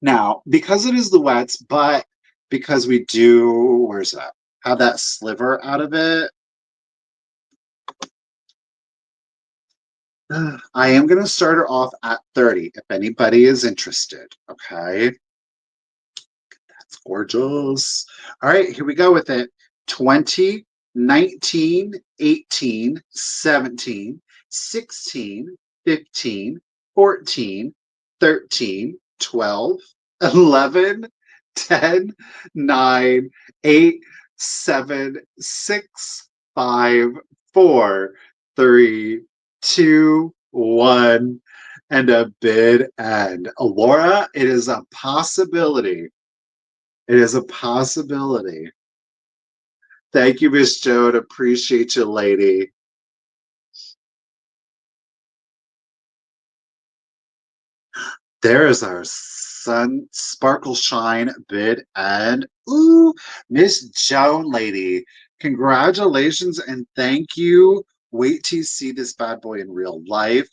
Now, because it is the Loetz, but because we do, where's that? Have that sliver out of it. I am going to start it off at 30 if anybody is interested. Okay. That's gorgeous. All right, here we go with it. 20, 19, 18, 17, 16, 15, 14, 13, 12, 11, 10, 9, 8, 7, 6, 5, 4, 3, 2, 1, and a bid end. Laura, it is a possibility. It is a possibility. Thank you, Miss Joan. Appreciate you, lady. There is our sun sparkle shine bid and ooh, Miss Joan, lady. Congratulations and thank you. Wait till you see this bad boy in real life.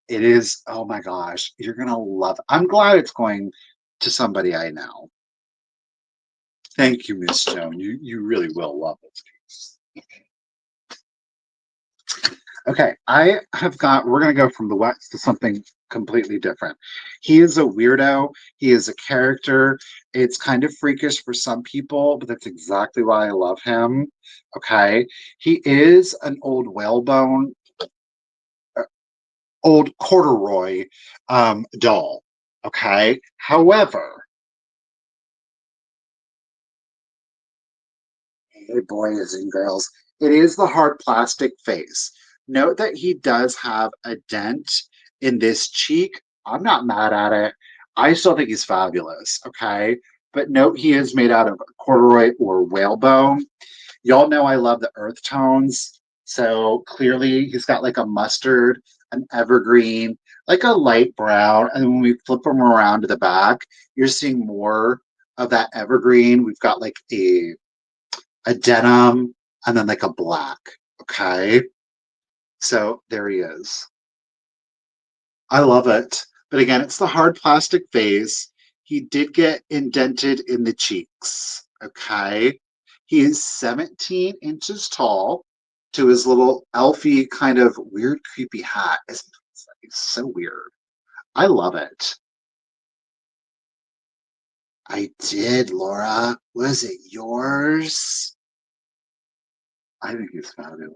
It is, oh my gosh, you're gonna love it. I'm glad it's going to somebody I know. Thank you, Miss Joan. You really will love this piece. Okay, we're going to go from the Loetz to something completely different. He is a weirdo. He is a character. It's kind of freakish for some people, but that's exactly why I love him. Okay, he is an old whalebone, old corduroy doll. Okay, however, hey, boys and girls, it is the hard plastic face. Note that he does have a dent in this cheek. I'm not mad at it. I still think he's fabulous, okay? But note he is made out of corduroy or whalebone. Y'all know I love the earth tones. So clearly he's got like a mustard, an evergreen, like a light brown. And when we flip him around to the back, you're seeing more of that evergreen. We've got like a denim, and then like a black. Okay. So there he is. I love it. But again, it's the hard plastic vase. He did get indented in the cheeks. Okay. He is 17 inches tall to his little elfy kind of weird, creepy hat. It's so weird. I love it. I did, Laura. Was it yours? I think it's fabulous.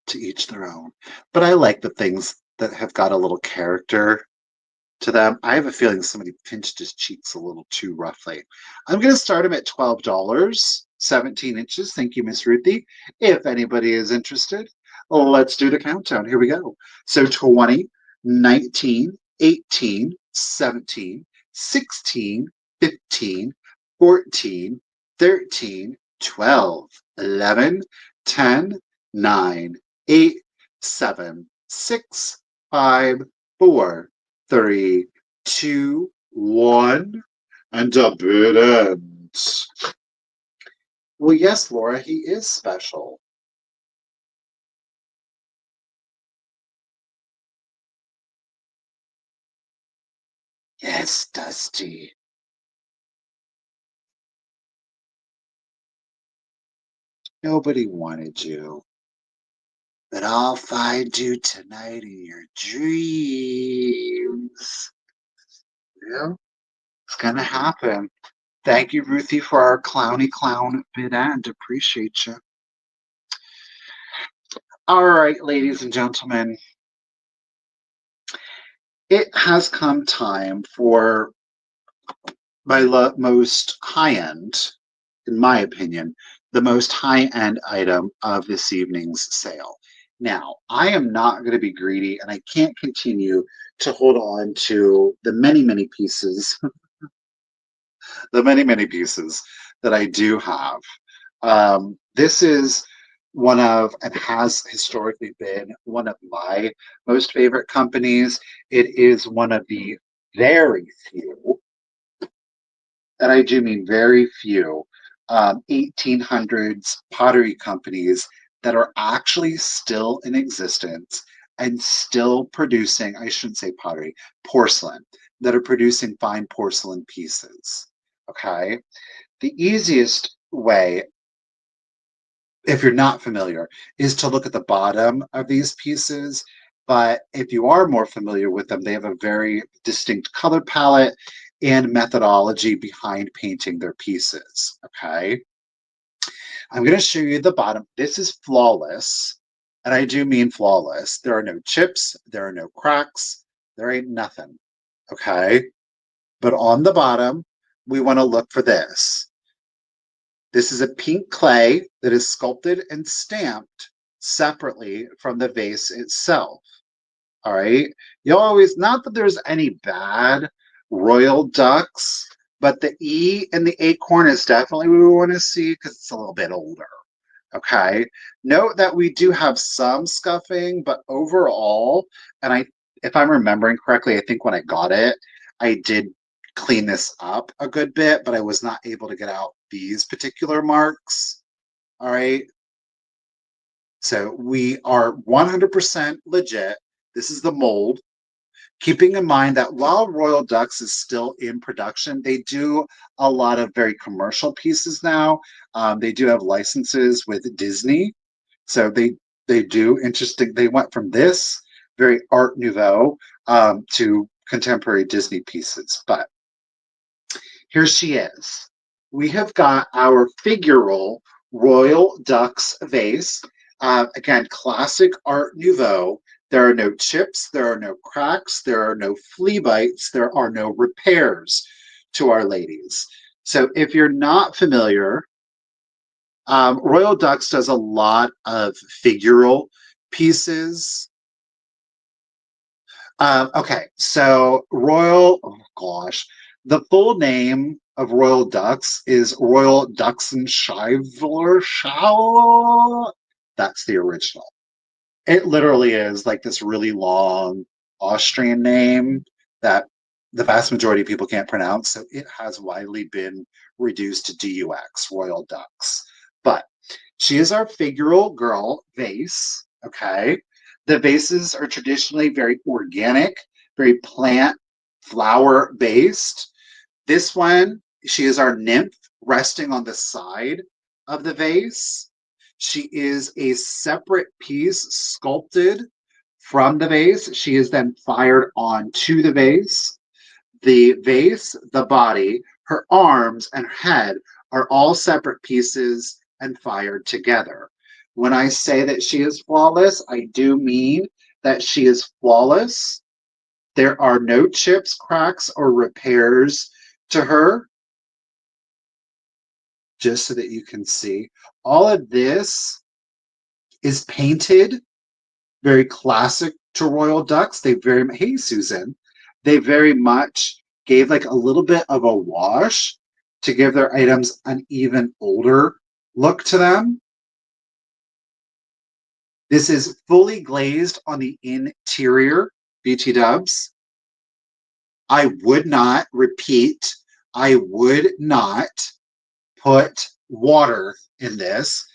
To each their own. But I like the things that have got a little character to them. I have a feeling somebody pinched his cheeks a little too roughly. I'm going to start him at $12, 17 inches. Thank you, Miss Ruthie. If anybody is interested, let's do the countdown. Here we go. So 20, 19, 18, 17, 16, 15, 14, 13, 12, 11, 10, 9, 8, 7, 6, 5, 4, 3, 2, 1, and a bit end. Well, yes, Laura, he is special. Yes, Dusty. Nobody wanted you. But I'll find you tonight in your dreams. Yeah, it's gonna happen. Thank you, Ruthie, for our clowny clown bit end. Appreciate you. All right, ladies and gentlemen, it has come time for my most high end, in my opinion, the most high end item of this evening's sale. Now, I am not going to be greedy and I can't continue to hold on to the many, many pieces, the many, many pieces that I do have. This is one of, and has historically been one of my most favorite companies. It is one of the very few, and I do mean very few, 1800s pottery companies that are actually still in existence and still producing, I shouldn't say pottery, porcelain, that are producing fine porcelain pieces. Okay. The easiest way, if you're not familiar, is to look at the bottom of these pieces. But if you are more familiar with them, they have a very distinct color palette and methodology behind painting their pieces. Okay. I'm going to show you the bottom. This is flawless. And I do mean flawless. There are no chips, there are no cracks, there ain't nothing. Okay. But on the bottom, we want to look for this. This is a pink clay that is sculpted and stamped separately from the vase itself. All right. You always, not that there's any bad royal ducks, but the E and the acorn is definitely what we want to see because it's a little bit older. Okay. Note that we do have some scuffing, but overall, and if I'm remembering correctly, I think when I got it, I did clean this up a good bit, but I was not able to get out these particular marks. All right. So we are 100% legit. This is the mold. Keeping in mind that while Royal Ducks is still in production, they do a lot of very commercial pieces now. They do have licenses with Disney. So they do interesting. They went from this very Art Nouveau to contemporary Disney pieces. But here she is. We have got our figural Royal Ducks vase. Again, classic Art Nouveau. There are no chips, there are no cracks, there are no flea bites, there are no repairs to our ladies. So if you're not familiar, Royal Ducks does a lot of figural pieces. Okay, so oh gosh, the full name of Royal Ducks is Royal Duxenscheidler Schau. That's the original. It literally is like this really long Austrian name that the vast majority of people can't pronounce. So it has widely been reduced to DUX, Royal Ducks. But she is our figural girl vase. Okay. The vases are traditionally very organic, very plant, flower based. This one, she is our nymph resting on the side of the vase. She is a separate piece sculpted from the vase. She is then fired onto the vase. The vase, the body, her arms, and her head are all separate pieces and fired together. When I say that she is flawless, I do mean that she is flawless. There are no chips, cracks, or repairs to her, just so that you can see. All of this is painted, very classic to Royal Ducks. Hey Susan, they very much gave like a little bit of a wash to give their items an even older look to them. This is fully glazed on the interior, BT dubs. I would not, repeat, I would not put water in this.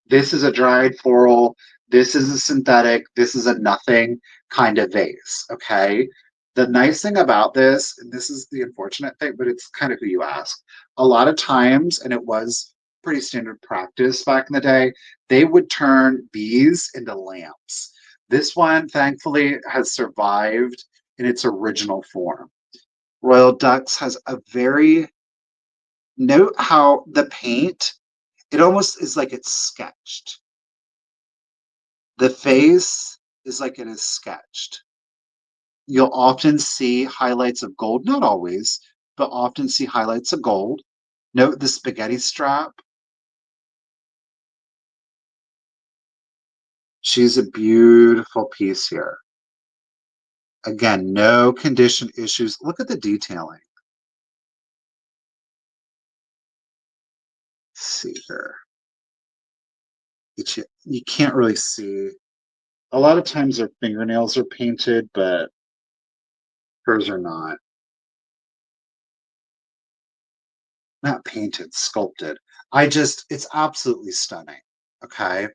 This is a dried floral. This is a synthetic. This is a nothing kind of vase. Okay. The nice thing about this, and this is the unfortunate thing, but it's kind of who you ask. A lot of times, and it was pretty standard practice back in the day, they would turn bees into lamps. This one, thankfully, has survived in its original form. Royal Ducks has a very, note how the paint, it almost is like it's sketched. The face is like it is sketched. You'll often see highlights of gold, not always, but often see highlights of gold. Note the spaghetti strap. She's a beautiful piece here. Again, no condition issues. Look at the detailing. Let's see here. You can't really see. A lot of times their fingernails are painted, but hers are not. Not painted, sculpted. It's absolutely stunning. Okay.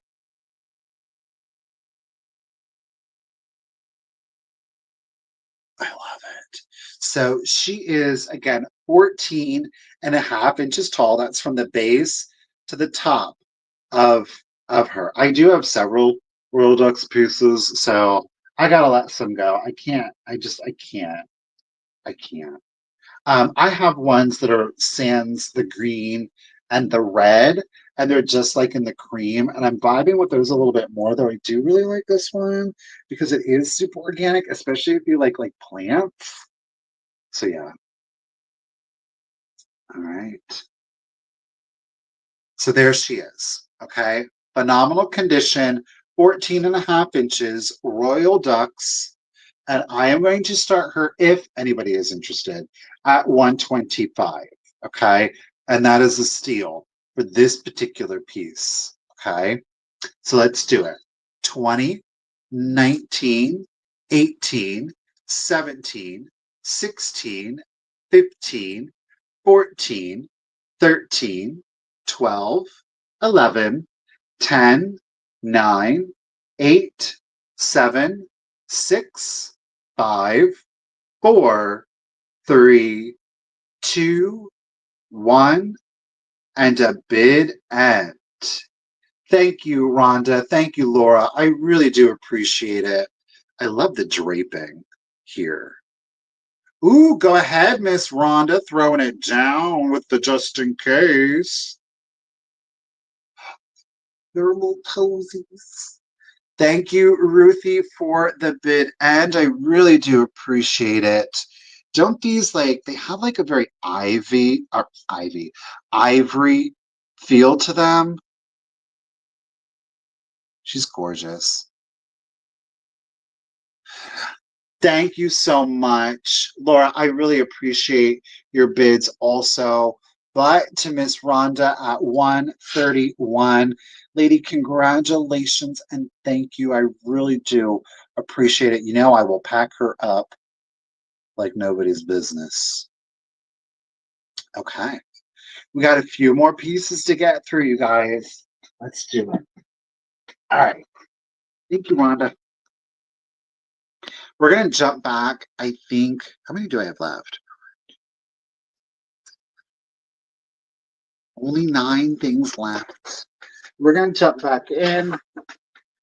I love it. So she is, again, 14 and a half inches tall. That's from the base to the top of her. I do have several Royal Ducks pieces, so I gotta let some go. I can't. I have ones that are sans the green and the red, and they're just like in the cream. And I'm vibing with those a little bit more, though I do really like this one because it is super organic, especially if you like plants. So yeah. All right. So there she is. Okay. Phenomenal condition, 14 and a half inches, Royal Ducks. And I am going to start her, if anybody is interested, at 125. Okay. And that is a steal for this particular piece. Okay. So let's do it. 20, 19, 18, 17, 16, 15, 14, 13, 12, 11, 10, 9, 8, 7, 6, 5, 4, 3, 2, 1, and a bid end. Thank you, Rhonda. Thank you, Laura. I really do appreciate it. I love the draping here. Ooh, go ahead, Miss Rhonda, throwing it down with the just in case. They're little posies. Thank you, Ruthie, for the bid end. I really do appreciate it. Don't these they have like a very ivory feel to them? She's gorgeous. Thank you so much, Laura. I really appreciate your bids also. But to Miss Rhonda at 131, lady, congratulations and thank you. I really do appreciate it. You know, I will pack her up like nobody's business. Okay. We got a few more pieces to get through, you guys. Let's do it. All right. Thank you, Rhonda. We're going to jump back, I think. How many do I have left? Only 9 things left. We're going to jump back in.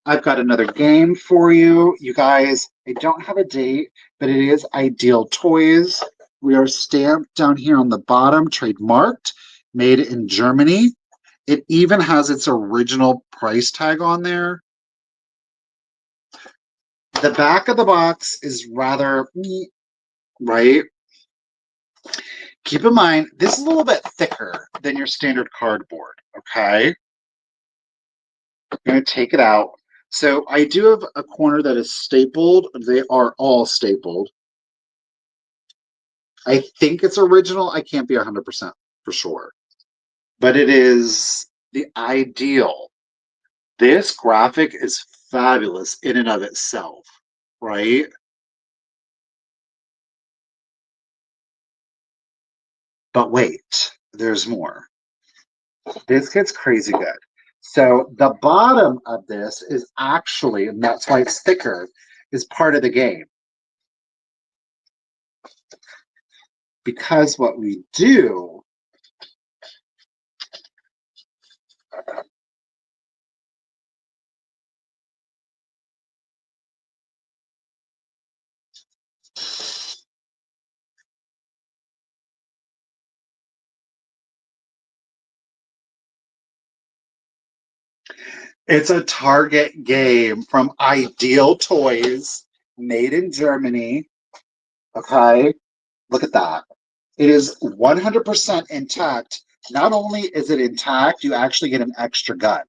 I've got another game for you. You guys, I don't have a date, but it is Ideal Toys. We are stamped down here on the bottom, trademarked, made in Germany. It even has its original price tag on there. The back of the box is rather neat, right? Keep in mind, this is a little bit thicker than your standard cardboard, okay? I'm going to take it out. So I do have a corner that is stapled. They are all stapled. I think it's original. I can't be 100% for sure. But it is the ideal. This graphic is fabulous in and of itself, right? But wait, there's more. This gets crazy good. So the bottom of this is actually, and that's why it's thicker, is part of the game. Because what we do it's a Target game from Ideal Toys, made in Germany. Okay, look at that. It is 100% intact. Not only is it intact, you actually get an extra gun.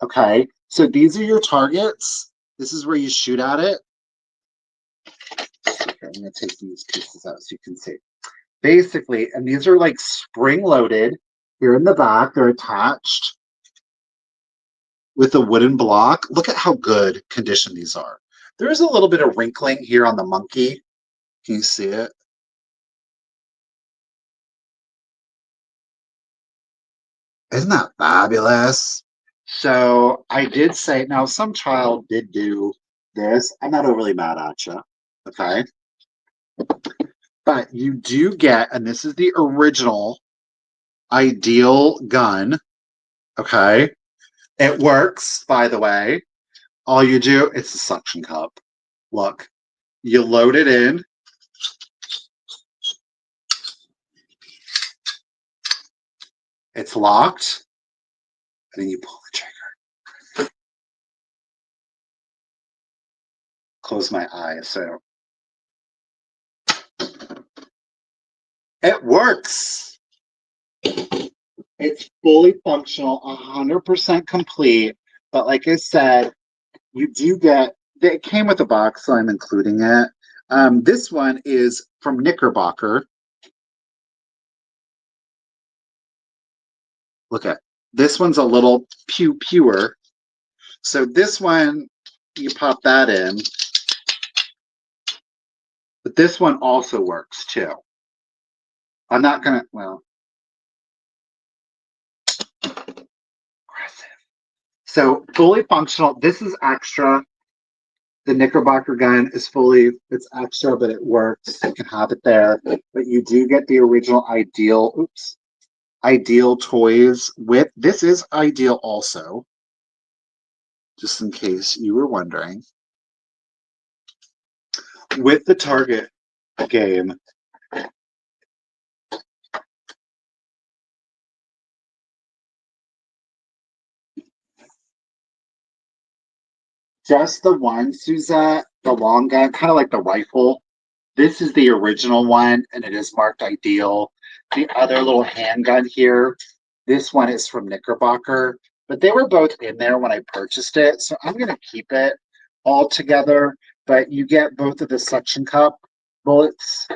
Okay, so these are your targets. This is where you shoot at it. Okay, I'm going to take these pieces out so you can see. Basically, and these are like spring-loaded. Here in the back, they're attached with a wooden block. Look at how good condition these are. There is a little bit of wrinkling here on the monkey. Can you see it? Isn't that fabulous? So I did say, now some child did do this. I'm not overly mad at you, okay? But you do get, and this is the original Ideal gun, okay? It works, by the way. All you do, it's a suction cup. Look, you load it in. It's locked. And then you pull the trigger. Close my eyes. So it works. It's fully functional, 100% complete. But like I said, you do get, it came with a box, so I'm including it. This one is from Knickerbocker. Look at this one's a little pewer. So this one, you pop that in. But this one also works too. I'm not gonna, well, aggressive. So fully functional. This is extra. The Knickerbocker gun is fully, it's extra, but it works. You can have it there. But you do get the original ideal, oops, ideal toys with, this is ideal also, just in case you were wondering. With the Target game, just the one, Suzette, the long gun, kind of like the rifle. This is the original one, and it is marked ideal. The other little handgun here, this one is from Knickerbocker, but they were both in there when I purchased it, so I'm going to keep it all together. But you get both of the suction cup bullets.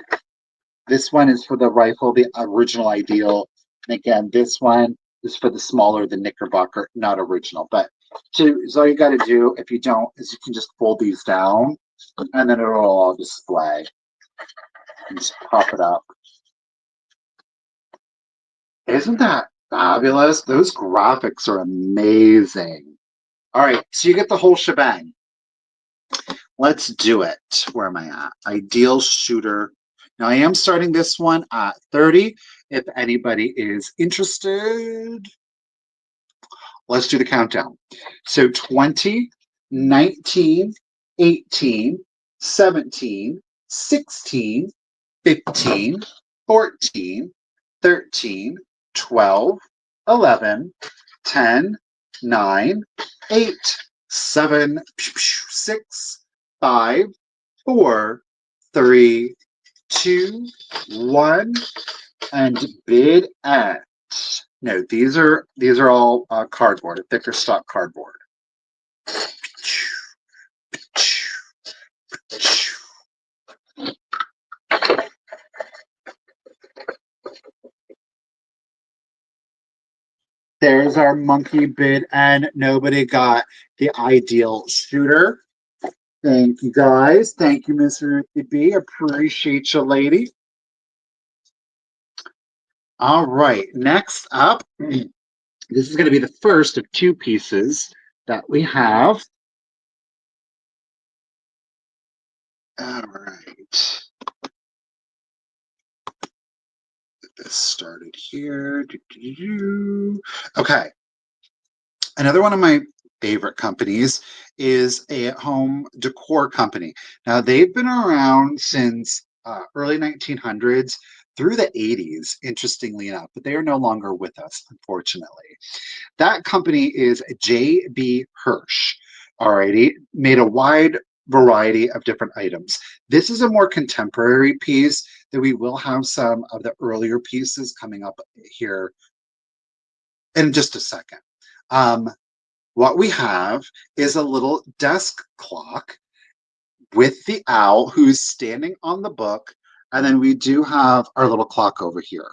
This one is for the rifle, the original ideal. And again, this one is for the smaller, the Knickerbocker, not original. But so all you got to do, if you don't, is you can just fold these down, and then it'll all display. And just pop it up. Isn't that fabulous? Those graphics are amazing. All right, so you get the whole shebang. Let's do it. Where am I at? Ideal shooter. Now I am starting this one at 30. If anybody is interested, let's do the countdown. So 20, 19, 18, 17, 16, 15, 14, 13, 12, 11, 10, 9, 8, 7, 6, 5, 4, 3, 2, 1, and bid at. No, these are all cardboard, thicker stock cardboard. There's our monkey bid, and nobody got the ideal shooter. Thank you guys. Thank you, Miss Ruthie B. Appreciate you, lady. All right. Next up, this is going to be the first of two pieces that we have. All right. Get this started here. Okay. Another one of my favorite companies is a home decor company. Now, they've been around since early 1900s through the 80s, interestingly enough, but they are no longer with us, unfortunately. That company is J.B. Hirsch. Alrighty, made a wide variety of different items. This is a more contemporary piece that we will have some of the earlier pieces coming up here in just a second. What we have is a little desk clock with the owl who's standing on the book. And then we do have our little clock over here.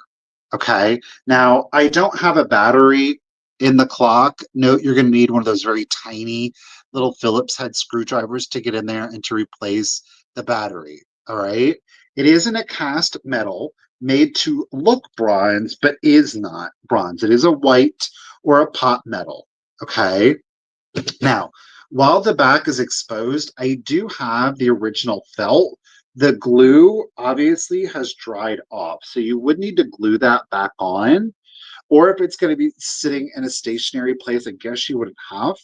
Okay. Now, I don't have a battery in the clock. Note you're going to need one of those very tiny little Phillips head screwdrivers to get in there and to replace the battery. All right. It isn't a cast metal made to look bronze, but is not bronze. It is a white or a pot metal. Okay. Now, while the back is exposed, I do have the original felt. The glue obviously has dried off, so you would need to glue that back on. Or if it's going to be sitting in a stationary place, I guess you wouldn't have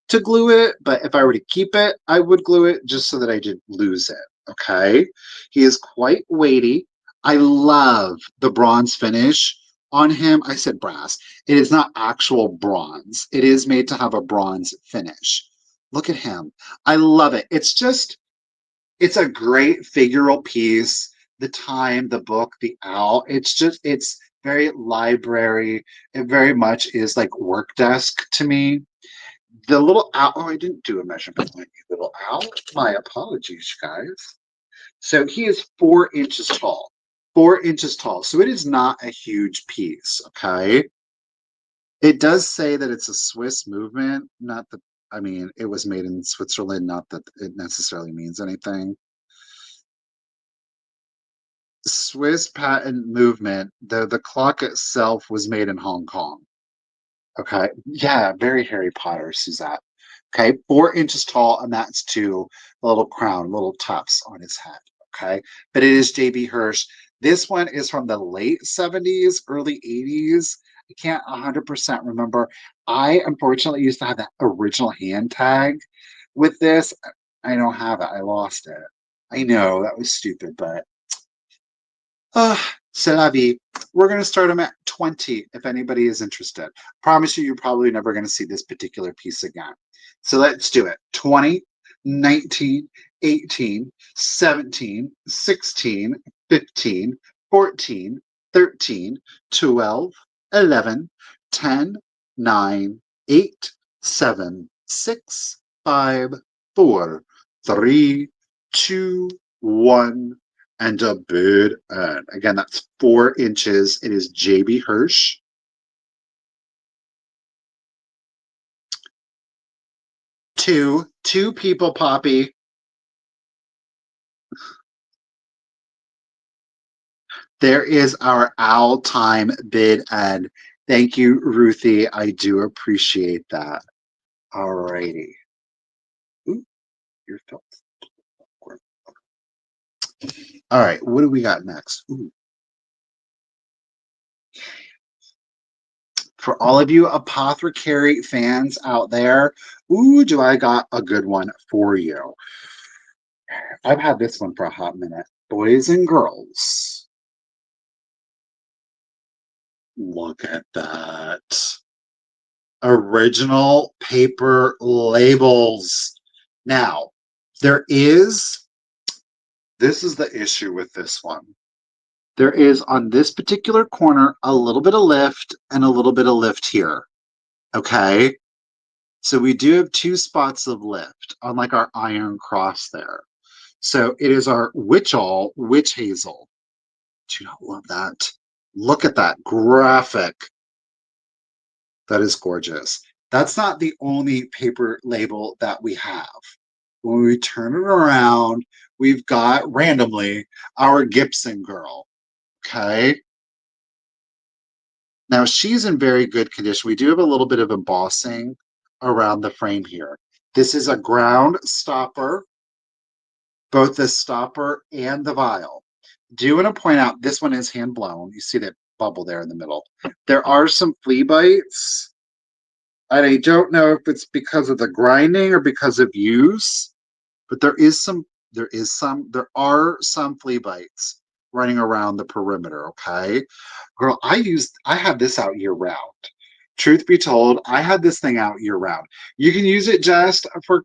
to glue it. But if I were to keep it, I would glue it just so that I didn't lose it. Okay. He is quite weighty. I love the bronze finish on him. I said brass. It is not actual bronze. It is made to have a bronze finish. Look at him. I love it. It's a great figural piece. The time, the book, the owl. It's very library. It very much is like work desk to me. The little owl, oh, I didn't do a measurement on you, little owl. My apologies, guys. So he is 4 inches tall. 4 inches tall. So it is not a huge piece, okay? It does say that it's a Swiss movement, not that, I mean, it was made in Switzerland, not that it necessarily means anything. Swiss patent movement, though the clock itself was made in Hong Kong. Okay. Yeah, very Harry Potter, Suzette. Okay, 4 inches tall, and that's to a little crown, little tufts on his head. Okay, but it is JB Hirsch. This one is from the late 70s, early 80s. I can't 100% remember. I unfortunately used to have that original hand tag with this. I don't have it. I lost it. I know that was stupid, but uh, c'est la vie. We're going to start them at 20 if anybody is interested. Promise you, you're probably never going to see this particular piece again. So let's do it. 20, 19, 18, 17, 16, 15, 14, 13, 12, 11, 10, 9, 8, 7, 6, 5, 4, 3, 2, 1, and a bid. Again, that's 4 inches. It is JB Hirsch. Two people, Poppy. There is our all-time bid end. Thank you, Ruthie. I do appreciate that. All righty. Ooh, your felt. All right, what do we got next? Ooh. For all of you apothecary fans out there, ooh, do I got a good one for you. I've had this one for a hot minute. Boys and girls. Look at that. Original paper labels. Now, this is the issue with this one. There is on this particular corner a little bit of lift and a little bit of lift here. Okay. So we do have 2 spots of lift, unlike our iron cross there. So it is our witch hazel. Do you not love that? Look at that graphic. That is gorgeous. That's not the only paper label that we have. When we turn it around, we've got randomly our Gibson girl. Okay. Now she's in very good condition. We do have a little bit of embossing around the frame here. This is a ground stopper, both the stopper and the vial. Do want to point out this one is hand blown. You see that bubble there in the middle. There are some flea bites. And I don't know if it's because of the grinding or because of use, but there are some flea bites running around the perimeter. Okay. Girl, I had this out year round. Truth be told, I had this thing out year round. You can use it just for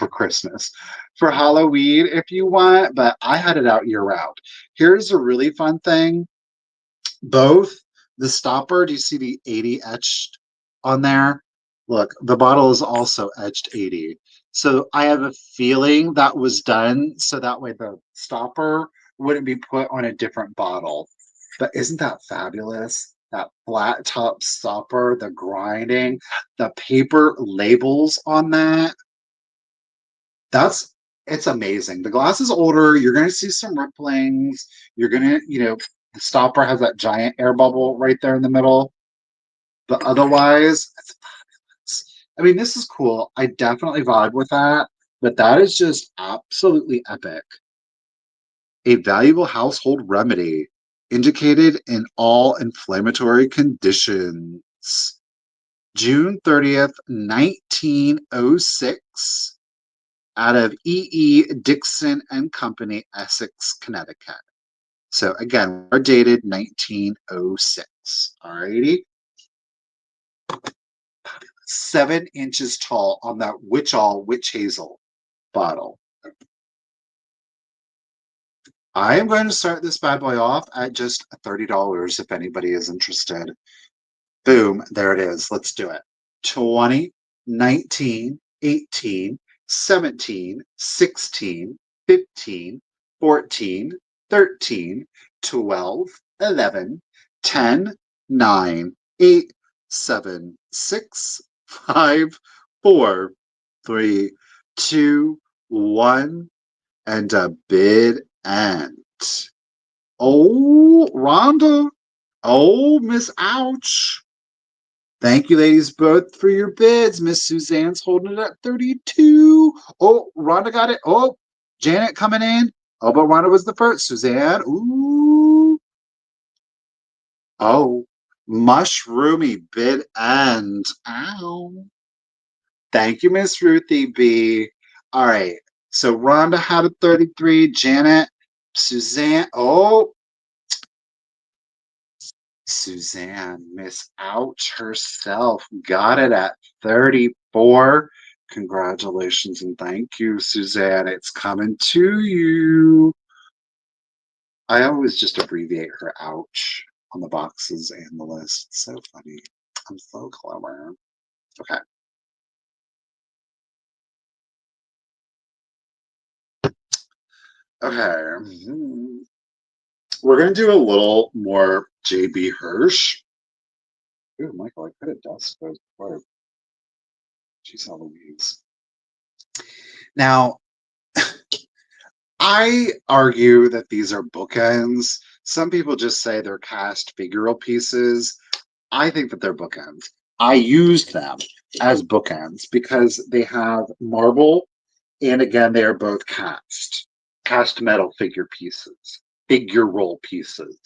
Christmas, for Halloween if you want, but I had it out year round. Here's a really fun thing. Both the stopper, do you see the 80 etched on there? Look, the bottle is also etched 80. So I have a feeling that was done so that way the stopper wouldn't be put on a different bottle. But isn't that fabulous? That flat top stopper, the grinding, the paper labels on that. That's it's amazing. The glass is older. You're going to see some ripplings. You're going to, the stopper has that giant air bubble right there in the middle. But otherwise, I mean, this is cool. I definitely vibe with that. But that is just absolutely epic. A valuable household remedy indicated in all inflammatory conditions. June 30th, 1906, out of Dixon and Company, Essex, Connecticut. So again, we're dated 1906. Alrighty. 7 inches tall on that witch hazel bottle. I am going to start this bad boy off at just $30 if anybody is interested. Boom, there it is. Let's do it. 20, 19, 18, 17, 16, 15, 14, 13, 12, 11, 10, 9, 8, 7, 6, 5, 4, 3, 2, 1, and a bid end. Oh, Rhonda. Oh, Miss Ouch. Thank you, ladies, both for your bids. Miss Suzanne's holding it at 32. Oh, Rhonda got it. Oh, Janet coming in. Oh, but Rhonda was the first. Suzanne. Ooh. Oh, mushroomy bid end. Ow. Thank you, Miss Ruthie B. All right. So Rhonda had a 33. Janet, Suzanne. Oh, Suzanne, Miss Ouch herself, got it at 34. Congratulations and thank you, Suzanne. It's coming to you. I always just abbreviate her ouch on the boxes and the list. It's so funny. I'm so clever. Okay. Okay. We're going to do a little more JB Hirsch. Ooh, Michael, I could have dust those before. Jeez, Louise. Now, I argue that these are bookends. Some people just say they're cast figural pieces. I think that they're bookends. I used them as bookends because they have marble and again, they are both cast metal figure pieces, figure roll pieces.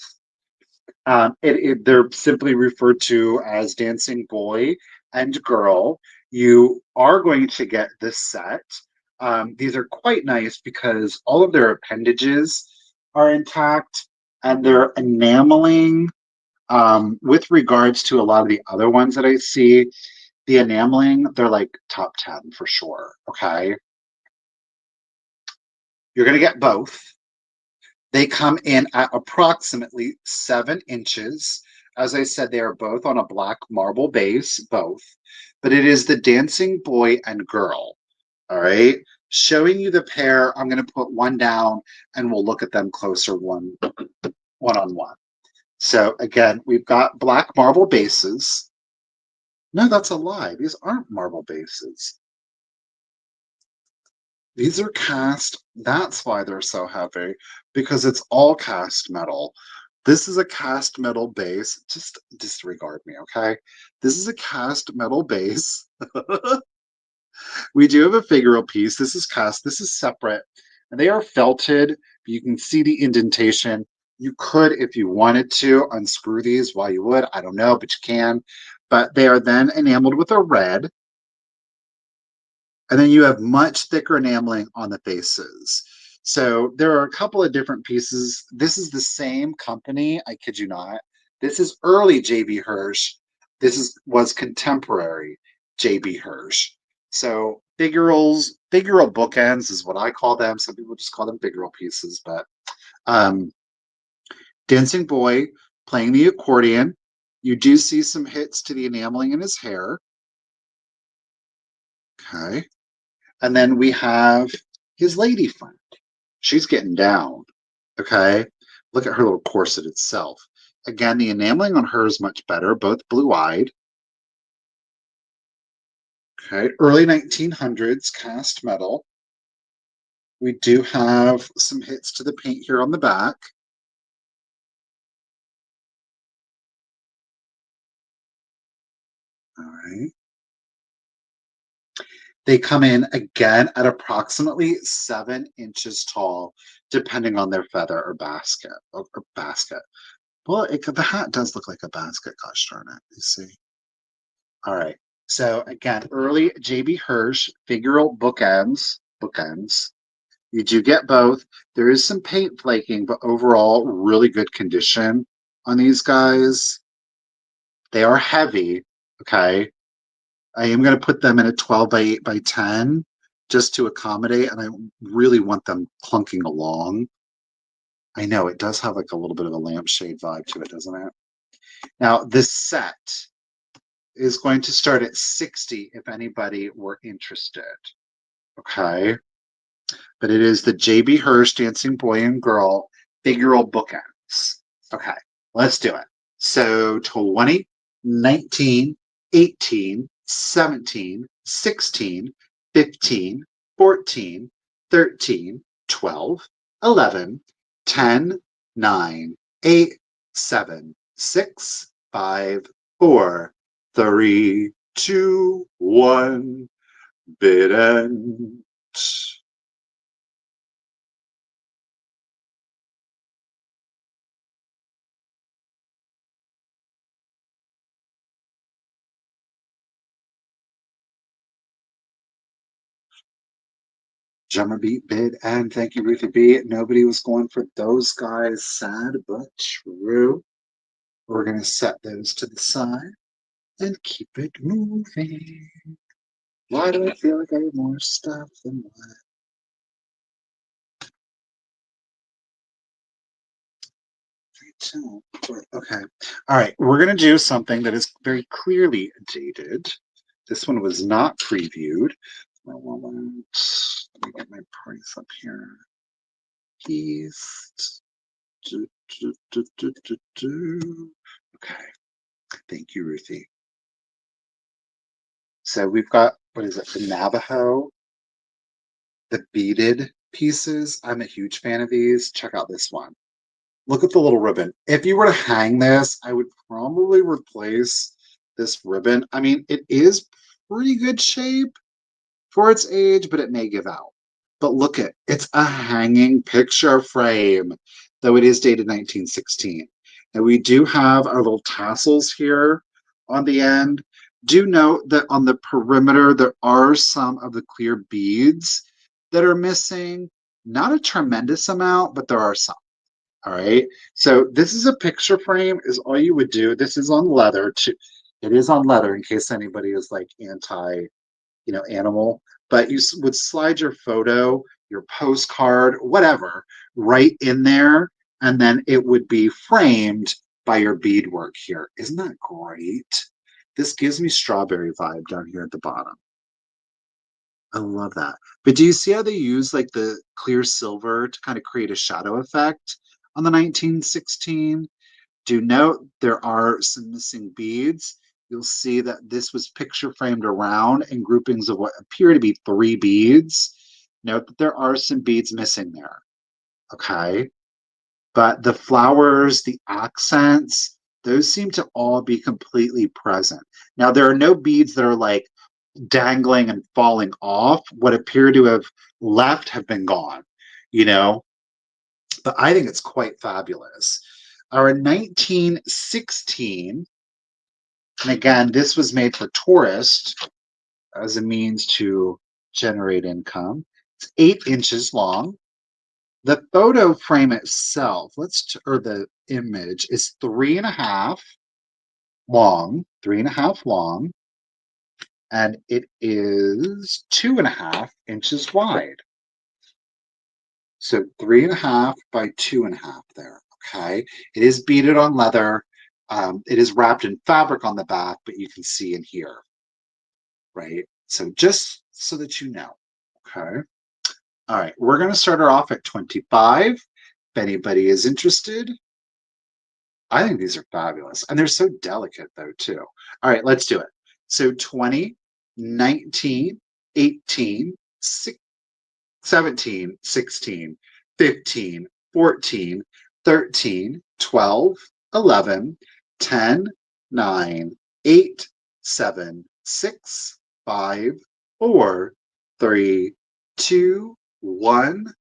They're simply referred to as dancing boy and girl. You are going to get this set. These are quite nice because all of their appendages are intact and they're enameling. With regards to a lot of the other ones that I see, the enameling, they're like top 10 for sure. Okay. You're going to get both. They come in at approximately 7 inches. As I said, they are both on a black marble base, both, but it is the dancing boy and girl. All right. Showing you the pair, I'm going to put one down and we'll look at them closer one on one. So again, we've got black marble bases. No, that's a lie. These aren't marble bases. These are cast. That's why they're so heavy, because it's all cast metal. This is a cast metal base. Just disregard me, okay? This is a cast metal base. We do have a figural piece. This is cast. This is separate. And they are felted. You can see the indentation. You could, if you wanted to, unscrew these while you would. I don't know, but you can. But they are then enameled with a red. And then you have much thicker enameling on the faces. So there are a couple of different pieces. This is the same company, I kid you not. This is early JB Hirsch. Was contemporary JB Hirsch. So figural bookends is what I call them. Some people just call them figural pieces, but um, Dancing Boy playing the accordion. You do see some hits to the enameling in his hair. Okay. And then we have his lady friend. She's getting down. Okay. Look at her little corset itself. Again, the enameling on her is much better, both blue eyed. Okay. Early 1900s cast metal. We do have some hits to the paint here on the back. All right. They come in again at approximately 7 inches tall, depending on their feather or basket. Well, the hat does look like a basket, gosh darn it. You see. All right. So again, early JB Hirsch figural bookends. Bookends. You do get both. There is some paint flaking, but overall, really good condition on these guys. They are heavy. Okay. I am going to put them in a 12 by 8 by 10 just to accommodate, and I really want them clunking along. I know it does have like a little bit of a lampshade vibe to it, doesn't it? Now, this set is going to start at 60 if anybody were interested. Okay. But it is the JB Hirsch Dancing Boy and Girl figural bookends. Okay. Let's do it. So 20, 19, 18, 17, 16, 15, 14, 13, 12, 11, 10, 9, 8, 7, 6, 5, 4, 3, 2, 1. Bid end. Drummer beat, bid, and thank you, Ruthie B. Nobody was going for those guys. Sad but true. We're going to set those to the side and keep it moving. Why do I feel like I have more stuff than what? Okay. All right. We're going to do something that is very clearly dated. This one was not previewed. Let me get my price up here. East. Okay. Thank you, Ruthie. So we've got, what is it, the Navajo, the beaded pieces. I'm a huge fan of these. Check out this one. Look at the little ribbon. If you were to hang this, I would probably replace this ribbon. I mean, it is pretty good shape for its age, but it may give out. But look at it's a hanging picture frame, though it is dated 1916. And we do have our little tassels here on the end. Do note that on the perimeter, there are some of the clear beads that are missing. Not a tremendous amount, but there are some. All right. So this is a picture frame is all you would do. This is on leather. It is on leather in case anybody is like anti, animal, but you would slide your photo, your postcard, whatever, right in there, and then it would be framed by your beadwork here. Isn't that great? This gives me strawberry vibe down here at the bottom. I love that. But do you see how they use like the clear silver to kind of create a shadow effect on the 1916? Do note there are some missing beads. You'll see that this was picture framed around in groupings of what appear to be 3 beads. Note that there are some beads missing there. Okay. But the flowers, the accents, those seem to all be completely present. Now, there are no beads that are like dangling and falling off. What appear to have left have been gone, you know? But I think it's quite fabulous. Our 1916, and again, this was made for tourists as a means to generate income. It's 8 inches long. The photo frame itself, or the image, is 3.5 long, 3.5 long, and it is 2.5 inches wide. So 3.5 by 2.5 there. Okay. It is beaded on leather. It is wrapped in fabric on the back, but you can see in here, right? So just so that you know. Okay. All right. We're going to start her off at 25. If anybody is interested, I think these are fabulous. And they're so delicate, though, too. All right. Let's do it. So 20, 19, 18, 17, 16, 15, 14, 13, 12, 11, 10, 9, 8, 7, 6, 5, 4, 3, 2, 1,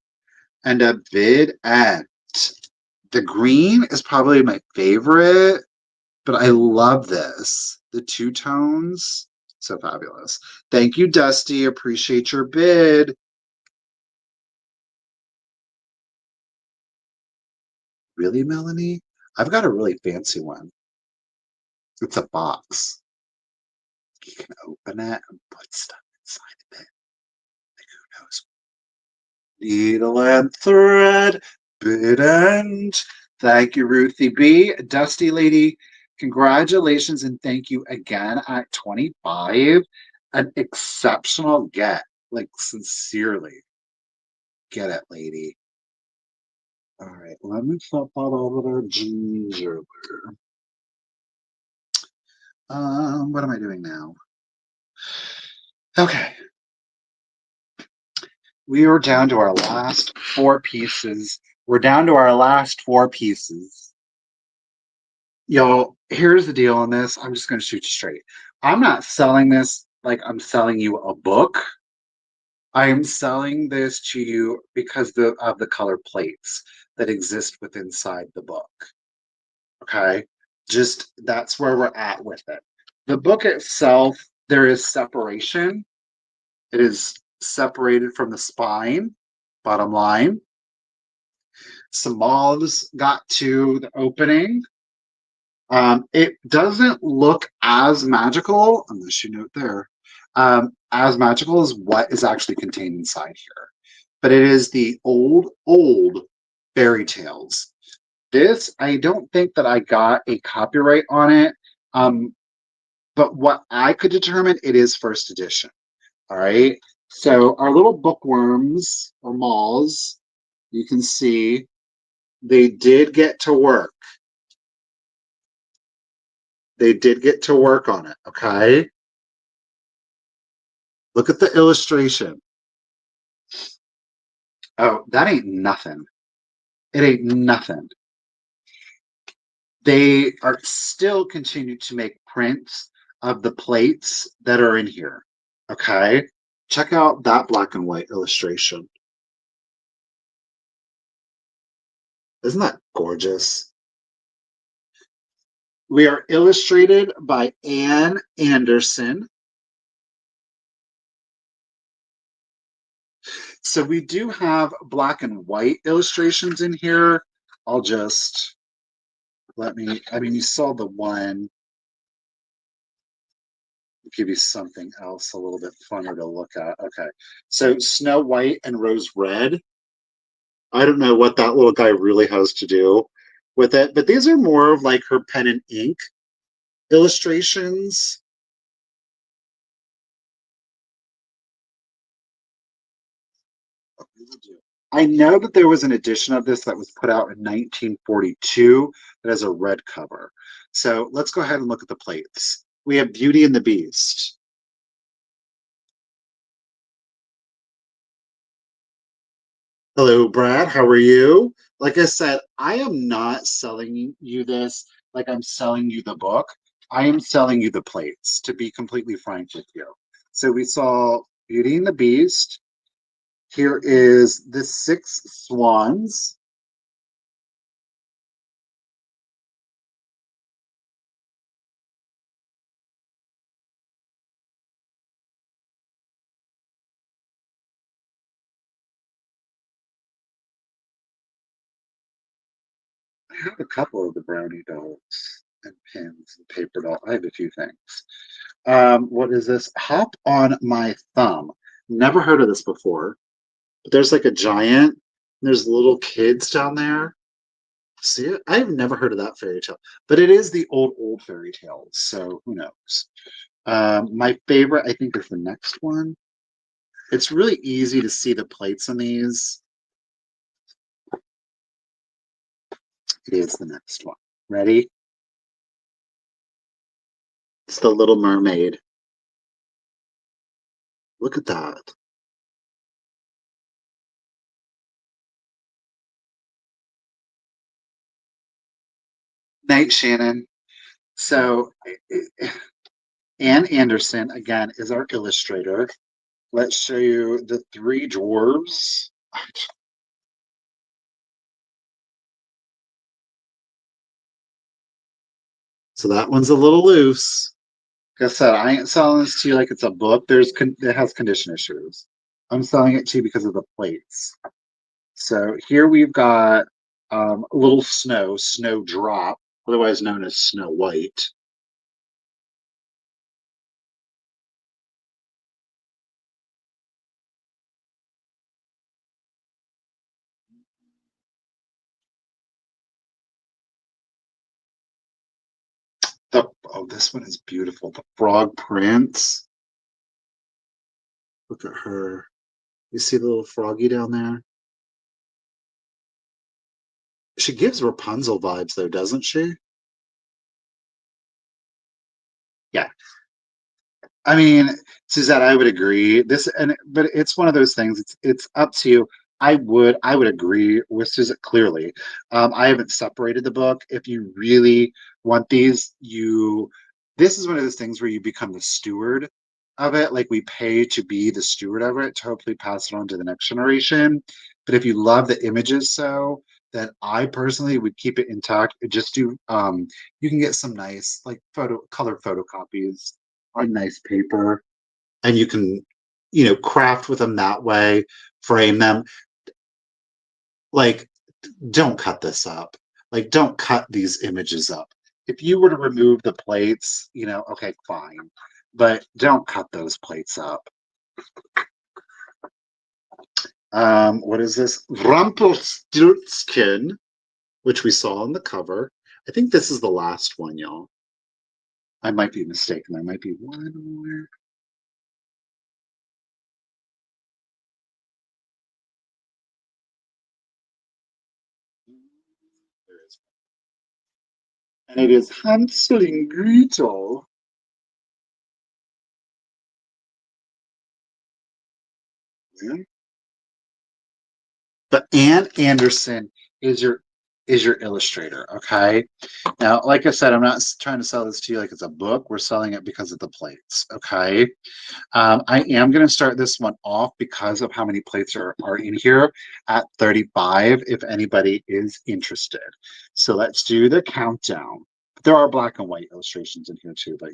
and a bid end. The green is probably my favorite, but I love this. The two tones, so fabulous. Thank you, Dusty. Appreciate your bid. Really, Melanie? I've got a really fancy one. It's a box. You can open it and put stuff inside of it. Like, who knows? Needle and thread, bit end. Thank you, Ruthie B. Dusty Lady, congratulations and thank you again at 25. An exceptional get. Like, sincerely. Get it, lady. All right, let me flip that over to Ginger. What am I doing now? Okay. We are down to our last 4 pieces We're down to our last 4 pieces. Y'all, here's the deal on this. I'm just going to shoot you straight. I'm not selling this like I'm selling you a book. I am selling this to you because of the color plates that exist within inside the book. Okay? Just that's where we're at with it. The book itself, there is separation. It is separated from the spine, bottom line. Some moths got to the opening. It doesn't look as magical, unless you note there, as magical as what is actually contained inside here. But it is the old fairy tales. This, I don't think that I got a copyright on it. But what I could determine, it is first edition. All right. So our little bookworms or moths, you can see they did get to work. They did get to work on it. Okay. Look at the illustration. Oh, that ain't nothing. It ain't nothing. They are still continue to make prints of the plates that are in here. Okay. Check out that black and white illustration. Isn't that gorgeous? We are illustrated by Anne Anderson. So we do have black and white illustrations in here. I'll just you saw the one. Give you something else a little bit funner to look at. Okay. So Snow White and Rose Red. I don't know what that little guy really has to do with it, but these are more of like her pen and ink illustrations. I know that there was an edition of this that was put out in 1942 that has a red cover. So let's go ahead and look at the plates. We have Beauty and the Beast. Hello, Brad. How are you? Like I said, I am not selling you this like I'm selling you the book. I am selling you the plates, to be completely frank with you. So we saw Beauty and the Beast. Here is the 6 swans. I have a couple of the brownie dolls and pins and paper doll. I have a few things. What is this? Hop on My Thumb. Never heard of this before. But there's like a giant. There's little kids down there. See it? I've never heard of that fairy tale, but it is the old fairy tales. So who knows? My favorite, I think, is the next one. It's really easy to see the plates on these. It is the next one. Ready? It's the Little Mermaid. Look at that. Night, Shannon. So Anne Anderson, again, is our illustrator. Let's show you the 3 dwarves. So that one's a little loose. Like I said, I ain't selling this to you like it's a book. It has condition issues. I'm selling it to you because of the plates. So here we've got a little snowdrop, otherwise known as Snow White. This one is beautiful. The Frog Prince. Look at her. You see the little froggy down there? She gives Rapunzel vibes, though, doesn't she? Yeah. I mean, Suzette, I would agree. But it's one of those things. It's up to you. I would agree with Susan clearly. I haven't separated the book. If you really want these, this is one of those things where you become the steward of it. Like we pay to be the steward of it to hopefully pass it on to the next generation. But if you love the images so, then I personally would keep it intact. Just do you can get some nice like color photocopies on nice paper, and you can, craft with them that way, frame them. Like, don't cut this up. Like, don't cut these images up. If you were to remove the plates, okay, fine, but don't cut those plates up. What is this? Rumpelstiltskin, which we saw on the cover. I think this is the last one, y'all. I might be mistaken. There might be one more. There is. And it is Hansel and Gretel. Yeah. But Ann Anderson is your illustrator, okay? Now, like I said, I'm not trying to sell this to you like it's a book. We're selling it because of the plates, okay? I am going to start this one off because of how many plates are in here at 35, if anybody is interested. So let's do the countdown. There are black and white illustrations in here too, but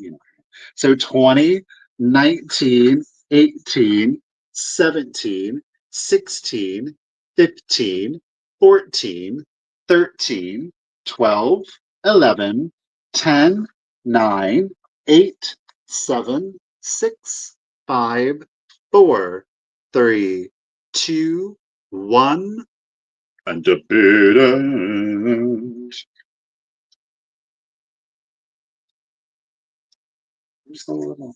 So 20, 19, 18, 17, 16, 15, 14, 13, 12, 11, 10, 9, 8, 7, 6, 5, 4, 3, 2, 1, and a beaded. Just a little.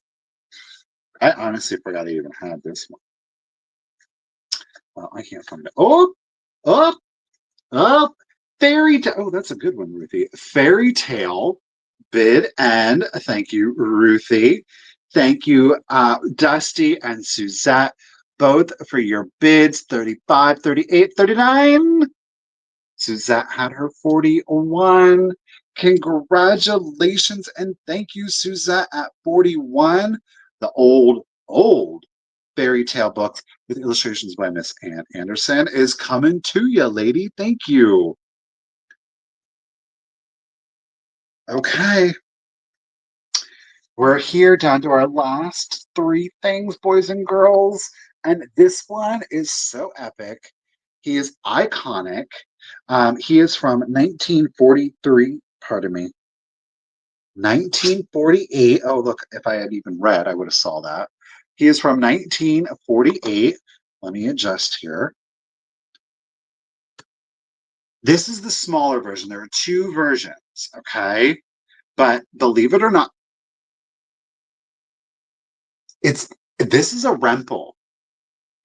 I honestly forgot I even had this one. Well, I can't find it. Oh, oh, oh, fairy tale. Oh, that's a good one, Ruthie. Fairy tale bid and thank you, Ruthie. Thank you, Dusty and Suzette, both for your bids 35, 38, 39. Suzette had her 41. Congratulations and thank you, Suzette, at 41. The old fairy tale book with illustrations by Miss Ann Anderson is coming to you, lady. Thank you. Okay. We're here down to our last three things, boys and girls. And this one is so epic. He is iconic. He is from 1943. Pardon me. 1948. Oh, look, if I had even read, I would have saw that. He is from 1948. Let me adjust here. This is the smaller version. There are two versions, okay? But believe it or not, this is a Rempel.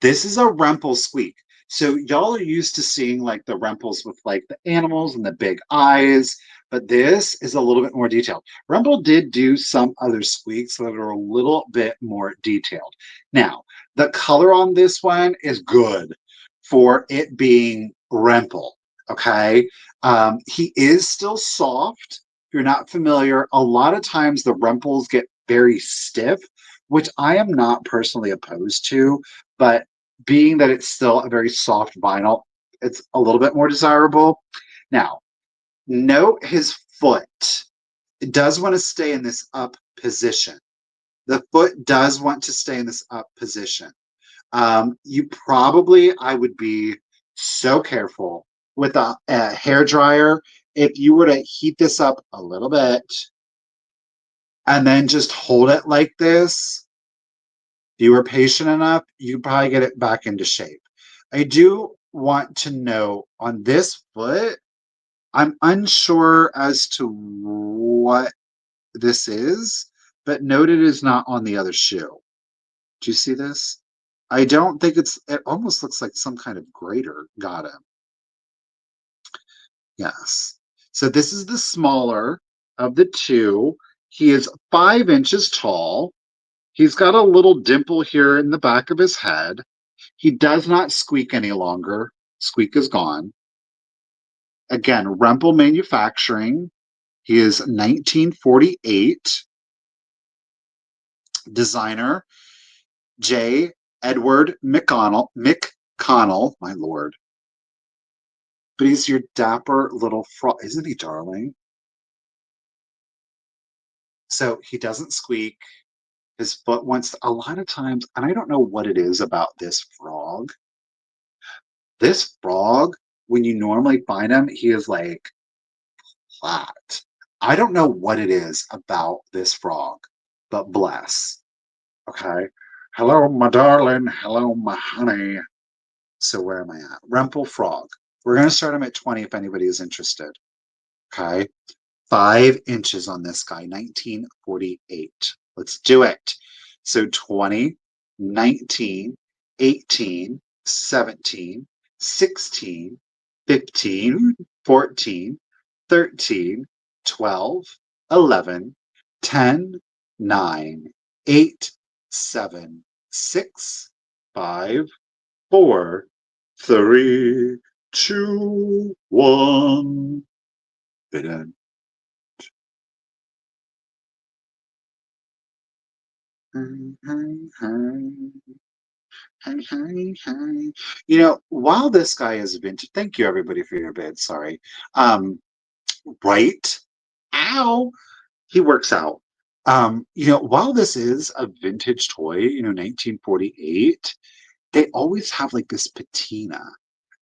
This is a Rempel squeak. So y'all are used to seeing like the Rempels with like the animals and the big eyes, but this is a little bit more detailed. Rempel did do some other squeaks that are a little bit more detailed. Now, the color on this one is good for it being Rempel, okay? He is still soft. If you're not familiar, a lot of times the Rempels get very stiff, which I am not personally opposed to, but being that it's still a very soft vinyl, it's a little bit more desirable. Now, note his foot. It does want to stay in this up position. The foot does want to stay in this up position. I would be so careful with a hair dryer. If you were to heat this up a little bit and then just hold it like this, if you were patient enough, you could probably get it back into shape. I do want to know on this foot, I'm unsure as to what this is, but note it is not on the other shoe. Do you see this? I don't think it almost looks like some kind of grater got him. Yes. So this is the smaller of the two. He is 5 inches tall. He's got a little dimple here in the back of his head. He does not squeak any longer. Squeak is gone. Again, Rempel Manufacturing. He is 1948. Designer J. Edward McConnell, my lord. But he's your dapper little frog. Isn't he darling? So he doesn't squeak. His foot wants a lot of times, and I don't know what it is about this frog. This frog, when you normally find him, he is like flat. I don't know what it is about this frog, but bless. Okay. Hello, my darling. Hello, my honey. So where am I at? Rempel frog. We're going to start him at 20 if anybody is interested. Okay. 5 inches on this guy, 1948. Let's do it. So 20, 19, 18, 17, 16, 15, 14, 13, 12, 11, 10, 9, 8, 7, 6, 5, 4, 3, 2, 1. Hidden. Hi. You know, while this guy is vintage, thank you everybody for your bid. Sorry. Right? Ow. He works out. While this is a vintage toy, 1948, they always have like this patina.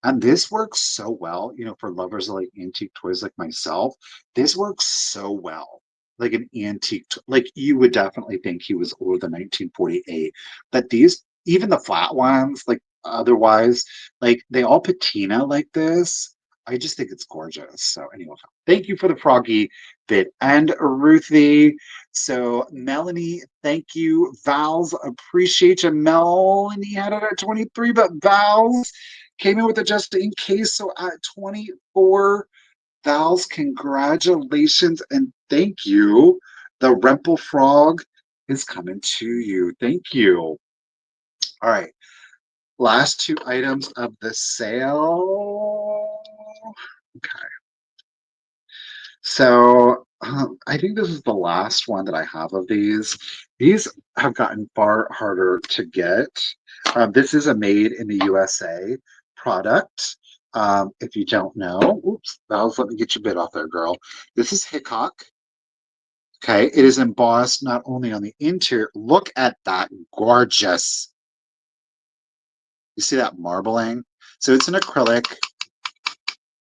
And this works so well, for lovers of like antique toys like myself. This works so well. Like an antique, like you would definitely think he was older than 1948. But these, even the flat ones, like otherwise, like they all patina like this. I just think it's gorgeous. So anyway, thank you for the froggy bit. And Ruthie, so Melanie, thank you. Val's, appreciate you. Melanie had it at 23, but Val's came in with a just in case. So at 24, Val's, congratulations and thank you. The Rempel frog is coming to you. Thank you. All right. Last 2 items of the sale. Okay. So I think this is the last one that I have of these. These have gotten far harder to get. This is a made in the USA product. If you don't know, oops, Val's, let me get your bit off there, girl. This is Hickok. Okay, it is embossed not only on the interior. Look at that gorgeous. You see that marbling? So it's an acrylic.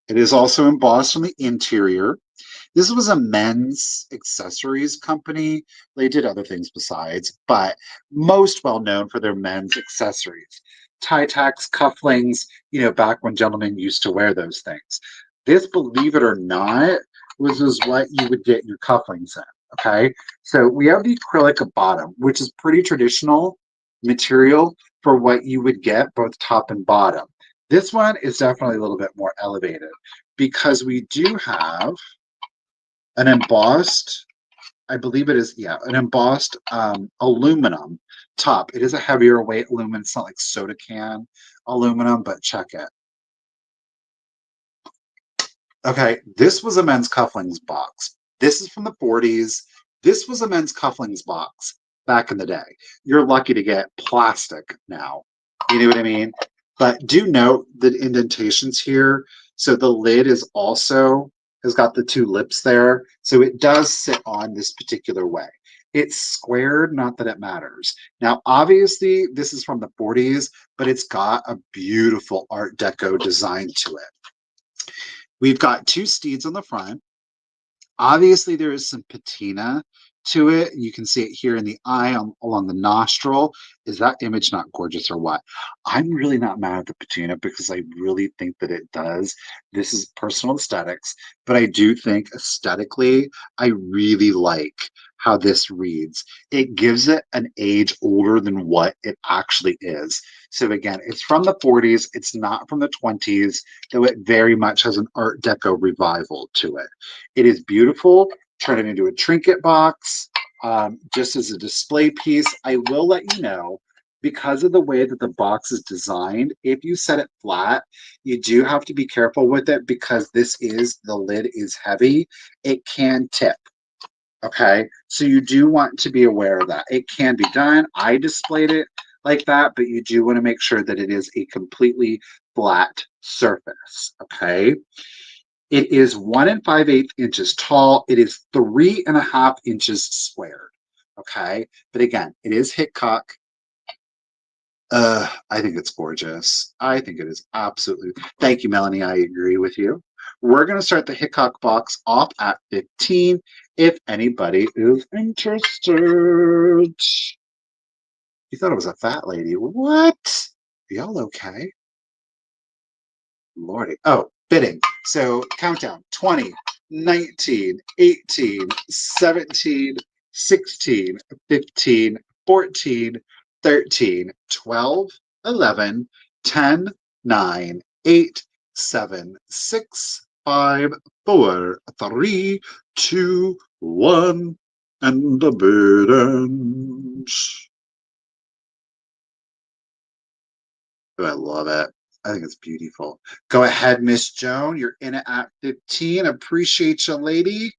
It is also embossed on the interior. This was a men's accessories company. They did other things besides, but most well known for their men's accessories. Tie tacks, cufflinks, back when gentlemen used to wear those things. This, believe it or not, was what you would get your cufflinks in. Okay. So we have the acrylic bottom, which is pretty traditional material for what you would get both top and bottom. This one is definitely a little bit more elevated because we do have an embossed, I believe it is, yeah, an embossed aluminum top. It is a heavier weight aluminum. It's not like soda can aluminum, but check it. Okay, this was a men's cufflinks box. This is from the 40s. This was a men's cufflinks box back in the day. You're lucky to get plastic now. You know what I mean? But do note the indentations here. So the lid is also has got the 2 lips there. So it does sit on this particular way. It's squared, not that it matters. Now, obviously, this is from the 40s, but it's got a beautiful Art Deco design to it. We've got 2 steeds on the front. Obviously, there is some patina to it. You can see it here in the eye along the nostril. Is that image not gorgeous or what? I'm really not mad at the patina because I really think that it does. This is personal aesthetics, but I do think aesthetically, I really like how this reads. It gives it an age older than what it actually is. So again, it's from the 40s. It's not from the 20s, though it very much has an Art Deco revival to it. It is beautiful. Turn it into a trinket box, just as a display piece. I will let you know because of the way that the box is designed, if you set it flat, you do have to be careful with it because the lid is heavy. It can tip. Okay, so you do want to be aware of that. It can be done. I displayed it like that, but you do want to make sure that it is a completely flat surface. Okay, it is 1 5/8 inches tall. It is 3.5 inches squared. Okay, but again, it is Hickok. I think it's gorgeous. I think it is absolutely. Thank you, Melanie. I agree with you. We're going to start the Hickok box off at 15 if anybody is interested. You thought it was a fat lady. What? Are y'all okay? Lordy. Oh, bidding. So countdown 20, 19, 18, 17, 16, 15, 14, 13, 12, 11, 10, 9, 8, 7, 6, 5, 4, 3, 2, 1, and the bid ends. Oh, I love it. I think it's beautiful. Go ahead, Miss Joan. You're in it at 15. Appreciate you, lady.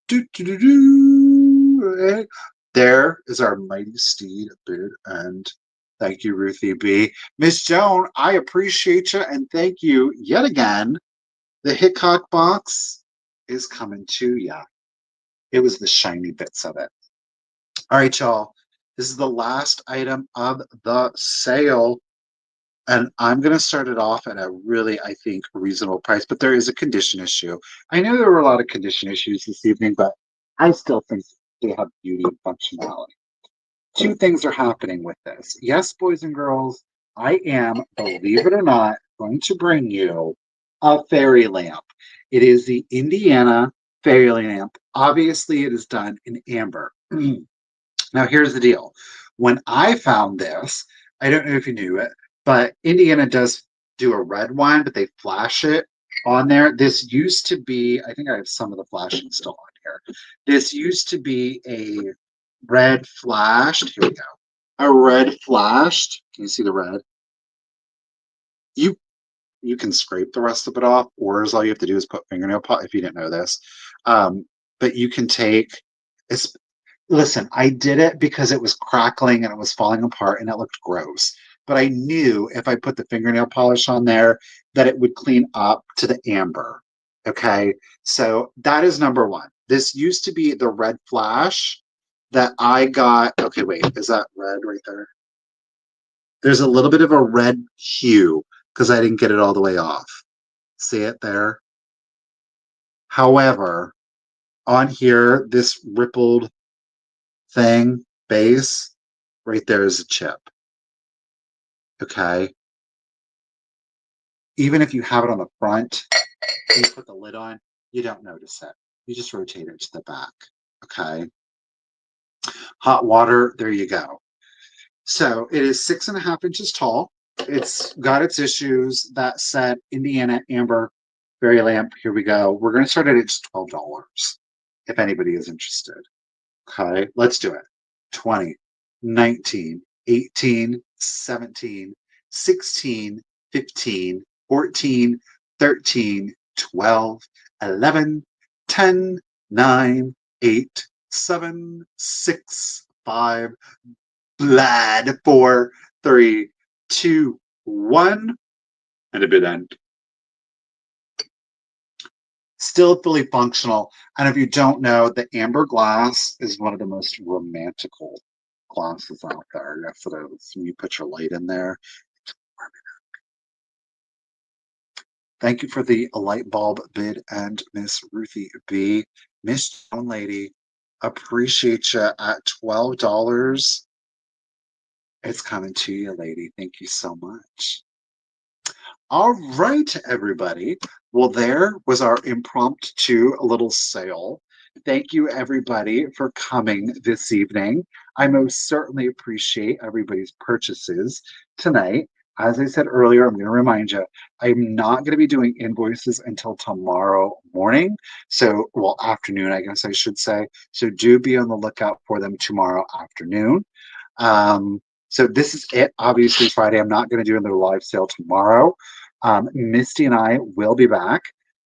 Do, do, do, do. There is our mighty steed bid and thank you, Ruthie B. Miss Joan, I appreciate you and thank you yet again. The Hickok box is coming to ya. It was the shiny bits of it. All right, y'all. This is the last item of the sale. And I'm going to start it off at a really, I think, reasonable price, but there is a condition issue. I know there were a lot of condition issues this evening, but I still think they have beauty and functionality. Two things are happening with this. Yes, boys and girls, I am, believe it or not, going to bring you a fairy lamp. It is the Indiana fairy lamp. Obviously, it is done in amber. Now, here's the deal. When I found this, I don't know if you knew it, but Indiana does do a red one, but they flash it on there. This used to be, I think I have some of the flashing still on here. This used to be a red flashed. Here we go. A red flashed. Can you see the red? You you can scrape the rest of it off, or all you have to do is put fingernail polish if you didn't know this. But you can take it's listen, I did it because it was crackling and it was falling apart and it looked gross. But I knew if I put the fingernail polish on there that it would clean up to the amber. Okay. So that is number one. This used to be the red flash that I got. Okay, wait, is that red right there? There's a little bit of a red hue because I didn't get it all the way off. See it there? However, on here, this rippled thing, base, right there is a chip. Okay. Even if you have it on the front and you put the lid on, you don't notice it. You just rotate it to the back. Okay. Hot water, there you go. So it is 6.5 inches tall. It's got its issues. That said, Indiana Amber Fairy Lamp. Here we go. We're going to start at just $12 if anybody is interested. Okay, let's do it. 20, 19, 18, 17, 16, 15, 14, 13, 12, 11, 10, 9, 8, 7, 6, 5, blood, 4, 3, 2, 1, and a bid end. Still fully functional. And if you don't know, the amber glass is one of the most romantical glasses out there. That's what when you put your light in there. Thank you for the light bulb bid and Miss Ruthie B. Miss Joan Lady, appreciate you at $12. It's coming to you, lady. Thank you so much. All right, everybody. Well, there was our impromptu little sale. Thank you, everybody, for coming this evening. I most certainly appreciate everybody's purchases tonight. As I said earlier, I'm going to remind you, I'm not going to be doing invoices until tomorrow morning. So, well, afternoon, I guess I should say. So do be on the lookout for them tomorrow afternoon. So this is it. Obviously, Friday. I'm not going to do another live sale tomorrow. Misty and I will be back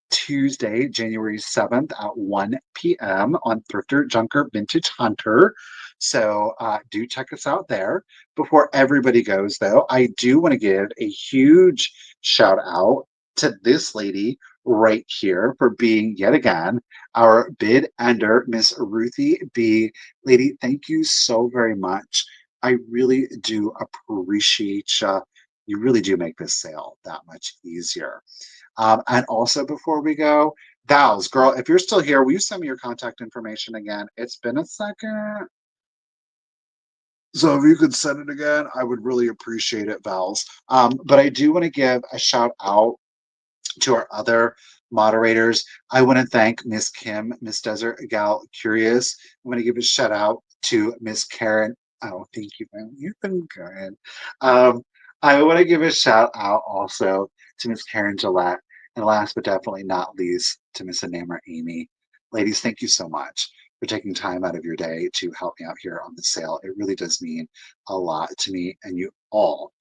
Tuesday, January 7th at 1 p.m. on Thrifter Junker Vintage Hunter. So do check us out there. Before everybody goes, though, I do want to give a huge shout out to this lady right here for being yet again our bid ender, Miss Ruthie B. Lady, thank you so very much. I really do appreciate you. You really do make this sale that much easier. And also, before we go, Vals, girl, if you're still here, will you send me your contact information again? It's been a second. So if you could send it again, I would really appreciate it, Vals. But I do want to give a shout out to our other moderators. I want to thank Miss Kim, Miss Desert Gal Curious. I want to give a shout out to Miss Karen. Oh, thank you, man. You've been good. Um, I want to give a shout out also to Miss Karen Gillette. And last but definitely not least, to Miss Anamra Amy. Ladies, thank you so much for taking time out of your day to help me out here on the sale. It really does mean a lot to me, and you all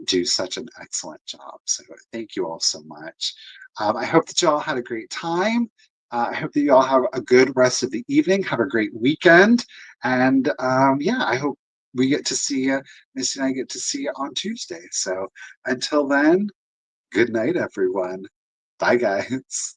do such an excellent job. So thank you all so much. I hope that you all had a great time. I hope that you all have a good rest of the evening. Have a great weekend. And yeah, I hope we get to see you, Missy and I get to see you on Tuesday. So until then, good night, everyone. Bye, guys.